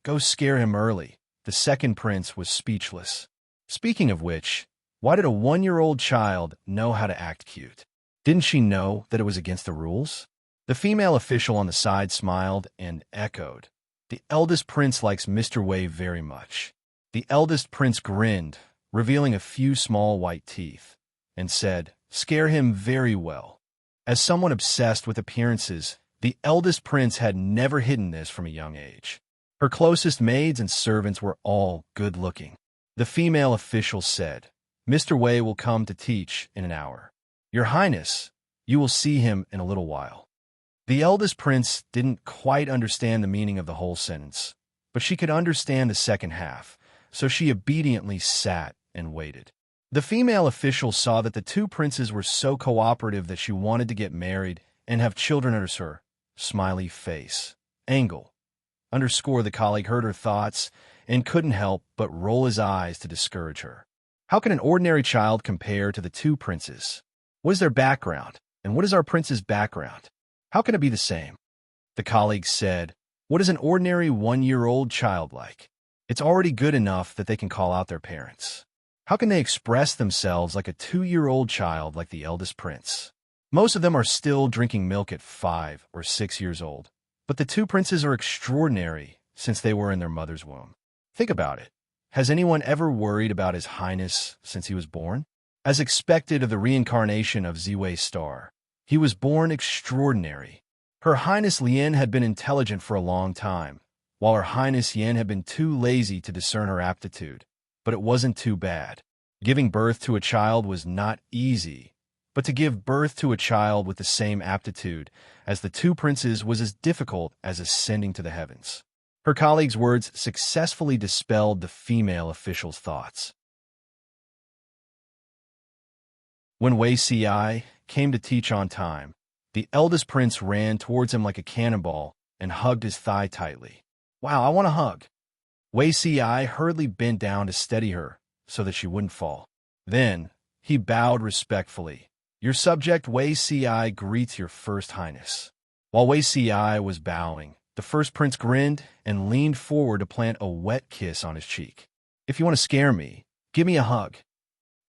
"Go scare him early." The second prince was speechless. Speaking of which, why did a 1-year-old child know how to act cute? Didn't she know that it was against the rules? The female official on the side smiled and echoed, "The eldest prince likes Mr. Wei very much." The eldest prince grinned, revealing a few small white teeth, and said, "Scare him very well." As someone obsessed with appearances, the eldest prince had never hidden this from a young age. Her closest maids and servants were all good-looking. The female official said, "Mr. Wei will come to teach in an hour. Your Highness, you will see him in a little while." The eldest prince didn't quite understand the meaning of the whole sentence, but she could understand the second half, so she obediently sat and waited. The female official saw that the two princes were so cooperative that she wanted to get married and have children under her smiley face. The colleague heard her thoughts and couldn't help but roll his eyes to discourage her. How can an ordinary child compare to the two princes? What is their background, and what is our prince's background? How can it be the same? The colleague said, "What is an ordinary 1-year-old child like? It's already good enough that they can call out their parents. How can they express themselves like a 2-year-old child like the eldest prince? Most of them are still drinking milk at 5 or 6 years old. But the two princes are extraordinary since they were in their mother's womb. Think about it. Has anyone ever worried about His Highness since he was born? As expected of the reincarnation of Ziwei's star, he was born extraordinary. Her Highness Lien had been intelligent for a long time, while Her Highness Yen had been too lazy to discern her aptitude. But it wasn't too bad. Giving birth to a child was not easy, but to give birth to a child with the same aptitude as the two princes was as difficult as ascending to the heavens. Her colleague's words successfully dispelled the female official's thoughts. When Wei Ci came to teach on time, the eldest prince ran towards him like a cannonball and hugged his thigh tightly. "Wow, I want a hug." Wei Ci hurriedly bent down to steady her so that she wouldn't fall. Then he bowed respectfully. "Your subject Wei Ci greets your First Highness." While Wei Ci was bowing, the first prince grinned and leaned forward to plant a wet kiss on his cheek. "If you want to scare me, give me a hug."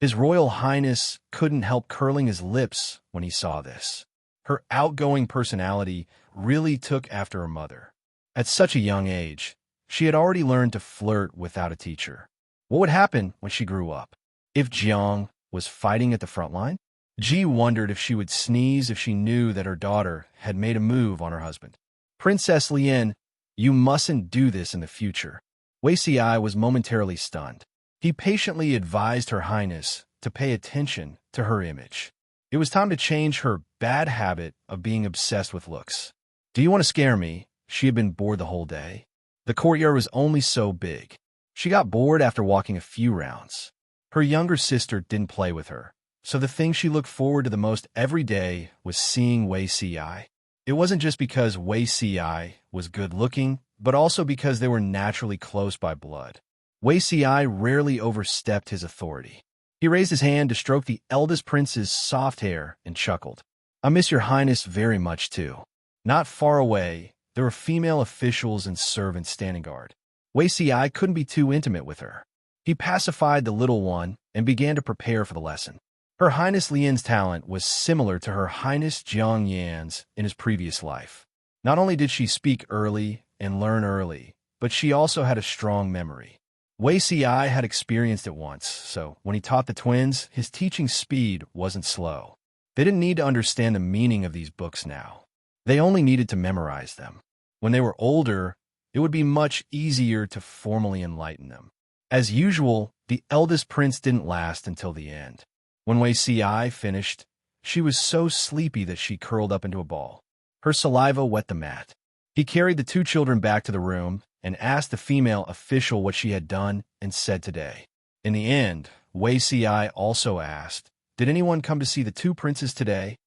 His Royal Highness couldn't help curling his lips when he saw this. Her outgoing personality really took after her mother. At such a young age, she had already learned to flirt without a teacher. What would happen when she grew up? If Jiang was fighting at the front line? Ji wondered if she would sneeze if she knew that her daughter had made a move on her husband. "Princess Lien, you mustn't do this in the future." Wei Ci was momentarily stunned. He patiently advised Her Highness to pay attention to her image. It was time to change her bad habit of being obsessed with looks. "Do you want to scare me?" She had been bored the whole day. The courtyard was only so big. She got bored after walking a few rounds. Her younger sister didn't play with her, so the thing she looked forward to the most every day was seeing Wei Ci. It wasn't just because Wei Ci was good-looking, but also because they were naturally close by blood. Wei Ci rarely overstepped his authority. He raised his hand to stroke the eldest prince's soft hair and chuckled. "I miss your Highness very much, too." Not far away, there were female officials and servants standing guard. Wei Ci couldn't be too intimate with her. He pacified the little one and began to prepare for the lesson. Her Highness Lien's talent was similar to Her Highness Jiang Yan's in his previous life. Not only did she speak early and learn early, but she also had a strong memory. Wei Si had experienced it once, so when he taught the twins, his teaching speed wasn't slow. They didn't need to understand the meaning of these books now. They only needed to memorize them. When they were older, it would be much easier to formally enlighten them. As usual, the eldest prince didn't last until the end. When Wei Si finished, she was so sleepy that she curled up into a ball. Her saliva wet the mat. He carried the two children back to the room and asked the female official what she had done and said today. In the end, Wei Si also asked, "Did anyone come to see the two princes today?"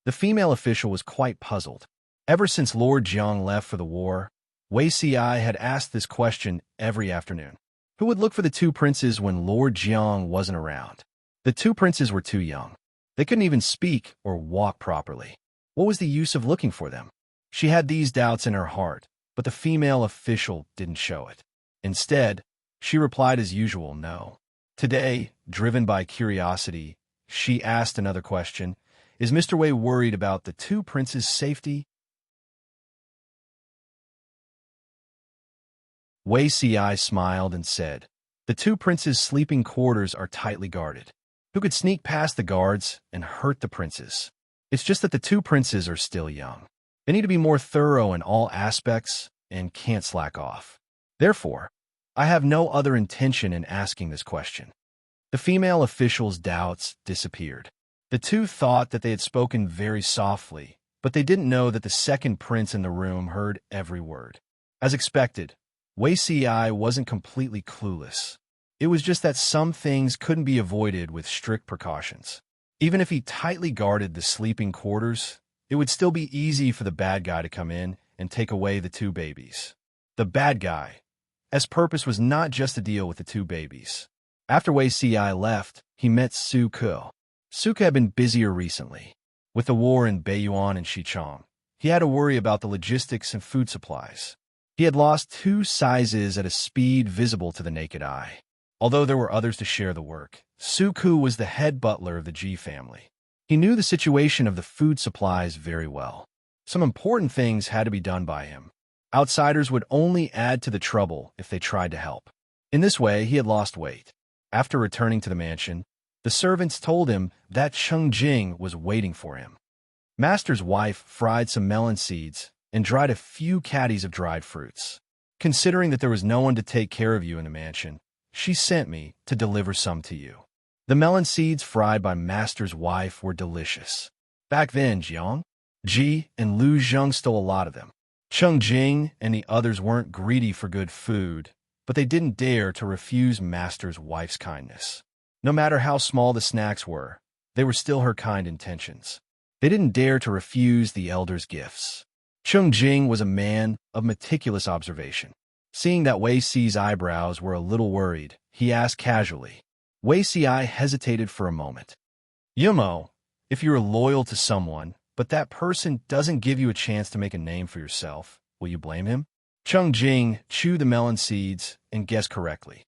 The female official was quite puzzled. Ever since Lord Jiang left for the war, Wei Si had asked this question every afternoon. Who would look for the two princes when Lord Jiang wasn't around? The two princes were too young. They couldn't even speak or walk properly. What was the use of looking for them? She had these doubts in her heart, but the female official didn't show it. Instead, she replied as usual, no. Today, driven by curiosity, she asked another question. Is Mr. Wei worried about the two princes' safety? Wei Si smiled and said, "The two princes' sleeping quarters are tightly guarded. Who could sneak past the guards and hurt the princes? It's just that the two princes are still young. They need to be more thorough in all aspects and can't slack off. Therefore, I have no other intention in asking this question." The female official's doubts disappeared. The two thought that they had spoken very softly, but they didn't know that the second prince in the room heard every word. As expected, Wei Si wasn't completely clueless. It was just that some things couldn't be avoided with strict precautions. Even if he tightly guarded the sleeping quarters, it would still be easy for the bad guy to come in and take away the two babies. The bad guy, his purpose was not just to deal with the two babies. After Wei Si left, he met Su Ke. Su Ke had been busier recently. With the war in Beiyuan and Xichang, he had to worry about the logistics and food supplies. He had lost 2 sizes at a speed visible to the naked eye. Although there were others to share the work, Su Ke was the head butler of the Ji family. He knew the situation of the food supplies very well. Some important things had to be done by him. Outsiders would only add to the trouble if they tried to help. In this way, he had lost weight. After returning to the mansion, the servants told him that Cheng Jing was waiting for him. Master's wife fried some melon seeds and dried a few caddies of dried fruits. Considering that there was no one to take care of you in the mansion, she sent me to deliver some to you. The melon seeds fried by Master's wife were delicious. Back then, Jiang, Ji, and Lu Zheng stole a lot of them. Cheng Jing and the others weren't greedy for good food, but they didn't dare to refuse Master's wife's kindness. No matter how small the snacks were, they were still her kind intentions. They didn't dare to refuse the elders' gifts. Cheng Jing was a man of meticulous observation. Seeing that Wei Si's eyebrows were a little worried, he asked casually. Wei Si hesitated for a moment. "Yumo, if you're loyal to someone, but that person doesn't give you a chance to make a name for yourself, will you blame him?" Cheng Jing chewed the melon seeds and guessed correctly.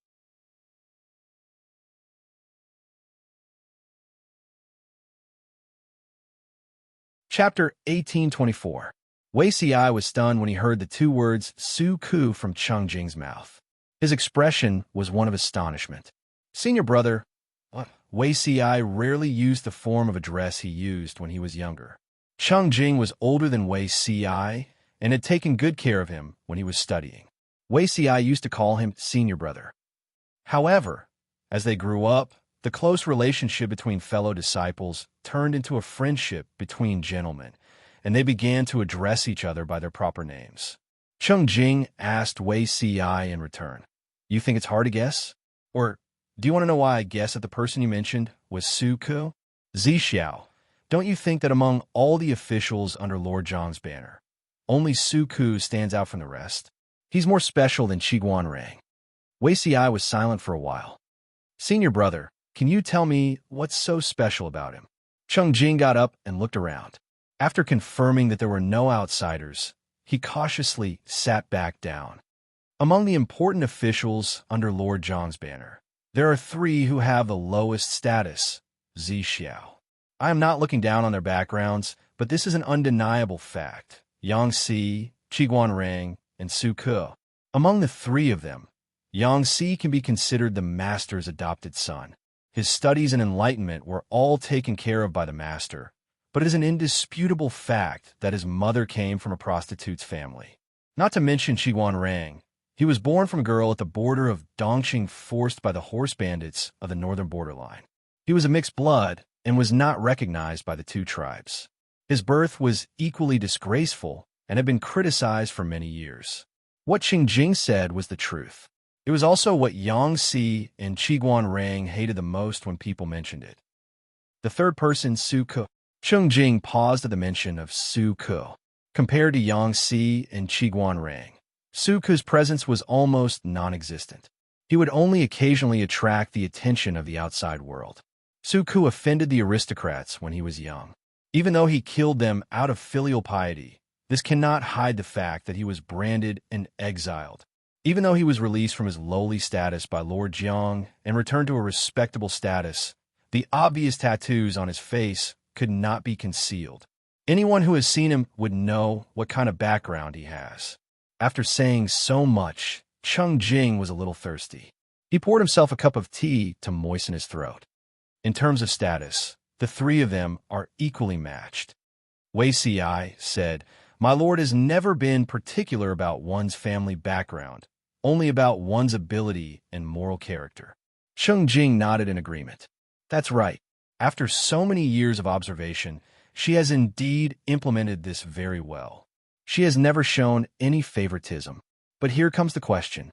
Chapter 1824. Wei Si was stunned when he heard the 2 words Su Ke from Cheng Jing's mouth. His expression was one of astonishment. Senior brother, Wei Si rarely used the form of address he used when he was younger. Cheng Jing was older than Wei Si and had taken good care of him when he was studying. Wei Si used to call him senior brother. However, as they grew up, the close relationship between fellow disciples turned into a friendship between gentlemen, and they began to address each other by their proper names. Cheng Jing asked Wei Si in return, "You think it's hard to guess? Or do you want to know why I guess that the person you mentioned was Su Ke?" "Zixiao, don't you think that among all the officials under Lord Zhang's banner, only Su Ke stands out from the rest? He's more special than Rang." Wei Si was silent for a while. "Senior brother, can you tell me what's so special about him?" Cheng Jing got up and looked around. After confirming that there were no outsiders, he cautiously sat back down. Among the important officials under Lord Zhang's banner, there are 3 who have the lowest status, Zixiao. I am not looking down on their backgrounds, but this is an undeniable fact. Yang Si, Rang, and Su Ke. Among the 3 of them, Yangtze can be considered the master's adopted son. His studies and enlightenment were all taken care of by the master, but it is an indisputable fact that his mother came from a prostitute's family. Not to mention Rang. He was born from a girl at the border of Dongqing forced by the horse bandits of the northern borderline. He was a mixed blood and was not recognized by the two tribes. His birth was equally disgraceful and had been criticized for many years. What Qingjing said was the truth. It was also what Yangtze and Rang hated the most when people mentioned it. The third person, Su Ke. Qingjing paused at the mention of Su Ke. Compared to Yangtze and Rang, Su Ke's presence was almost non-existent. He would only occasionally attract the attention of the outside world. Su Ke offended the aristocrats when he was young. Even though he killed them out of filial piety, this cannot hide the fact that he was branded and exiled. Even though he was released from his lowly status by Lord Jiang and returned to a respectable status, the obvious tattoos on his face could not be concealed. Anyone who has seen him would know what kind of background he has. After saying so much, Qingjing was a little thirsty. He poured himself a cup of tea to moisten his throat. In terms of status, the three of them are equally matched. Wei Si said, "My lord has never been particular about one's family background, only about one's ability and moral character." Qingjing nodded in agreement. That's right. After so many years of observation, she has indeed implemented this very well. She has never shown any favoritism. But here comes the question.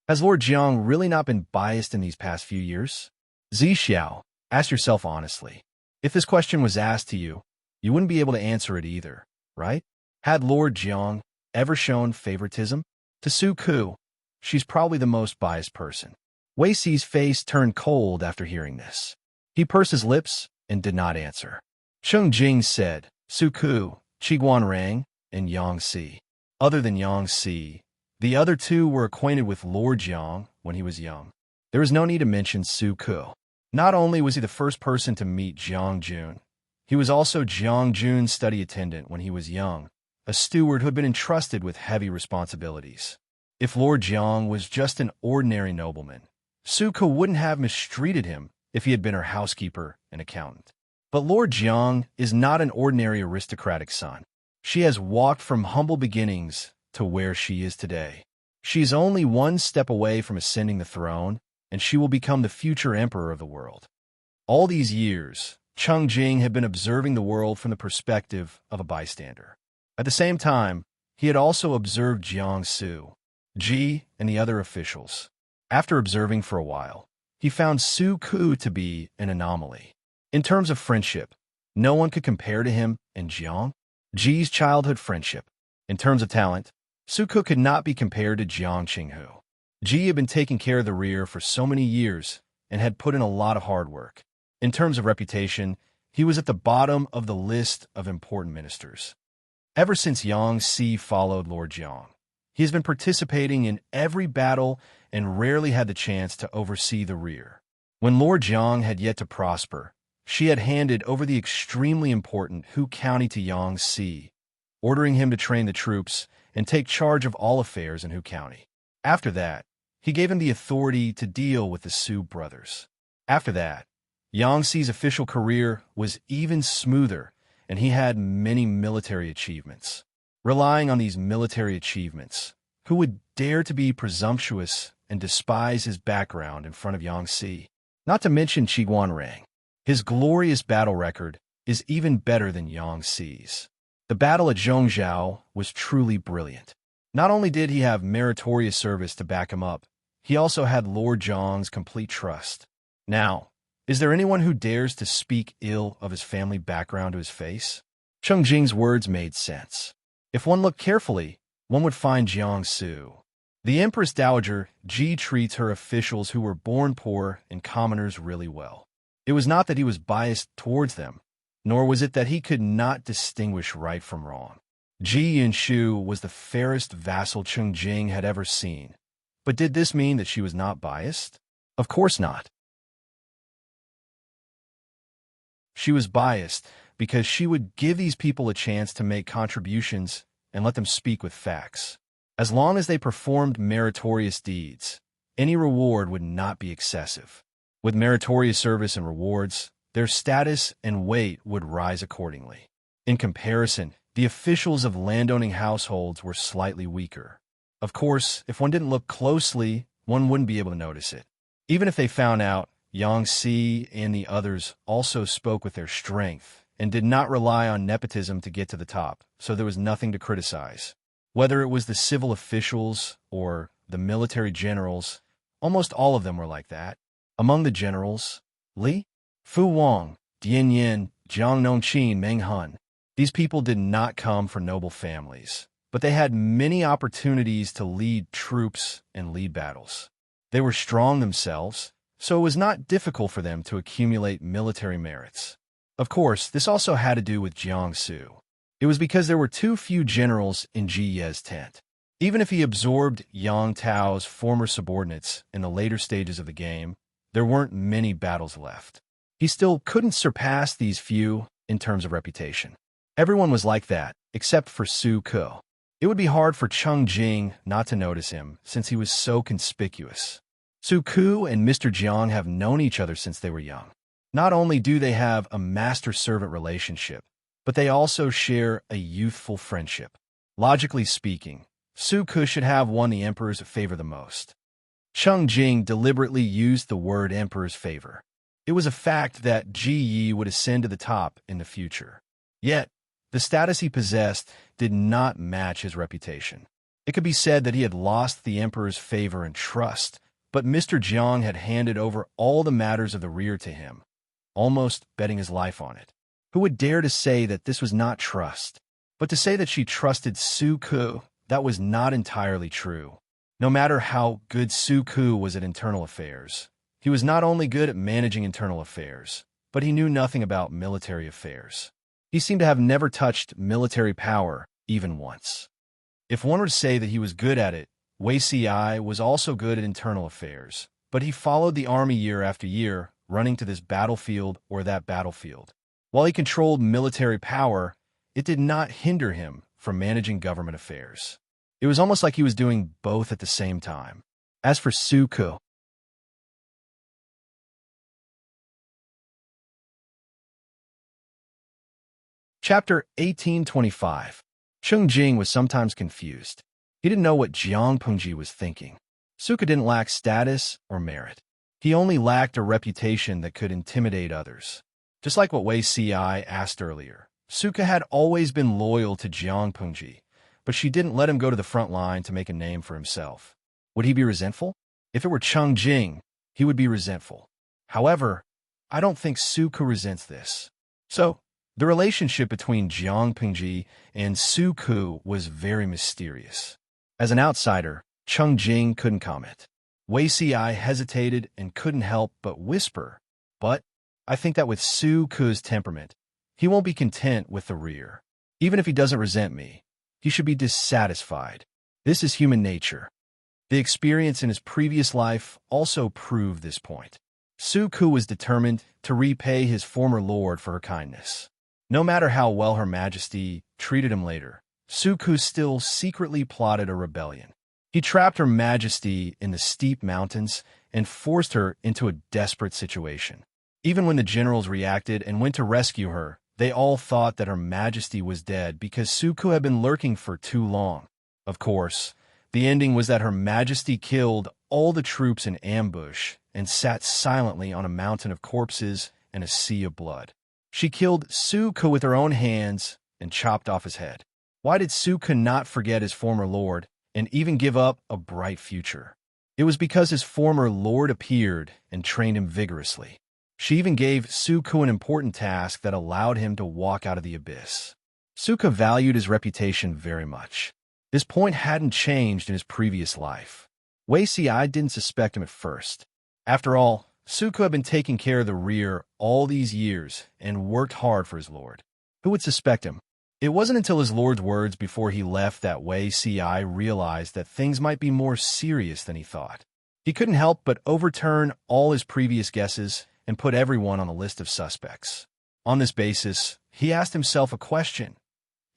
Has Lord Jiang really not been biased in these past few years? Zixiao, ask yourself honestly. If this question was asked to you, you wouldn't be able to answer it either, right? Had Lord Jiang ever shown favoritism? To Su Ke, she's probably the most biased person. Wei Si's face turned cold after hearing this. He pursed his lips and did not answer. Qingjing said, Su Ke, Rang, and Yangtze. Other than Yangtze, the other two were acquainted with Lord Jiang when he was young. There is no need to mention Su Ke. Not only was he the first person to meet Jiang Jun, he was also Jiang Jun's study attendant when he was young, a steward who had been entrusted with heavy responsibilities. If Lord Jiang was just an ordinary nobleman, Su Ke wouldn't have mistreated him if he had been her housekeeper and accountant. But Lord Jiang is not an ordinary aristocratic son. She has walked from humble beginnings to where she is today. She is only one step away from ascending the throne, and she will become the future emperor of the world. All these years, Qingjing had been observing the world from the perspective of a bystander. At the same time, he had also observed Jiangsu, Ji, and the other officials. After observing for a while, he found Su Ke to be an anomaly. In terms of friendship, no one could compare to him and Jiang. Ji's childhood friendship. In terms of talent, Su Ke could not be compared to Jiang Qinghu. Ji had been taking care of the rear for so many years and had put in a lot of hard work. In terms of reputation, he was at the bottom of the list of important ministers. Ever since Yangtze followed Lord Jiang, he has been participating in every battle and rarely had the chance to oversee the rear. When Lord Jiang had yet to prosper, she had handed over the extremely important Hu County to Yangtze, ordering him to train the troops and take charge of all affairs in Hu County. After that, he gave him the authority to deal with the Su brothers. After that, Yangtze's official career was even smoother, and he had many military achievements. Relying on these military achievements, who would dare to be presumptuous and despise his background in front of Yangtze? Not to mention Rang. His glorious battle record is even better than Yangtze's. The battle at Zhongzhou was truly brilliant. Not only did he have meritorious service to back him up, he also had Lord Jiang's complete trust. Now, is there anyone who dares to speak ill of his family background to his face? Qingjing's words made sense. If one looked carefully, one would find Jiangsu. The Empress Dowager Ji treats her officials who were born poor and commoners really well. It was not that he was biased towards them, nor was it that he could not distinguish right from wrong. Ji Yinshu was the fairest vassal Qingjing had ever seen. But did this mean that she was not biased? Of course not. She was biased because she would give these people a chance to make contributions and let them speak with facts. As long as they performed meritorious deeds, any reward would not be excessive. With meritorious service and rewards, their status and weight would rise accordingly. In comparison, the officials of landowning households were slightly weaker. Of course, if one didn't look closely, one wouldn't be able to notice it. Even if they found out, Yang Si and the others also spoke with their strength and did not rely on nepotism to get to the top, so there was nothing to criticize. Whether it was the civil officials or the military generals, almost all of them were like that. Among the generals, Li, Fu Wang, Dian Yin, Jiang Nongqin, Meng Hun. These people did not come from noble families, but they had many opportunities to lead troops and lead battles. They were strong themselves, so it was not difficult for them to accumulate military merits. Of course, this also had to do with Jiangsu. It was because there were too few generals in Ji Ye's tent. Even if he absorbed Yang Tao's former subordinates in the later stages of the game, there weren't many battles left. He still couldn't surpass these few in terms of reputation. Everyone was like that, except for Su Ke. It would be hard for Cheng Jing not to notice him, since he was so conspicuous. Su Ke and Mr. Jiang have known each other since they were young. Not only do they have a master-servant relationship, but they also share a youthful friendship. Logically speaking, Su Ke should have won the Emperor's favor the most. Cheng Jing deliberately used the word Emperor's favor. It was a fact that Ji Yi would ascend to the top in the future. Yet, the status he possessed did not match his reputation. It could be said that he had lost the Emperor's favor and trust, but Mr. Jiang had handed over all the matters of the rear to him, almost betting his life on it. Who would dare to say that this was not trust? But to say that she trusted Su Ke, that was not entirely true. No matter how good Su Ke was at internal affairs, he was not only good at managing internal affairs, but he knew nothing about military affairs. He seemed to have never touched military power, even once. If one were to say that he was good at it, Wei Ci was also good at internal affairs, but he followed the army year after year, running to this battlefield or that battlefield. While he controlled military power, it did not hinder him from managing government affairs. It was almost like he was doing both at the same time. As for Su Ke, Chapter 1825. Cheng Jing was sometimes confused. He didn't know what Jiang Pengji was thinking. Su Ke didn't lack status or merit. He only lacked a reputation that could intimidate others. Just like what Wei Ci asked earlier, Su Ke had always been loyal to Jiang Pengji, but she didn't let him go to the front line to make a name for himself. Would he be resentful? If it were Cheng Jing, he would be resentful. However, I don't think Su Ke resents this. So, the relationship between Jiang Pengji and Su Ke was very mysterious. As an outsider, Cheng Jing couldn't comment. Wei Ci hesitated and couldn't help but whisper, "But I think that with Su Ke's temperament, he won't be content with the rear. Even if he doesn't resent me, he should be dissatisfied. This is human nature." The experience in his previous life also proved this point. Su Ke was determined to repay his former lord for her kindness. No matter how well Her Majesty treated him later, Su Ke still secretly plotted a rebellion. He trapped Her Majesty in the steep mountains and forced her into a desperate situation. Even when the generals reacted and went to rescue her, they all thought that Her Majesty was dead because Su Ke had been lurking for too long. Of course, the ending was that Her Majesty killed all the troops in ambush and sat silently on a mountain of corpses and a sea of blood. She killed Su Ke with her own hands and chopped off his head. Why did Su Ke not forget his former lord and even give up a bright future? It was because his former lord appeared and trained him vigorously. She even gave Su Ke an important task that allowed him to walk out of the abyss. Su Ke valued his reputation very much. This point hadn't changed in his previous life. Wei Ci didn't suspect him at first. After all, Su Ke had been taking care of the rear all these years and worked hard for his lord. Who would suspect him? It wasn't until his lord's words before he left that Wei Ci realized that things might be more serious than he thought. He couldn't help but overturn all his previous guesses and put everyone on the list of suspects. On this basis, he asked himself a question.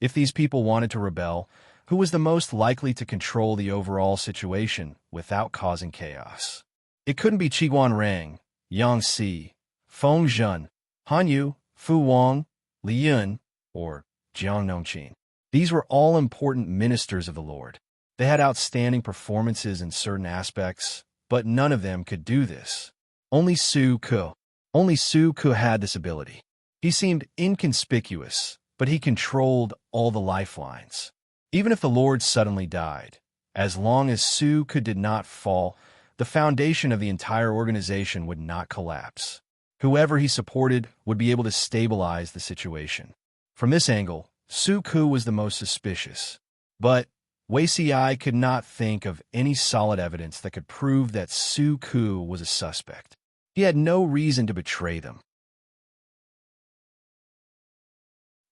If these people wanted to rebel, Who was the most likely to control the overall situation without causing chaos? It couldn't be Qiguan Rang, Yang Si, Feng Zhen, Han Yu, Fu Wang, Li Yun, or Jiang Nongqin. These were all important ministers of the Lord. They had outstanding performances in certain aspects, but none of them could do this. Only Su Ke. Only Su Ke had this ability. He seemed inconspicuous, but he controlled all the lifelines. Even if the Lord suddenly died, as long as Su Ke did not fall, the foundation of the entire organization would not collapse. Whoever he supported would be able to stabilize the situation. From this angle, Su Ke was the most suspicious. But Wei Si could not think of any solid evidence that could prove that Su Ke was a suspect. He had no reason to betray them.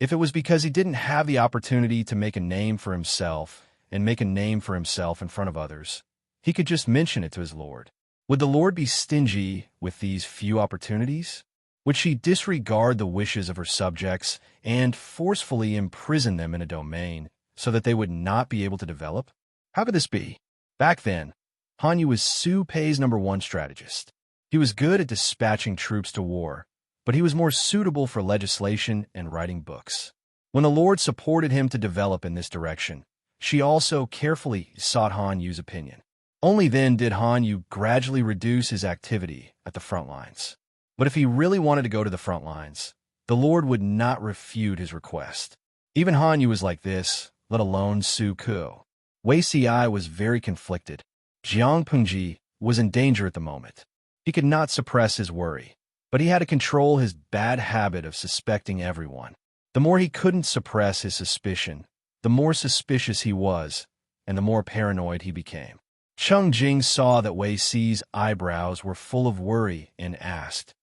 If it was because he didn't have the opportunity to make a name for himself and make a name for himself in front of others, he could just mention it to his Lord. Would the Lord be stingy with these few opportunities? Would she disregard the wishes of her subjects and forcefully imprison them in a domain so that they would not be able to develop? How could this be? Back then, Han Yu was Su Pei's #1 strategist. He was good at dispatching troops to war, but he was more suitable for legislation and writing books. When the Lord supported him to develop in this direction, she also carefully sought Han Yu's opinion. Only then did Han Yu gradually reduce his activity at the front lines. But if he really wanted to go to the front lines, the Lord would not refute his request. Even Han Yu was like this, let alone Su Ke. Wei Si was very conflicted. Jiang Pengji was in danger at the moment. He could not suppress his worry, but he had to control his bad habit of suspecting everyone. The more he couldn't suppress his suspicion, the more suspicious he was, and the more paranoid he became. Cheng Jing saw that Wei Si's eyebrows were full of worry and asked,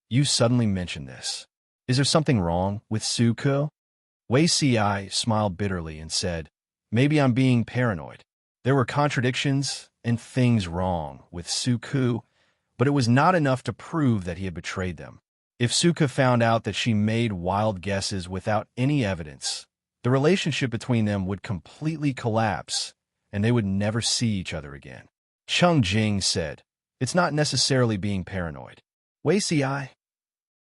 "You suddenly mentioned this. Is there something wrong with Su Ke?" Wei Si smiled bitterly and said, "Maybe I'm being paranoid. There were contradictions and things wrong with Su Ke, but it was not enough to prove that he had betrayed them. If Su Ke found out that she made wild guesses without any evidence, the relationship between them would completely collapse, and they would never see each other again." Cheng Jing said, "It's not necessarily being paranoid." Wei Si,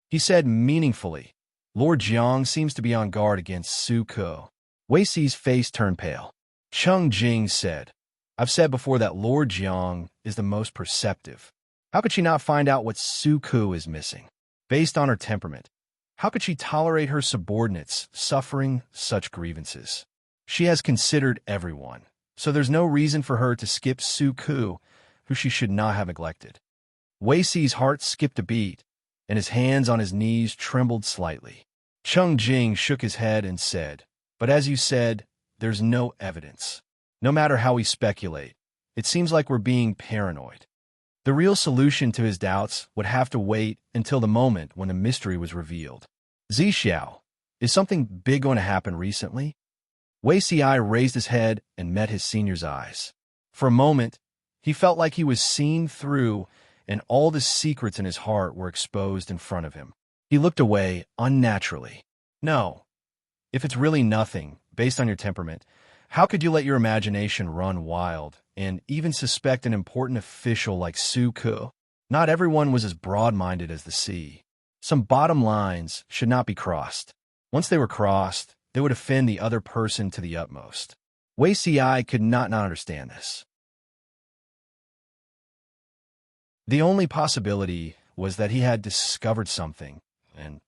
he said meaningfully, "Lord Jiang seems to be on guard against Su Ke." Wei Si's face turned pale. Cheng Jing said, "I've said before that Lord Jiang is the most perceptive. How could she not find out what Su Ke is missing? Based on her temperament, how could she tolerate her subordinates suffering such grievances? She has considered everyone, so there's no reason for her to skip Su Ke, who she should not have neglected." Wei Si's heart skipped a beat, and his hands on his knees trembled slightly. Cheng Jing shook his head and said, "But as you said, there's no evidence. No matter how we speculate, it seems like we're being paranoid." The real solution to his doubts would have to wait until the moment when the mystery was revealed. "Zixiao, is something big going to happen recently?" Wei Si raised his head and met his senior's eyes. For a moment, he felt like he was seen through, and all the secrets in his heart were exposed in front of him. He looked away unnaturally. "No. If it's really nothing, based on your temperament, how could you let your imagination run wild and even suspect an important official like Su Ke? Not everyone was as broad-minded as the sea. Some bottom lines should not be crossed. Once they were crossed, they would offend the other person to the utmost." Wei Si could not understand this. The only possibility was that he had discovered something, and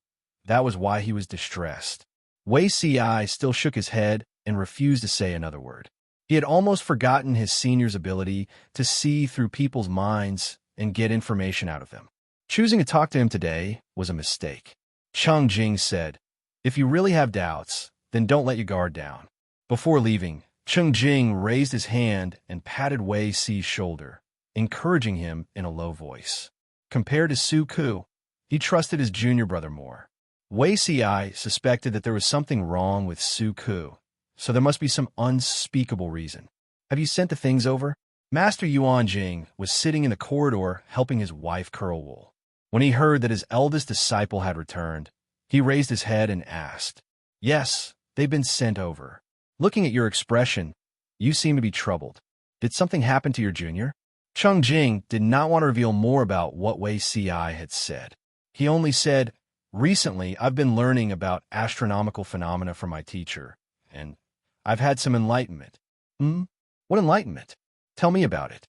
that was why he was distressed. Wei Si still shook his head and refused to say another word. He had almost forgotten his senior's ability to see through people's minds and get information out of them. Choosing to talk to him today was a mistake. Cheng Jing said, "If you really have doubts, then don't let your guard down." Before leaving, Cheng Jing raised his hand and patted Wei Si's shoulder, encouraging him in a low voice. Compared to Su Ke, he trusted his junior brother more. Wei Si suspected that there was something wrong with Su Ke, so there must be some unspeakable reason. "Have you sent the things over?" Master Yuan Jing was sitting in the corridor helping his wife curl wool. When he heard that his eldest disciple had returned, he raised his head and asked, "Yes, they've been sent over. Looking at your expression, you seem to be troubled. Did something happen to your junior? Cheng Jing did not want to reveal more about what Wei Si had said. He only said, "Recently, I've been learning about astronomical phenomena from my teacher, and I've had some enlightenment." What enlightenment? Tell me about it.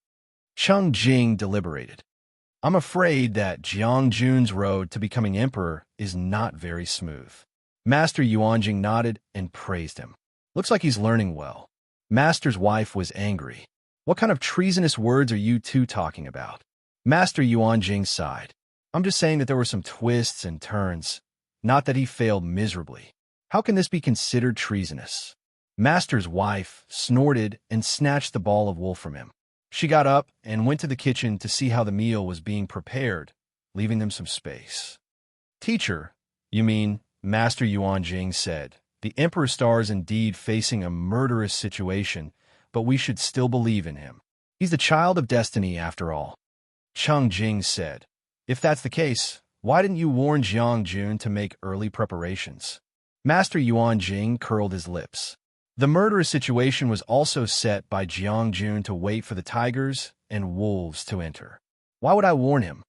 Cheng Jing deliberated. I'm afraid that Jiang Jun's road to becoming emperor is not very smooth. Master Yuanjing nodded and praised him. Looks like he's learning well. Master's wife was angry. What kind of treasonous words are you two talking about? Master Yuanjing sighed. I'm just saying that there were some twists and turns, not that he failed miserably. How can this be considered treasonous? Master's wife snorted and snatched the ball of wool from him. She got up and went to the kitchen to see how the meal was being prepared, leaving them some space. Teacher, you mean, Master Yuanjing said, the Emperor Star is indeed facing a murderous situation, but we should still believe in him. He's the child of destiny, after all. Cheng Jing said, if that's the case, why didn't you warn Jiang Jun to make early preparations? Master Yuanjing curled his lips. The murderous situation was also set by Jiang Jun to wait for the tigers and wolves to enter. Why would I warn him?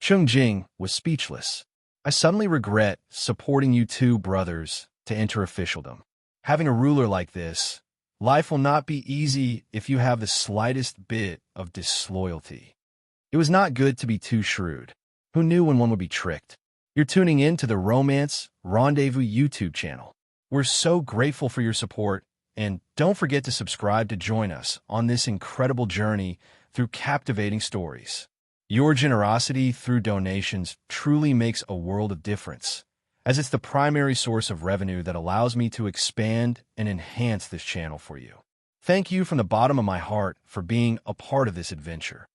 Cheng Jing was speechless. I suddenly regret supporting you two brothers to enter officialdom. Having a ruler like this, life will not be easy if you have the slightest bit of disloyalty. It was not good to be too shrewd. Who knew when one would be tricked? You're tuning in to the Romance Rendezvous YouTube channel. We're so grateful for your support, and don't forget to subscribe to join us on this incredible journey through captivating stories. Your generosity through donations truly makes a world of difference, as it's the primary source of revenue that allows me to expand and enhance this channel for you. Thank you from the bottom of my heart for being a part of this adventure.